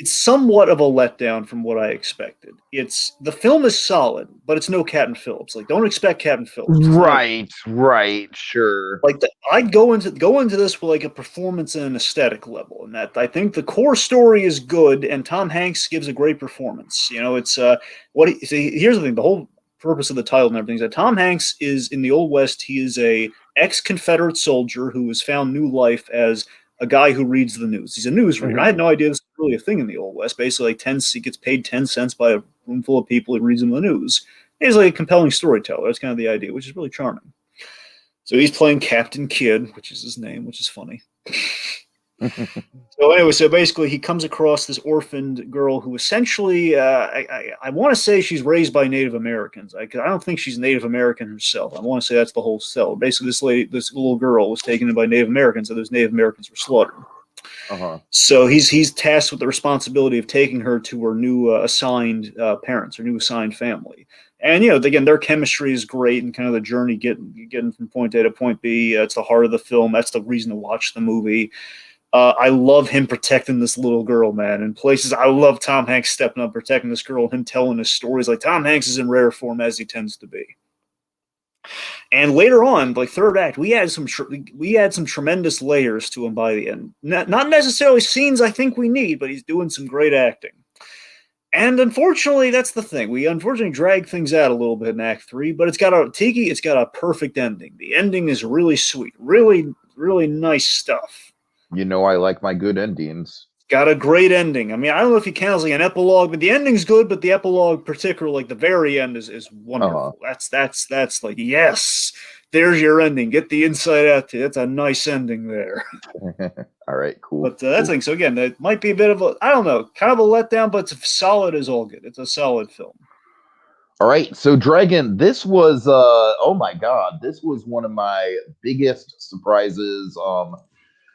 It's somewhat of a letdown from what I expected. The film is solid, but it's no Captain Phillips. Like, don't expect Captain Phillips. Right, sure. Like, I'd go into this with like a performance and an aesthetic level, and that I think the core story is good, and Tom Hanks gives a great performance. It's here's the thing: the whole purpose of the title and everything is that Tom Hanks is in the Old West. He is a ex-Confederate soldier who has found new life as a guy who reads the news. He's a newsreader. I had no idea this was really a thing in the Old West. Basically, he gets paid 10 cents by a room full of people who reads him the news. He's like a compelling storyteller. That's kind of the idea, which is really charming. So he's playing Captain Kidd, which is his name, which is funny. So basically he comes across this orphaned girl who essentially, I want to say she's raised by Native Americans. I don't think she's Native American herself. I want to say that's the whole cell. Basically, this little girl was taken in by Native Americans, and those Native Americans were slaughtered. So he's tasked with the responsibility of taking her to her new assigned parents, her new assigned family. And, again, their chemistry is great, and kind of the journey getting from point A to point B. It's the heart of the film. That's the reason to watch the movie. I love him protecting this little girl, man. In places, I love Tom Hanks stepping up, protecting this girl, and him telling his stories. Like, Tom Hanks is in rare form, as he tends to be. And later on, like third act, we had some tremendous layers to him by the end. Not necessarily scenes I think we need, but he's doing some great acting. And unfortunately, that's the thing. We unfortunately drag things out a little bit in Act 3, but it's got a perfect ending. The ending is really sweet, really, really nice stuff. I like my good endings. Got a great ending. I mean, I don't know if you count as like an epilogue, but the ending's good. But the epilogue, particularly like the very end, is wonderful. That's like, yes, there's your ending. Get the inside out to you. That's a nice ending there. All right, cool. But that's the thing. So again, it might be a bit of I don't know, kind of a letdown, but it's solid as all good. It's a solid film. All right, so Dragon, this was oh my god, this was one of my biggest surprises.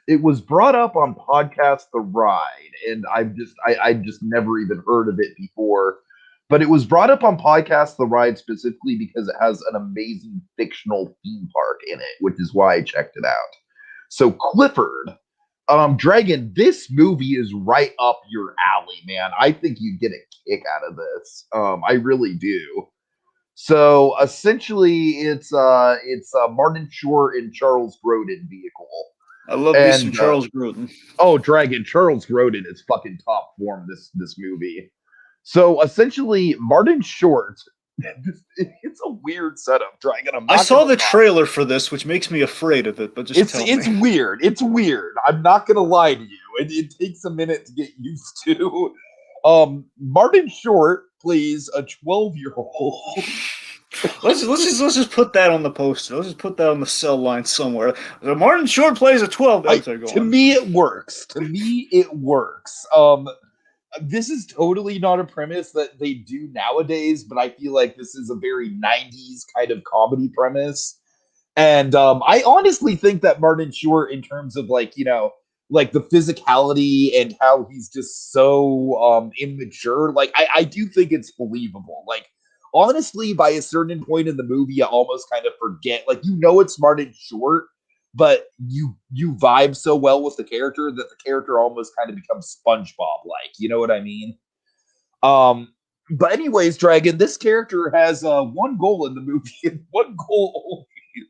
It was brought up on podcast The Ride, and I just never even heard of it before. But it was brought up on podcast The Ride specifically because it has an amazing fictional theme park in it, which is why I checked it out. So Clifford, Dragon, this movie is right up your alley, man. I think you'd get a kick out of this. I really do. So essentially, it's Martin Short and Charles Grodin vehicle, I love me some and Charles Grodin. oh, Dragon, Charles Grodin is fucking top form this movie. So essentially, Martin Short. It's a weird setup, Dragon. I saw the trailer for this, which makes me afraid of it. But just tell me, it's weird. It's weird. I'm not gonna lie to you. It takes a minute to get used to. Martin Short plays a 12-year-old. let's just put that on the poster. Let's just put that on the cell line somewhere. Martin Short plays a 12. To me, it works. To me, it works. This is totally not a premise that they do nowadays, but I feel like this is a very 90s kind of comedy premise. And I honestly think that Martin Short, in terms of like, like the physicality and how he's just so immature, like I do think it's believable. Like, honestly, by a certain point in the movie, I almost kind of forget, like, it's Martin Short, but you vibe so well with the character that the character almost kind of becomes SpongeBob like. You know what I mean? But anyways, Dragon, this character has one goal in the movie, and one goal only,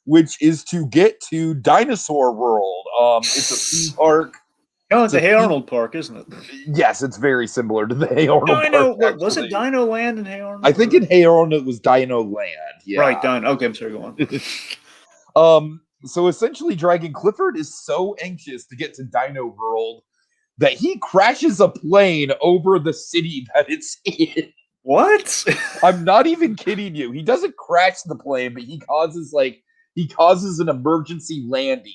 which is to get to Dinosaur World. It's a theme park. Oh, it's a Hey Arnold Park, isn't it? Yes, it's very similar to the Hey Arnold Park. Was it Dino Land in Hey Arnold? I think in Hey Arnold it was Dino Land. Yeah. Right, Dino. Okay, I'm sorry, go on. So essentially, Dragon Clifford is so anxious to get to Dino World that he crashes a plane over the city that it's in. What? I'm not even kidding you. He doesn't crash the plane, but he causes an emergency landing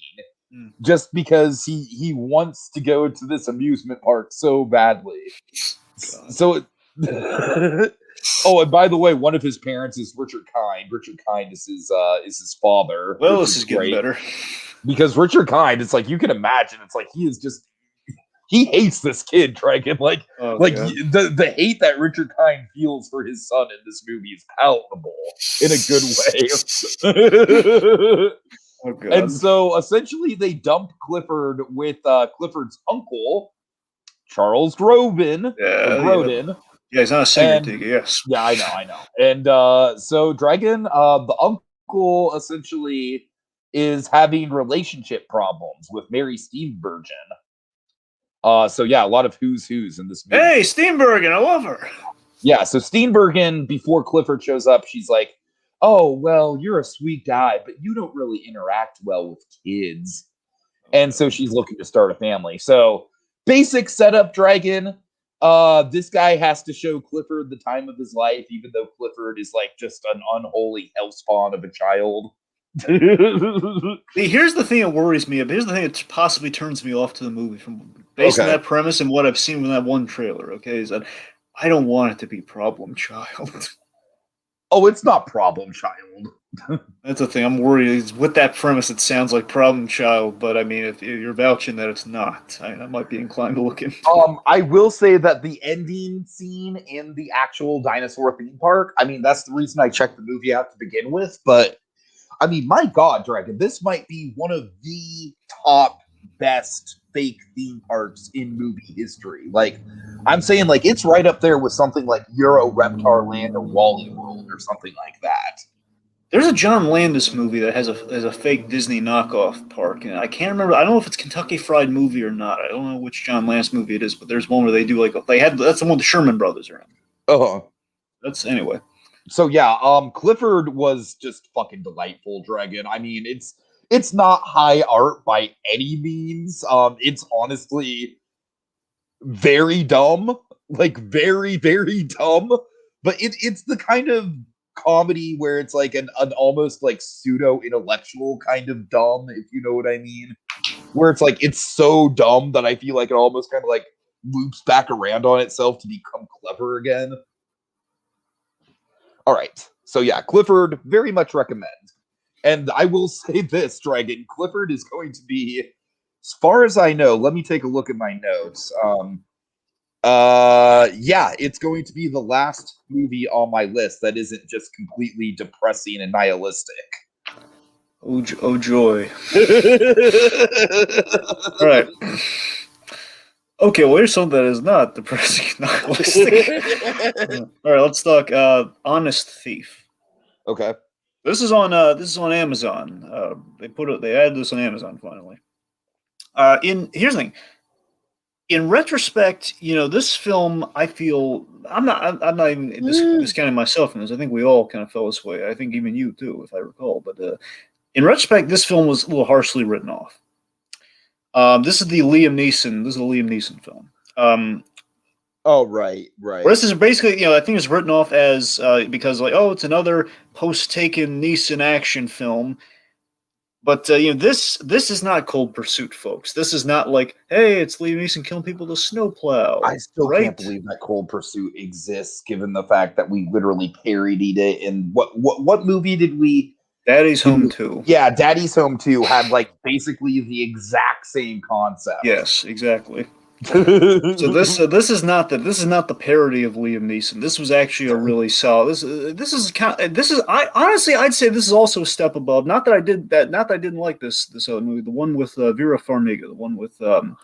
just because he wants to go to this amusement park so badly. God. So oh, and by the way, one of his parents is Richard Kind. Richard Kind is his father. Well, this is getting better. Because Richard Kind, it's like you can imagine, it's like he hates this kid, Dragon. Like the hate that Richard Kind feels for his son in this movie is palatable in a good way. Oh, God. And so essentially they dump Clifford with Clifford's uncle, Charles Grodin. Yeah, he's not a singer, Tiki, yes. Yeah, I know. And so Dragon, the uncle essentially is having relationship problems with Mary Steenburgen. So yeah, a lot of who's in this movie. Hey, Steenburgen, I love her. Yeah, so Steenburgen, before Clifford shows up, she's like, oh, well, you're a sweet guy, but you don't really interact well with kids. And so she's looking to start a family. So basic setup, Dragon. This guy has to show Clifford the time of his life, even though Clifford is like just an unholy hellspawn of a child. Here's the thing that worries me. Here's the thing that possibly turns me off to the movie based on that premise and what I've seen in that one trailer. Okay, is that I don't want it to be Problem Child. Oh, it's not Problem Child. That's the thing. I'm worried. With that premise, it sounds like Problem Child, but I mean, if you're vouching that it's not, I might be inclined to look into it. I will say that the ending scene in the actual dinosaur theme park, I mean, that's the reason I checked the movie out to begin with, but I mean, my God, Dragon, this might be one of the top best fake theme parks in movie history. Like, I'm saying, like, it's right up there with something like Euro Reptar Land or Wally World or something like that. There's a John Landis movie that has a fake Disney knockoff park, and I can't remember. I don't know if it's Kentucky Fried Movie or not. I don't know which John Landis movie it is, but there's one where they do that's the one the Sherman Brothers are in. Oh, that's anyway. So yeah, Clifford was just fucking delightful, Dragon. I mean, it's not high art by any means. It's honestly very dumb, like very, very dumb. But it's the kind of comedy where it's like an almost like pseudo intellectual kind of dumb, if you know what I mean. Where it's like it's so dumb that I feel like it almost kind of like loops back around on itself to become clever again. All right. So yeah, Clifford, very much recommend. And I will say this, Dragon, Clifford is going to be, as far as I know, let me take a look at my notes. Yeah, it's going to be the last movie on my list that isn't just completely depressing and nihilistic. Oh joy. All right. Okay, well, here's something that is not depressing, nihilistic. All right, let's talk Honest Thief. Okay. This is on Amazon. They added this on Amazon finally. In here's the thing. In retrospect, this film, I feel I'm not even discounting myself in this. I think we all kind of felt this way. I think even you too, if I recall. But in retrospect, this film was a little harshly written off. This is the Liam Neeson. This is a Liam Neeson film. Oh, right. This is basically, I think it's written off as because like, oh, it's another post-Taken Neeson action film. But this is not Cold Pursuit, folks. This is not like, hey, it's Liam Neeson killing people with a snowplow. I still right? can't believe that Cold Pursuit exists, given the fact that we literally parodied it. In what movie did we? Daddy's Home 2. Yeah, Daddy's Home 2 had like basically the exact same concept. Yes, exactly. So this is not the parody of Liam Neeson. This was actually a really solid. I'd say this is also a step above. Not that I didn't like this other movie. The one with Vera Farmiga. The one with God.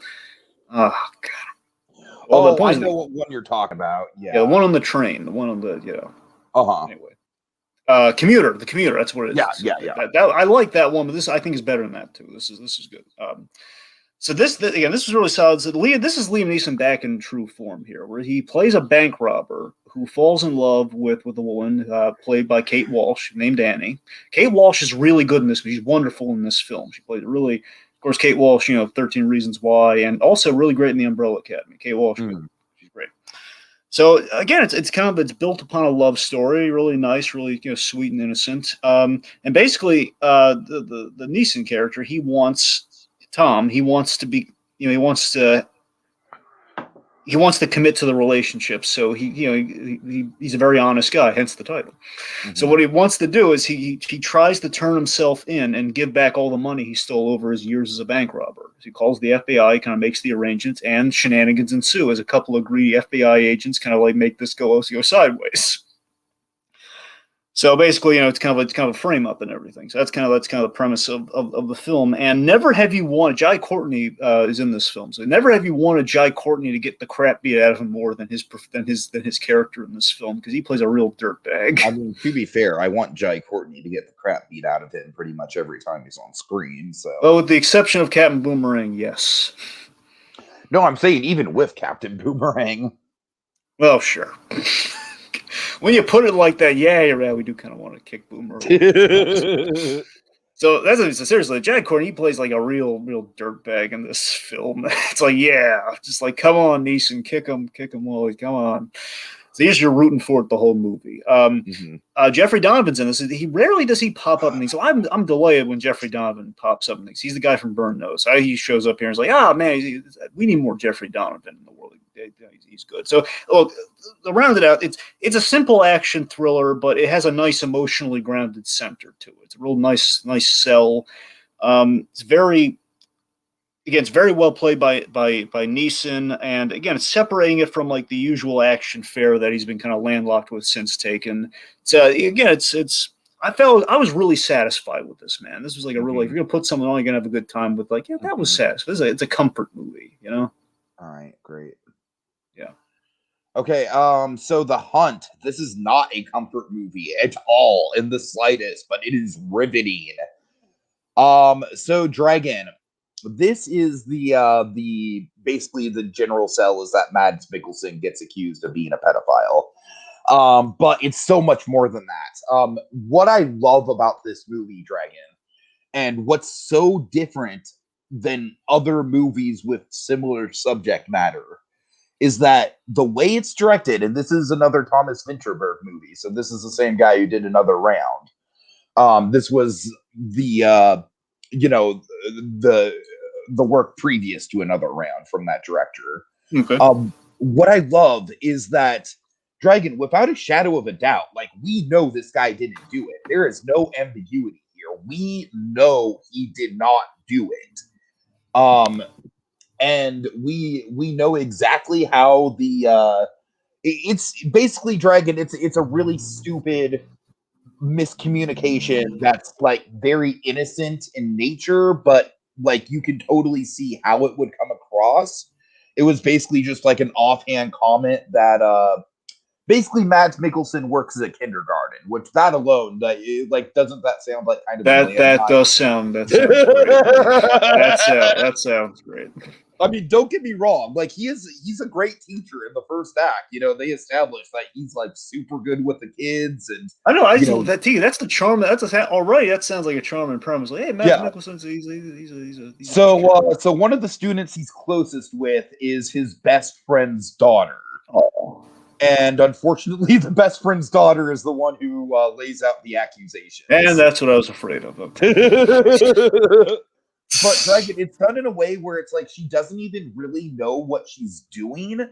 Well, I know what one you're talking about. Yeah, the one on the train. The one on the Anyway. Commuter. The Commuter. That's what it is. Yeah. I like that one, but this I think is better than that too. This is good. So this was really solid. So this is Liam Neeson back in true form here, where he plays a bank robber who falls in love with a woman played by Kate Walsh, named Annie. Kate Walsh is really good in this. She's wonderful in this film. She played it really. Of course, Kate Walsh, 13 Reasons Why, and also really great in The Umbrella Academy. Kate Walsh, she's great. So again, it's built upon a love story, really nice, really sweet and innocent. And basically, the Neeson character, he wants to commit to the relationship. So he's a very honest guy, hence the title. Mm-hmm. So what he wants to do is he tries to turn himself in and give back all the money he stole over his years as a bank robber. So he calls the FBI, kind of makes the arrangements, and shenanigans ensue as a couple of greedy FBI agents kind of like make this go sideways. So basically, it's kind of a frame up and everything. So that's kind of the premise of the film. And never have you wanted Jai Courtney is in this film. So never have you wanted Jai Courtney to get the crap beat out of him more than his character in this film, because he plays a real dirtbag. I mean, to be fair, I want Jai Courtney to get the crap beat out of him pretty much every time he's on screen. So, well, with the exception of Captain Boomerang, yes. No, I'm saying even with Captain Boomerang. Well, sure. When you put it like that, yeah, we do kind of want to kick Boomer. So seriously, Jai Courtney, he plays like a real dirtbag in this film. It's like, just like, come on, Neeson, kick him, Wally, come on. So you're rooting for it the whole movie. Jeffrey Donovan's in this. He rarely does he pop up in things. So I'm delighted when Jeffrey Donovan pops up in things. He's the guy from Burn Notice. He shows up here and is like, man, we need more Jeffrey Donovan in the world. He's good. So, look, to round it out, it's a simple action thriller, but it has a nice emotionally grounded center to it. It's a real nice sell. It's very well played by Neeson, and again, it's separating it from like the usual action fare that he's been kind of landlocked with since Taken. So again, it's. I was really satisfied with this, man. This was like a really, if you're gonna put something on, you're gonna have a good time with. Like, that was satisfying. It's a comfort movie, All right, great. Yeah. Okay, so The Hunt. This is not a comfort movie at all in the slightest, but it is riveting. So Dragon, this is the basically the general sell is that Mads Mikkelsen gets accused of being a pedophile. But it's so much more than that. What I love about this movie, Dragon, and what's so different than other movies with similar subject matter, is that the way it's directed, and this is another Thomas Vinterberg movie, so this is the same guy who did Another Round. This was the work previous to Another Round from that director. Okay. What I love is that Dragon, without a shadow of a doubt, like, we know this guy didn't do it. There is no ambiguity here. We know he did not do it. And we know exactly how it's basically, Dragon, it's a really stupid miscommunication that's like very innocent in nature, but like you can totally see how it would come across. It was basically just like an offhand comment that basically Mads Mikkelsen works at a kindergarten, which that alone, like doesn't that sound like kind of a That does sound that sounds great. That sounds great. I mean, don't get me wrong. Like he's a great teacher in the first act. You know, they established that he's like super good with the kids, and I know. I just love that too. That's the charm. Already. That sounds like a charming premise. Like, hey, Matt Mikkelsen's he's so one of the students he's closest with is his best friend's daughter. Oh. And unfortunately, the best friend's daughter is the one who lays out the accusations. And that's what I was afraid of. But Dragon, it's done in a way where it's like she doesn't even really know what she's doing.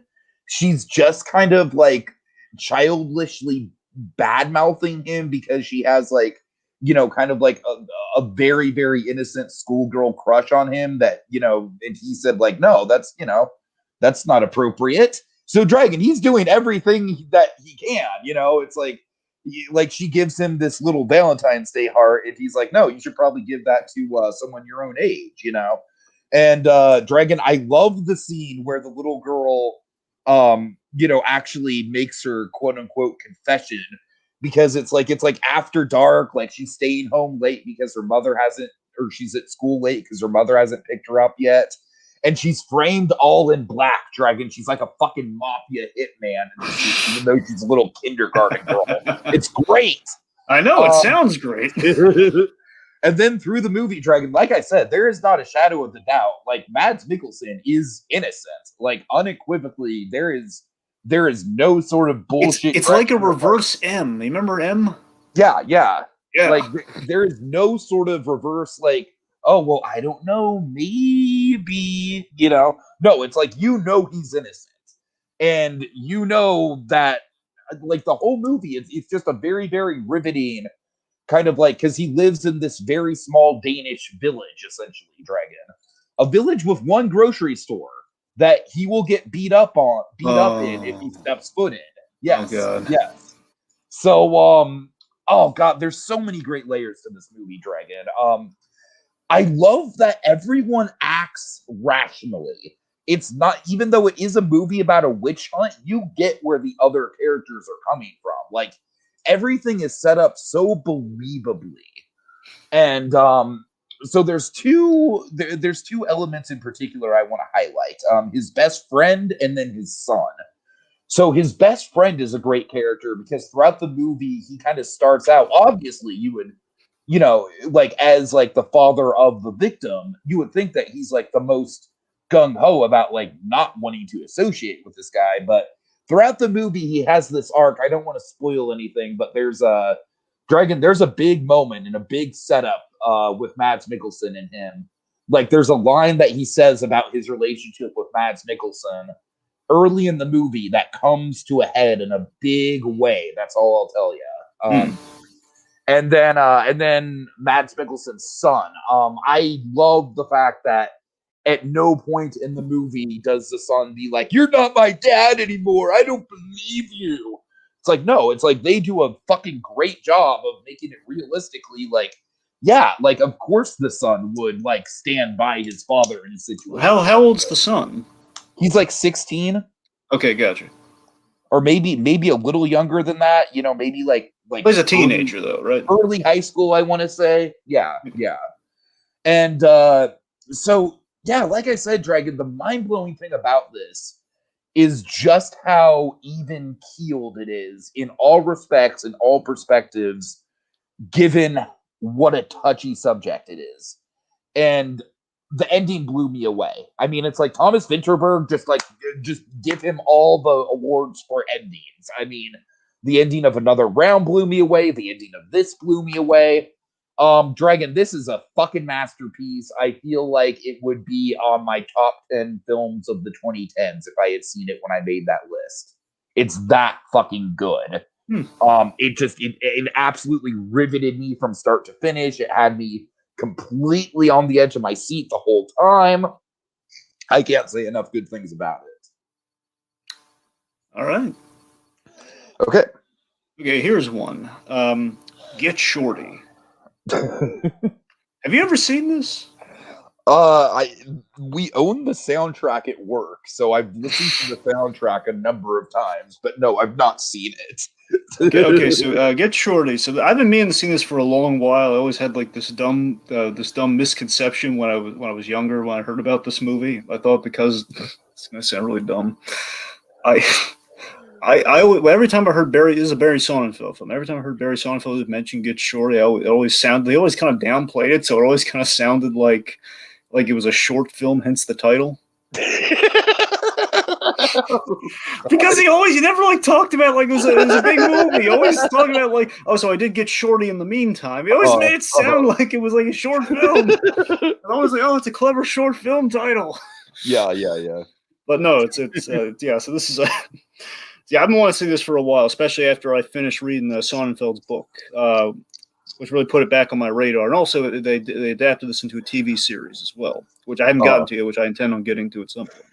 She's just kind of like childishly bad mouthing him because she has like, you know, kind of like a very, very innocent schoolgirl crush on him that, you know, and he said like, no, that's, you know, that's not appropriate. So Dragon, he's doing everything that he can, you know, it's like she gives him this little Valentine's Day heart, and he's like, no, you should probably give that to someone your own age, you know. And Dragon, I love the scene where the little girl, you know, actually makes her quote unquote confession, because it's like after dark, like she's staying home late because her mother hasn't, or she's at school late because her mother hasn't picked her up yet. And she's framed all in black, Dragon. She's like a fucking mafia hitman, even though she's a little kindergarten girl. It's great. I know, it sounds great. And then through the movie, Dragon, like I said, there is not a shadow of the doubt. Like, Mads Mikkelsen is innocent. Like, unequivocally, there is no sort of bullshit. It's like a reverse M. You remember M? Yeah. Like, there is no sort of reverse, like, oh, well, I don't know, maybe, you know. No, it's like, you know he's innocent. And you know that, like, the whole movie, it's just a very, very riveting kind of like, because he lives in this very small Danish village, essentially, Dragon. A village with one grocery store that he will get beat up in if he steps foot in. Yes. Oh, God. Yes. So, oh, God, there's so many great layers to this movie, Dragon. I love that everyone acts rationally. It's not, even though it is a movie about a witch hunt, you get where the other characters are coming from. Like, everything is set up so believably. And so there's two elements in particular I want to highlight. His best friend and then his son. So his best friend is a great character because throughout the movie, he kind of starts out, obviously you would, you know, like as like the father of the victim, you would think that he's like the most gung-ho about like not wanting to associate with this guy. But throughout the movie, he has this arc. I don't want to spoil anything, but there's a big moment and a big setup with Mads Mikkelsen and him. Like there's a line that he says about his relationship with Mads Mikkelsen early in the movie that comes to a head in a big way. That's all I'll tell you. And then Mads Mikkelsen's son. I love the fact that at no point in the movie does the son be like, "You're not my dad anymore. I don't believe you." It's like, no, it's like they do a fucking great job of making it realistically like, yeah, like of course the son would like stand by his father in a situation. How old's the son? He's like 16. Okay, gotcha. Or maybe a little younger than that, you know, maybe like he's a teenager though, right? Early high school, I want to say. Yeah. And so yeah, like I said, Dragon, the mind-blowing thing about this is just how even-keeled it is in all respects, in all perspectives, given what a touchy subject it is. And the ending blew me away. I mean, it's like Thomas Vinterberg, just give him all the awards for endings. I mean, the ending of Another Round blew me away. The ending of this blew me away. Dragon, this is a fucking masterpiece. I feel like it would be on my top 10 films of the 2010s if I had seen it when I made that list. It's that fucking good. It absolutely riveted me from start to finish. It had me completely on the edge of my seat the whole time. I can't say enough good things about it. All right. Okay, here's one. Get Shorty. Have you ever seen this? We own the soundtrack at work, so I've listened to the soundtrack a number of times, but no, I've not seen it. Okay. So Get Shorty. So I've been meaning to see this for a long while. I always had like this dumb misconception when I was younger when I heard about this movie. I thought because it's gonna sound really dumb. I every time I heard Barry, this is a Barry Sonnenfeld film. Every time I heard Barry Sonnenfeld mention Get Shorty, they always kind of downplayed it, so it always kind of sounded like it was a short film, hence the title. Because he never like talked about like it was a big movie. He always talked about like, oh, so I did get Shorty in the meantime. He always made it sound like it was like a short film. And I was like, oh, it's a clever short film title. Yeah. But no, it's yeah. So this is a yeah. I've been wanting to see this for a while, especially after I finished reading Sonnenfeld's book, which really put it back on my radar. And also, they adapted this into a TV series as well, which I haven't gotten to yet, which I intend on getting to at some point.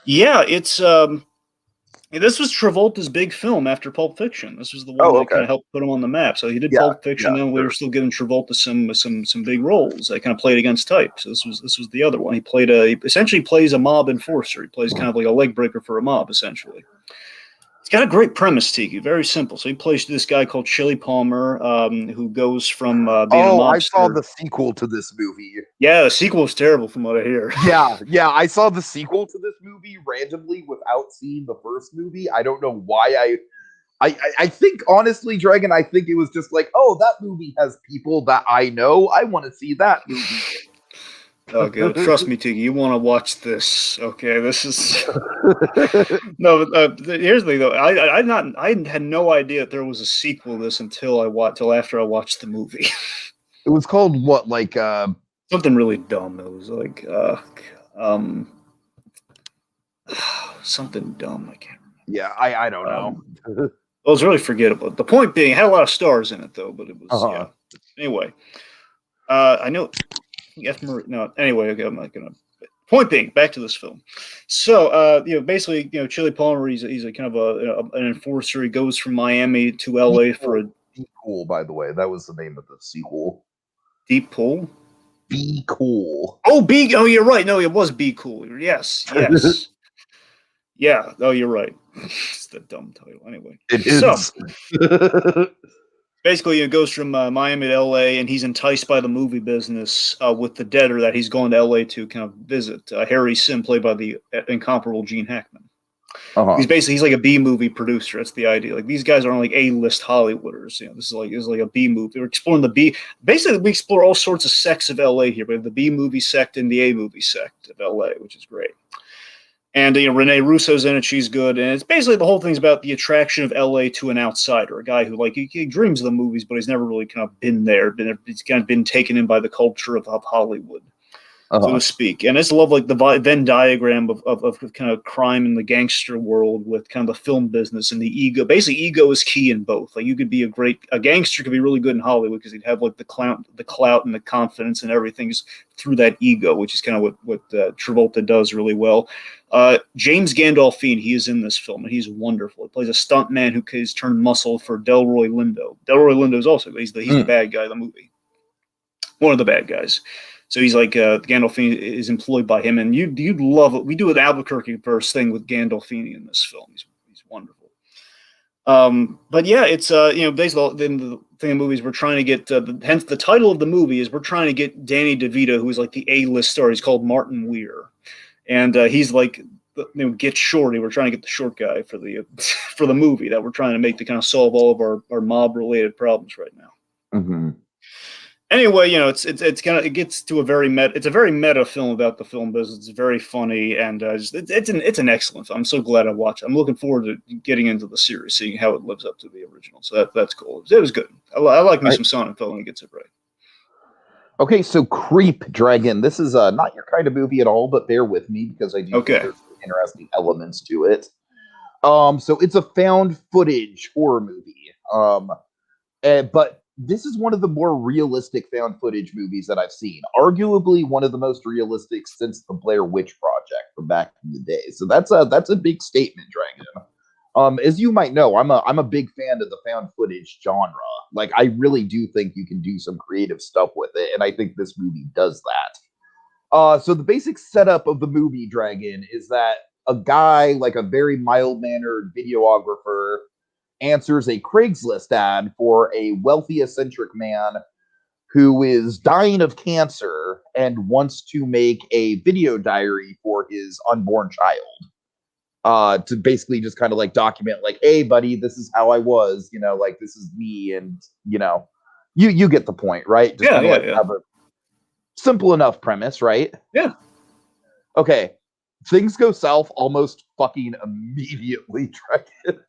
Yeah, it's this was Travolta's big film after Pulp Fiction. This was the one that kind of helped put him on the map. So he did Pulp Fiction, then we were still giving Travolta some big roles. They kind of played against type. So this was the other one. He essentially plays a mob enforcer. He plays kind of like a leg breaker for a mob, essentially. It's got a great premise, Tiki. Very simple. So he plays this guy called Chili Palmer, who goes from being a mobster. I saw the sequel to this movie. Yeah, the sequel was terrible from what I hear. Yeah, I saw the sequel to this movie randomly without seeing the first movie. I don't know why I think, honestly, Dragon, I think it was just like, oh, that movie has people that I know. I want to see that movie. Okay, trust me, Tiki. You want to watch this? Okay, this is no. Here's the thing, though. I had no idea that there was a sequel to this until after I watched the movie. It was called what? Like something really dumb. It was like something dumb. I can't remember. Yeah, I don't know. It was really forgettable. The point being, it had a lot of stars in it, though. But it was yeah. Anyway, I know. No, anyway, okay, I'm not gonna. Point being, back to this film. So, basically, Chili Palmer, he's a kind of an enforcer. He goes from Miami to LA for a Be Cool. By the way, that was the name of the sequel. Deep Pool. Be Cool. Oh, Oh, you're right. No, it was Be Cool. Yes. Yeah. Oh, you're right. It's the dumb title. Anyway, it is. So, basically, it goes from Miami to L.A., and he's enticed by the movie business with the debtor that he's going to L.A. to kind of visit. Harry Sim, played by the incomparable Gene Hackman. He's like a B-movie producer. That's the idea. Like, these guys aren't like A-list Hollywooders. This is like a B-movie. We're exploring the B. Basically, we explore all sorts of sects of L.A. here. We have the B-movie sect and the A-movie sect of L.A., which is great. And Renee Russo's in it; she's good. And it's basically the whole thing's about the attraction of LA to an outsider, a guy who he dreams of the movies, but he's never really kind of been there. He's kind of been taken in by the culture of Hollywood, so to speak. And I just love like the Venn diagram of kind of crime in the gangster world with kind of the film business and the ego. Basically, ego is key in both. Like you could be a gangster could be really good in Hollywood because he'd have like the clout and the confidence and everything through that ego, which is kind of what Travolta does really well. James Gandolfini, he is in this film, and he's wonderful. He plays a stuntman who has turned muscle for Delroy Lindo. Delroy Lindo is also he's the bad guy of the movie, one of the bad guys. So he's like Gandolfini is employed by him, and you'd love it. We do an Albuquerque verse thing with Gandolfini in this film. He's wonderful. But yeah, it's basically the thing in movies we're trying to get. Hence the title of the movie is we're trying to get Danny DeVito, who is like the A-list star. He's called Martin Weir. And he's like, get Shorty. We're trying to get the short guy for the for the movie that we're trying to make to kind of solve all of our mob related problems right now. Mm-hmm. Anyway, it gets to a very meta film about the film business. It's very funny and it's an excellent film. I'm so glad I watched it. I'm looking forward to getting into the series, seeing how it lives up to the original. So that's cool. It was good. I like me some Sonnenfeld when he gets it right. Okay, so Creep Dragon. This is not your kind of movie at all, but bear with me because I do think there's interesting elements to it. So it's a found footage horror movie. But this is one of the more realistic found footage movies that I've seen. Arguably one of the most realistic since the Blair Witch Project from back in the day. So that's a big statement, Dragon. As you might know, I'm a big fan of the found footage genre. Like, I really do think you can do some creative stuff with it, and I think this movie does that. So the basic setup of the movie Dragon is that a guy, like a very mild mannered videographer, answers a Craigslist ad for a wealthy eccentric man who is dying of cancer and wants to make a video diary for his unborn child. To basically just kind of like document, like, hey, buddy, this is how I was, like this is me, and you get the point, right? Just Yeah, kind of yeah, like yeah. have a simple enough premise, right? Yeah. Okay, things go south almost fucking immediately.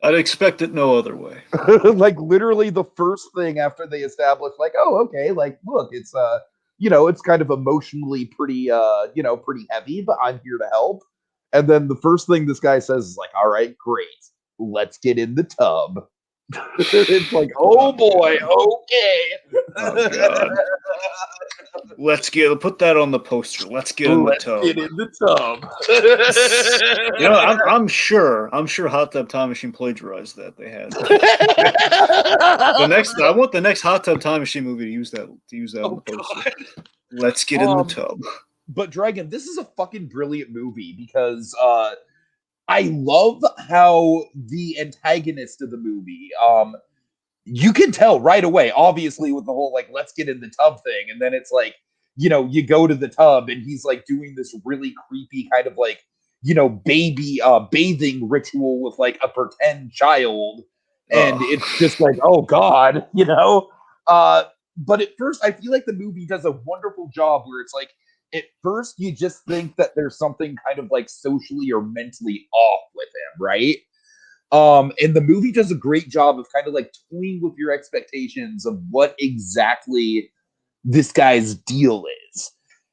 I'd expect it no other way. Like literally the first thing after they establish, like, oh, okay, like look, it's it's kind of emotionally pretty pretty heavy, but I'm here to help. And then the first thing this guy says is like, all right, great, let's get in the tub. It's like, oh boy, Oh okay. God. Put that on the poster. Let's get in the tub. Get in the tub. I'm sure Hot Tub Time Machine plagiarized that. They had I want the next Hot Tub Time Machine movie to use that on the poster. God. Let's get in the tub. But Dragon, this is a fucking brilliant movie because I love how the antagonist of the movie, you can tell right away, obviously, with the whole like let's get in the tub thing, and then it's like, you go to the tub and he's like doing this really creepy kind of like, baby bathing ritual with like a pretend child, and it's just like, oh God, but at first I feel like the movie does a wonderful job where it's like, at first you just think that there's something kind of like socially or mentally off with him, right? And the movie does a great job of kind of like toying with your expectations of what exactly this guy's deal is.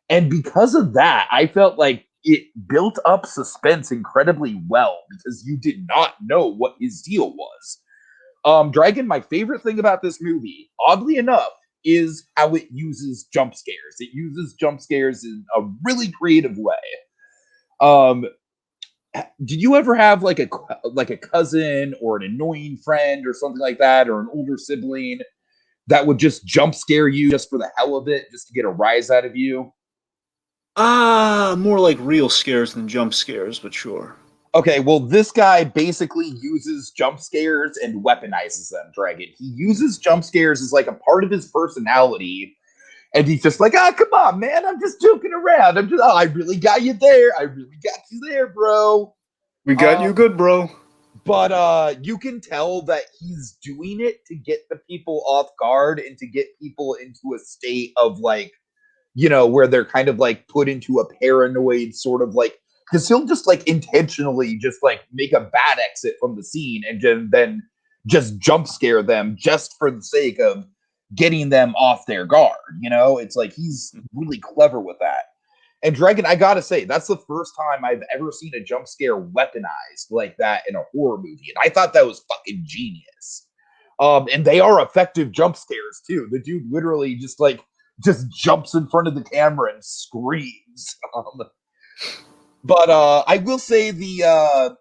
And because of that, I felt like it built up suspense incredibly well because you did not know what his deal was. Dragon, my favorite thing about this movie, oddly enough, is how it uses jump scares. It uses jump scares in a really creative way. Did you ever have like a cousin or an annoying friend or something like that, or an older sibling that would just jump scare you just for the hell of it, just to get a rise out of you? More like real scares than jump scares, but sure. Okay, well, this guy basically uses jump scares and weaponizes them, Dragon. He uses jump scares as like a part of his personality. And he's just like, come on, man, I'm just joking around. I really got you there. I really got you there, bro. We got you good, bro. But you can tell that he's doing it to get the people off guard and to get people into a state of like, where they're kind of like put into a paranoid sort of like, because he'll just like intentionally just like make a bad exit from the scene and then just jump scare them just for the sake of getting them off their guard. It's like he's really clever with that. And Dragon, I gotta say, that's the first time I've ever seen a jump scare weaponized like that in a horror movie, and I thought that was fucking genius. And they are effective jump scares too. The dude literally just jumps in front of the camera and screams. But I will say the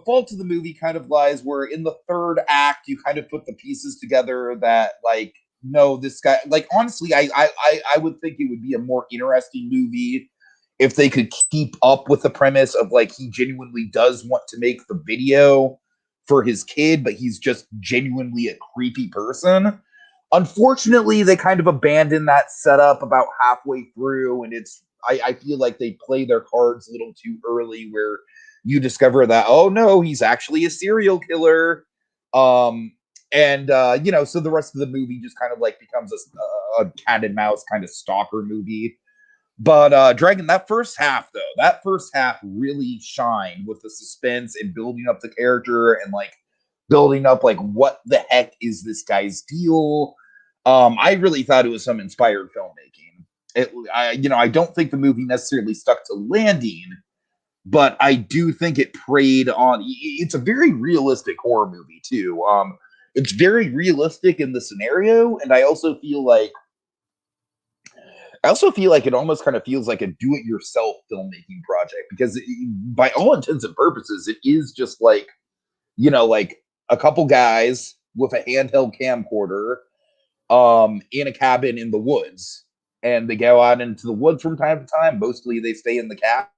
fault of the movie kind of lies where in the third act you kind of put the pieces together that like, no, this guy, like, honestly, I would think it would be a more interesting movie if they could keep up with the premise of like he genuinely does want to make the video for his kid, but he's just genuinely a creepy person. Unfortunately, they kind of abandoned that setup about halfway through, and I feel like they play their cards a little too early where you discover that, oh no, he's actually a serial killer. And so the rest of the movie just kind of like becomes a cat and mouse kind of stalker movie. But Dragon, that first half really shined with the suspense and building up the character and like building up like what the heck is this guy's deal. I really thought it was some inspired filmmaking. I don't think the movie necessarily stuck to landing, but I do think it preyed on. It's a very realistic horror movie too. It's very realistic in the scenario, and I also feel like it almost kind of feels like a do-it-yourself filmmaking project because by all intents and purposes, it is just like like a couple guys with a handheld camcorder in a cabin in the woods. And they go out into the woods from time to time. Mostly they stay in the cabin,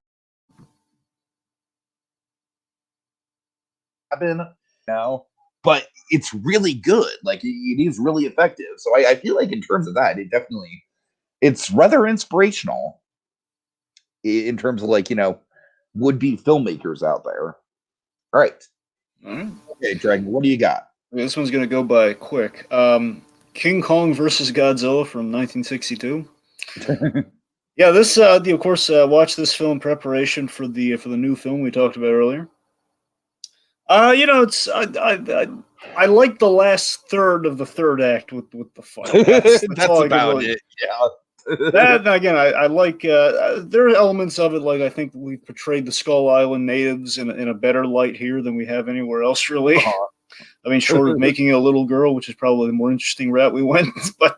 but it's really good. Like it is really effective. So I feel like in terms of that, it's rather inspirational in terms of like, would be filmmakers out there. All right. Right. Okay, Dragon, what do you got? This one's gonna go by quick. King Kong versus Godzilla from 1962. Yeah, this of course watched this film in preparation for the new film we talked about earlier. It's I like the last third of the third act with the fight. That's all I can about really. it. Yeah. That again, I like. There are elements of it, like I think we portrayed the Skull Island natives in a better light here than we have anywhere else, really. Uh-huh. I mean, short of making a little girl, which is probably the more interesting route we went, but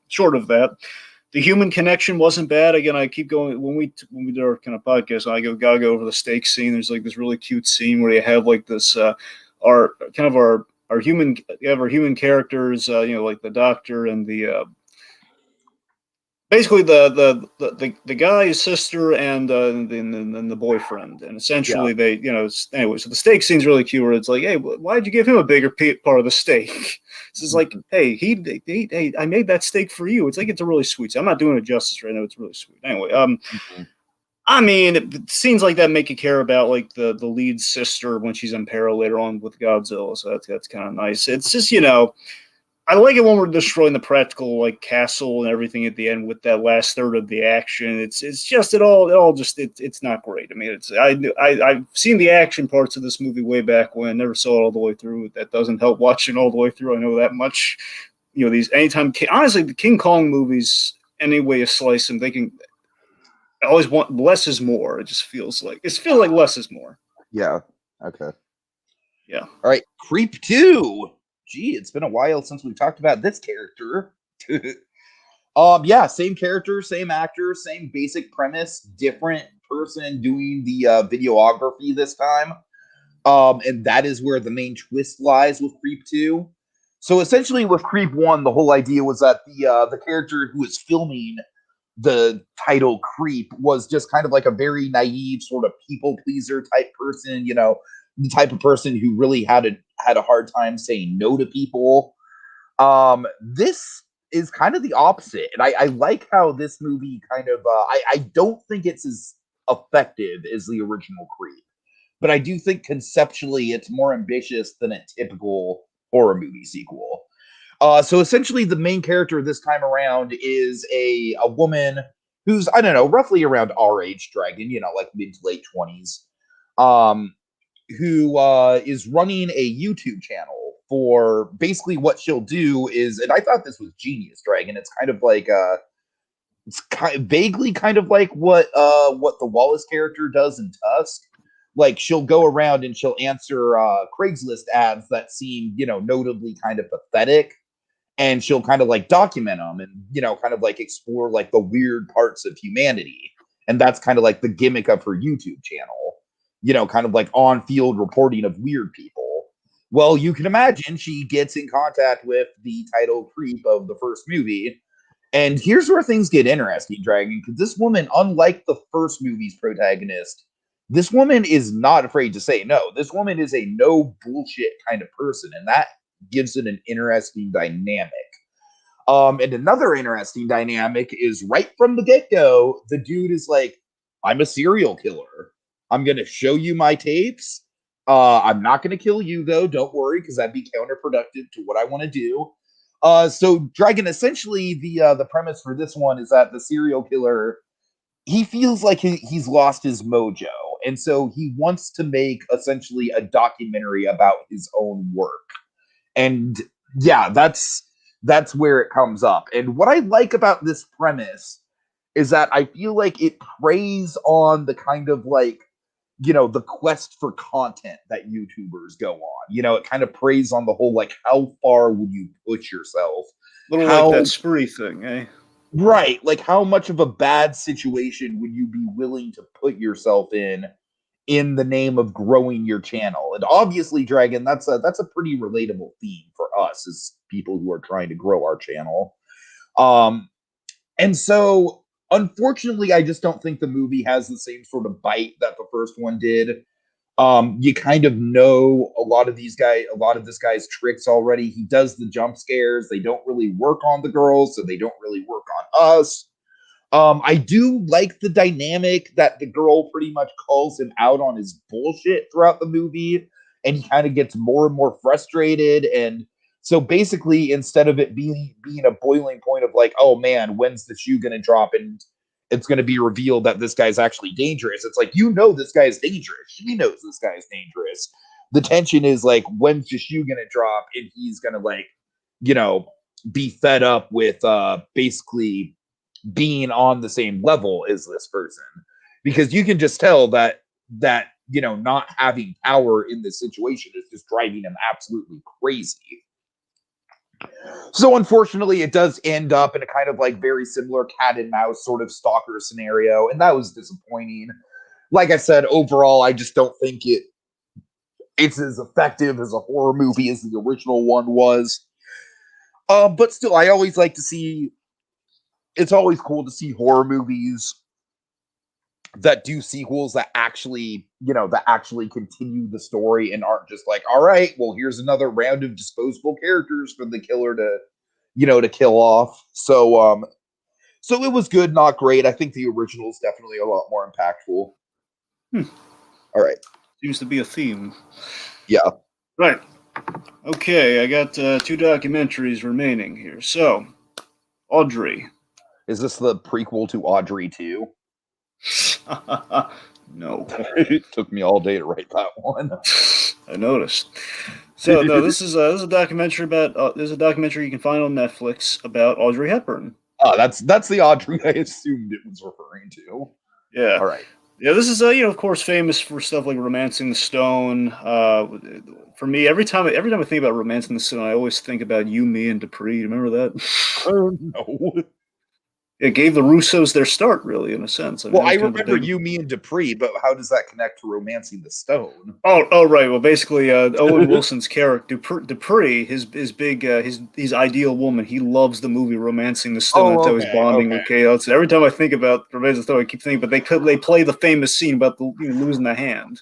short of that, the human connection wasn't bad. Again, I keep going when we did our kind of podcast. I gotta go over the steak scene. There's like this really cute scene where you have like this our kind of our human you have our human characters, like the doctor and the basically the guy's sister and the boyfriend, and essentially they anyway. So the steak scene's really cute. Where it's like, hey, why'd you give him a bigger part of the steak? This is like, hey, hey, I made that steak for you. It's like it's a really sweet. I'm not doing it justice right now. It's really sweet. Anyway, I mean, scenes like that make you care about like the lead sister when she's in peril later on with Godzilla. So that's kind of nice. It's just I like it when we're destroying the practical like castle and everything at the end with that last third of the action. It's just it's not great. I mean, I've seen the action parts of this movie way back when. Never saw it all the way through. That doesn't help watching all the way through. I know that much. These honestly the King Kong movies, any way you slice them, they can. I always want less is more. It just feels like less is more. Yeah. Okay. Yeah. All right. Creep 2. Gee, it's been a while since we've talked about this character. Yeah, same character, same actor, same basic premise, different person doing the videography this time. And that is where the main twist lies with Creep 2. So essentially with Creep 1, the whole idea was that the character who was filming the title Creep was just kind of like a very naive sort of people pleaser type person, the type of person who really had a hard time saying no to people. This is kind of the opposite, and I like how this movie kind of I don't think it's as effective as the original Creep, but I do think conceptually it's more ambitious than a typical horror movie sequel. So essentially, the main character this time around is a woman who's, I don't know, roughly around our age, Dragon, like mid to late 20s, who is running a YouTube channel for basically what she'll do is, and I thought this was genius, Dragon. It's kind of like vaguely kind of like what the Wallace character does in Tusk. Like she'll go around and she'll answer Craigslist ads that seem, notably kind of pathetic, and she'll kind of like document them and kind of like explore like the weird parts of humanity, and that's kind of like the gimmick of her YouTube channel, kind of like on field reporting of weird people. Well, you can imagine she gets in contact with the title Creep of the first movie, and here's where things get interesting, Dragon, because this woman, unlike the first movie's protagonist, this woman is not afraid to say no. This woman is a no bullshit kind of person, and that gives it an interesting dynamic. And another interesting dynamic is right from the get-go, the dude is like, I'm a serial killer. I'm going to show you my tapes. I'm not going to kill you, though. Don't worry, because that'd be counterproductive to what I want to do. So, Dragon, essentially, the premise for this one is that the serial killer, he feels like he's lost his mojo. And so he wants to make, essentially, a documentary about his own work. And yeah, that's where it comes up. And what I like about this premise is that I feel like it preys on the kind of like, the quest for content that YouTubers go on. It kind of preys on the whole like, how far would you push yourself? Like that spree thing, eh? Right. Like how much of a bad situation would you be willing to put yourself in in the name of growing your channel. And obviously, Dragon, that's a pretty relatable theme for us as people who are trying to grow our channel. And so unfortunately, I just don't think the movie has the same sort of bite that the first one did. You kind of know a lot of this guy's tricks already. He does the jump scares. They don't really work on the girls, so they don't really work on us. I do like the dynamic that the girl pretty much calls him out on his bullshit throughout the movie, and he kind of gets more and more frustrated. And so basically, instead of it being a boiling point of like, oh man, when's the shoe gonna drop and it's gonna be revealed that this guy's actually dangerous, it's like, you know, this guy is dangerous. She knows this guy is dangerous. The tension is like, when's the shoe gonna drop and he's gonna like, you know, be fed up with basically being on the same level as this person, because you can just tell that you know, not having power in this situation is just driving him absolutely crazy. So unfortunately, it does end up in a kind of like very similar cat and mouse sort of stalker scenario, and that was disappointing. Like I said, overall, I just don't think it's as effective as a horror movie as the original one was. But still, I always like to see. It's always cool to see horror movies that do sequels that actually, you know, that actually continue the story and aren't just like, all right, well, here's another round of disposable characters for the killer to, you know, to kill off. So so it was good, not great. I think the original is definitely a lot more impactful. All right. Seems to be a theme. Yeah. Right. Okay, I got 2 documentaries remaining here. So, Audrey. Is this the prequel to Audrey 2? No. It took me all day to write that one. I noticed. So no, this is a documentary about. There's a documentary you can find on Netflix about Audrey Hepburn. Oh, that's the Audrey I assumed it was referring to. Yeah. All right. Yeah, this is you know, of course, famous for stuff like *Romancing the Stone*. For me, every time I think about *Romancing the Stone*, I always think about You, Me, and Dupree. Remember that? Oh no. It gave the Russos their start, really, in a sense. I mean, well, I remember You, Me, and Dupree, but how does that connect to *Romancing the Stone*? Oh, right. Well, basically, Owen Wilson's character Dupree, his big, his ideal woman. He loves the movie *Romancing the Stone*. That's how he's bonding with Kate. So every time I think about *Romancing the Stone*, I keep thinking, but they play the famous scene about the losing the hand,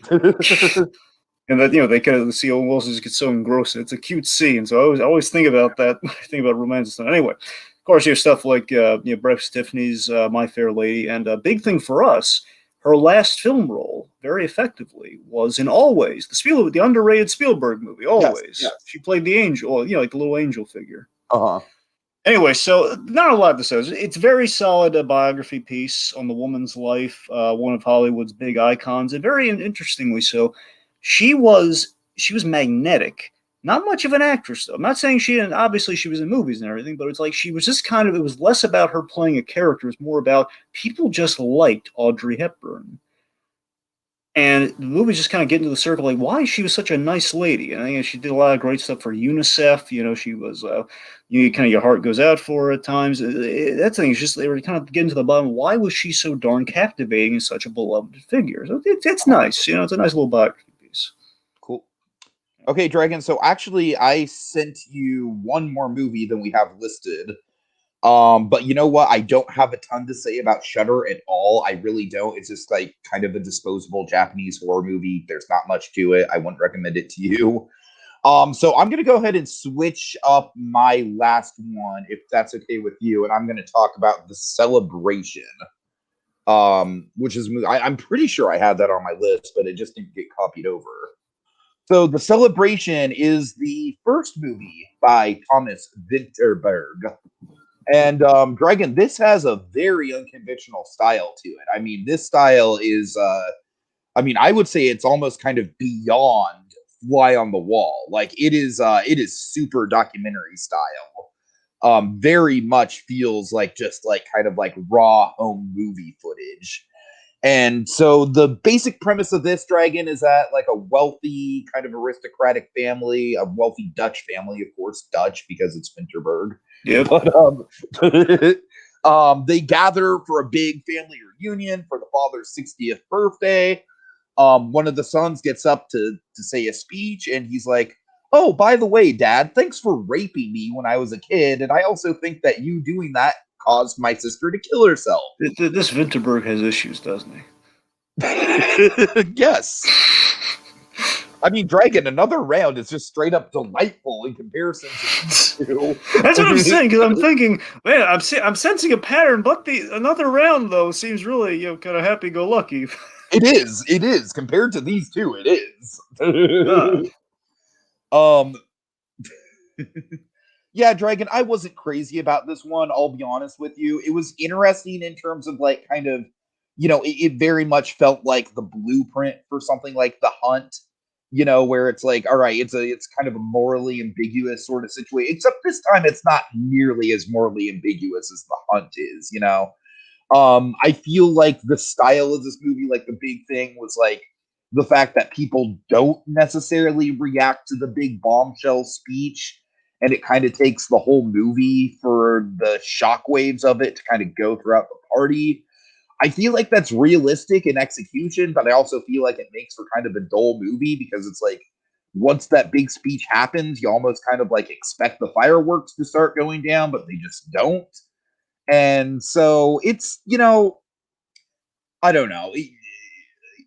and that they kind of see Owen Wilson just get so engrossed. It's a cute scene, so I always think about that. I think about *Romancing the Stone*. Anyway. Of course, you have stuff like Breakfast at Tiffany's, My Fair Lady, and a big thing for us, her last film role, very effectively, was in Always, the underrated Spielberg movie. Always, yes. She played the angel, like the little angel figure. Uh-huh. Anyway, so not a lot to say. It's a very solid biography piece on the woman's life, one of Hollywood's big icons, and very interestingly so. She was magnetic. Not much of an actress, though. I'm not saying she didn't. Obviously, she was in movies and everything, but it's like she was just kind of. It was less about her playing a character. It was more about people just liked Audrey Hepburn, and the movies just kind of get into the circle like why she was such a nice lady. And I think she did a lot of great stuff for UNICEF. She was. Kind of your heart goes out for her at times. That's the thing. It's just they were kind of getting to the bottom. Why was she so darn captivating and such a beloved figure? So it's nice. It's a nice little biography piece. Cool. Okay, Dragon, so actually I sent you one more movie than we have listed. But you know what? I don't have a ton to say about Shudder at all. I really don't. It's just like kind of a disposable Japanese horror movie. There's not much to it. I wouldn't recommend it to you. So I'm gonna go ahead and switch up my last one, if that's okay with you, and I'm gonna talk about The Celebration. Which is I'm pretty sure I had that on my list, but it just didn't get copied over. So The Celebration is the first movie by Thomas Vinterberg. And Dragon, this has a very unconventional style to it. I mean, this style is, I would say it's almost kind of beyond fly on the wall. Like it is super documentary style. Very much feels like just like kind of like raw home movie footage. And so the basic premise of this, Dragon, is that like a wealthy kind of aristocratic family, a wealthy Dutch family, of course, Dutch because it's Vinterberg. Yeah. But they gather for a big family reunion for the father's 60th birthday. one of the sons gets up to say a speech, and he's like, "Oh, by the way, Dad, thanks for raping me when I was a kid, and I also think that you doing that caused my sister to kill herself." This Vinterberg has issues, doesn't he? Yes. I mean, Dragon, another round is just straight up delightful in comparison to these two. That's what I'm saying, because I'm thinking, man, I'm sensing a pattern, but another round though seems really, kind of happy-go-lucky. It is compared to these two. It is. Yeah, Dragon, I wasn't crazy about this one. I'll be honest with you. It was interesting in terms of like kind of, it very much felt like the blueprint for something like The Hunt. Where it's like, all right, it's kind of a morally ambiguous sort of situation. Except this time, it's not nearly as morally ambiguous as The Hunt is. I feel like the style of this movie, like the big thing was like the fact that people don't necessarily react to the big bombshell speech. And it kind of takes the whole movie for the shockwaves of it to kind of go throughout the party. I feel like that's realistic in execution, but I also feel like it makes for kind of a dull movie because it's like once that big speech happens, you almost kind of like expect the fireworks to start going down, but they just don't. And so it's, I don't know.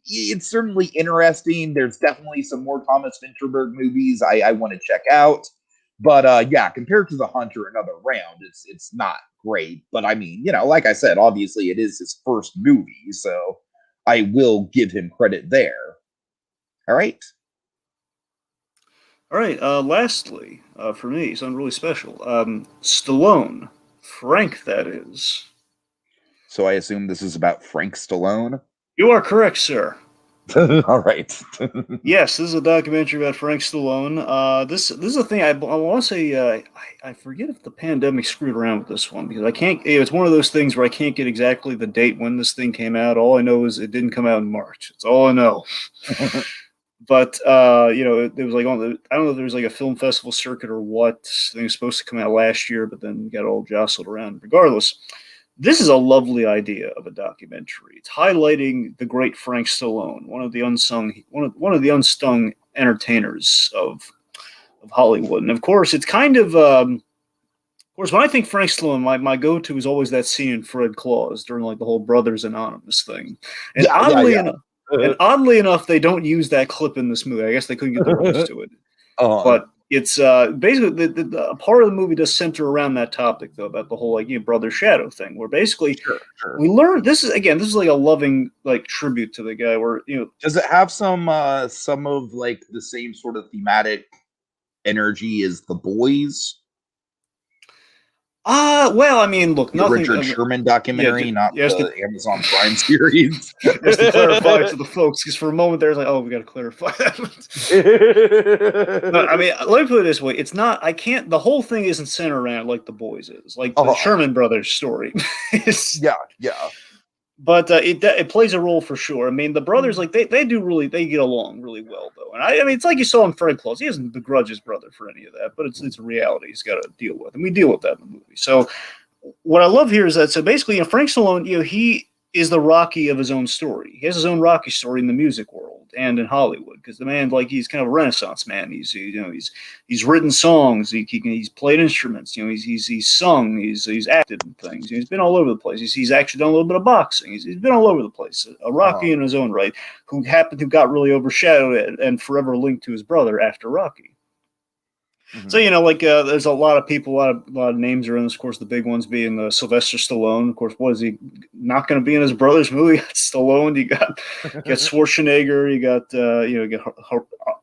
It's certainly interesting. There's definitely some more Thomas Vinterberg movies I want to check out. But yeah, compared to The Hunter, another round, it's not great. But I mean, like I said, obviously it is his first movie, so I will give him credit there. All right. All right. Lastly, for me, something really special. Stallone, Frank, that is. So I assume this is about Frank Stallone. You are correct, sir. All right. Yes, this is a documentary about Frank Stallone. This is a thing I want to say. I forget if the pandemic screwed around with this one because I can't. It's one of those things where I can't get exactly the date when this thing came out. All I know is it didn't come out in March. That's all I know. But it was like I don't know if there was like a film festival circuit or what. I think it was supposed to come out last year, but then got all jostled around. Regardless, this is a lovely idea of a documentary. It's highlighting the great Frank Stallone, one of the unsung entertainers of Hollywood. And of course, it's kind of course, when I think Frank Stallone, my go-to is always that scene in Fred Claus during like the whole Brothers Anonymous thing. And oddly enough, they don't use that clip in this movie. I guess they couldn't get the rights to it. But it's basically the part of the movie does center around that topic, though, about the whole brother shadow thing, where basically we learn this is like a loving like tribute to the guy. Where does it have some of like the same sort of thematic energy as The Boys? Well, I mean, look, the Richard Sherman documentary, not the Amazon Prime series. Just to clarify to the folks, because for a moment there's like, oh, we got to clarify that. No, I mean, let me put it this way: it's not. I can't. The whole thing isn't centered around like The Boys is, like the Sherman Brothers story. Yeah. But it plays a role for sure. I mean, the brothers they get along really well though, and I mean it's like you saw in Fred Claus. He doesn't begrudge his brother for any of that, but it's a reality he's got to deal with, and we deal with that in the movie. So what I love here is that basically Frank Stallone, he is the Rocky of his own story. He has his own Rocky story in the music world and in Hollywood because the man he's kind of a Renaissance man. He's written songs. He's played instruments. He's sung. He's acted in things. He's been all over the place. He's actually done a little bit of boxing. He's been all over the place. A Rocky in his own right who got really overshadowed and forever linked to his brother after Rocky. Mm-hmm. So there's a lot of people, a lot of names are in this. Of course, the big ones being Sylvester Stallone. Of course, what is he not going to be in his brother's movie? Stallone. You got Schwarzenegger. You got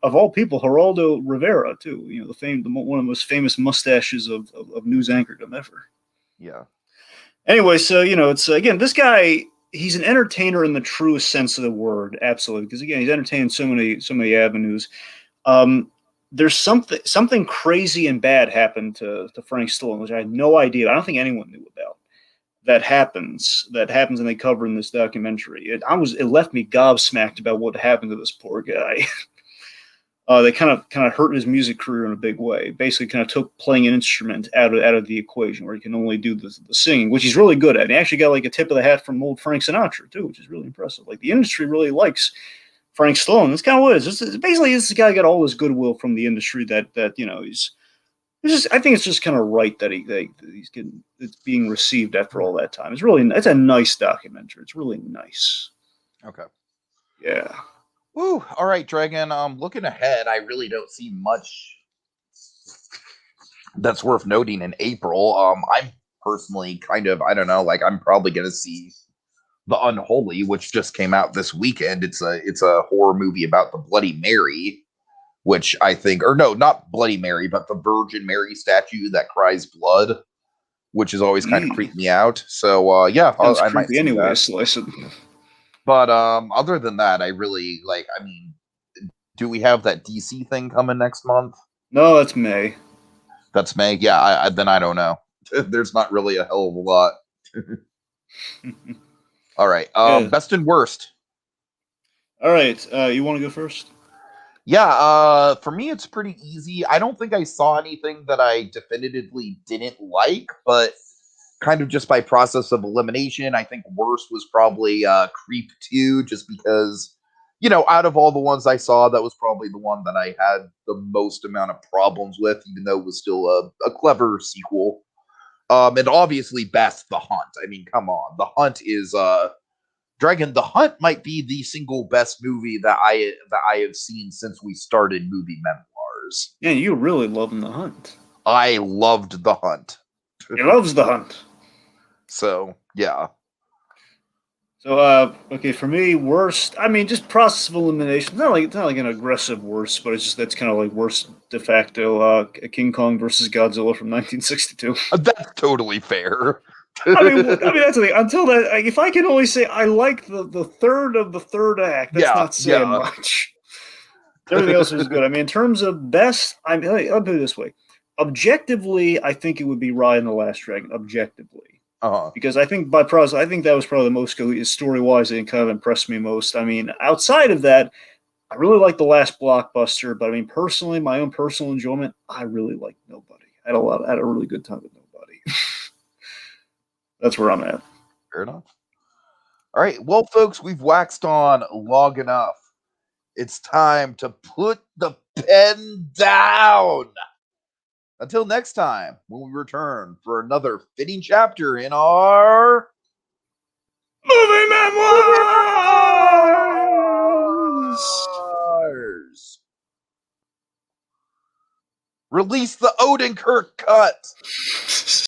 of all people, Geraldo Rivera too. One of the most famous mustaches of news anchordom ever. Yeah. Anyway, so it's again this guy. He's an entertainer in the truest sense of the word, absolutely. Because again, he's entertained so many avenues. There's something crazy and bad happened to Frank Stallone, which I had no idea. I don't think anyone knew about. That happens, and they cover in this documentary. It left me gobsmacked about what happened to this poor guy. They kind of hurt his music career in a big way. Basically, kind of took playing an instrument out of the equation, where he can only do the singing, which he's really good at. And he actually got like a tip of the hat from old Frank Sinatra too, which is really impressive. Like the industry really likes Frank Stallone. That's kind of what it is. Basically, this guy got all his goodwill from the industry that he's. I think it's just kind of right that he's getting it's being received after all that time. It's a nice documentary. It's really nice. Okay. Yeah. Woo. All right, Dragon. Looking ahead, I really don't see much that's worth noting in April. I'm personally kind of, I don't know, like I'm probably gonna see The Unholy, which just came out this weekend. It's a horror movie about the Bloody Mary, which I think, or no, not Bloody Mary, but the Virgin Mary statue that cries blood, which has always kind of creeped me out. So yeah, Sounds I might creepy see anyway. that. Slice it. But other than that, I really like. I mean, do we have that DC thing coming next month? No, that's May. That's May. Yeah, then I don't know. There's not really a hell of a lot. All right. Yeah. Best and worst. All right. You want to go first? Yeah, for me it's pretty easy. I don't think I saw anything that I definitively didn't like, but kind of just by process of elimination, I think worst was probably Creep 2, just because, out of all the ones I saw, that was probably the one that I had the most amount of problems with, even though it was still a clever sequel. And obviously best, The Hunt. I mean, come on. The Hunt is Dragon, The Hunt might be the single best movie that I have seen since we started movie memoirs. Yeah, you really loving The Hunt. I loved The Hunt. He loves The Hunt. So yeah. So okay, for me, worst. I mean, just process of elimination. It's not like an aggressive worst, but it's just that's kind of like worst de facto. King Kong versus Godzilla from 1962. That's totally fair. I mean that's the thing. Until that, like, if I can only say I like the third of the third act, that's not saying much. Everything else was good. I mean, in terms of best, I'll put it this way: objectively, I think it would be Raya and the Last Dragon. Objectively, because I think by process, I think that was probably the most story wise and kind of impressed me most. I mean, outside of that, I really like the last blockbuster, but I mean, personally, my own personal enjoyment, I really like Nobody. I had a really good time with Nobody. That's where I'm at. Fair enough. All right. Well, folks, we've waxed on long enough. It's time to put the pen down. Until next time, when we return for another fitting chapter in our Movie Memoirs! Release the Odenkirk cut.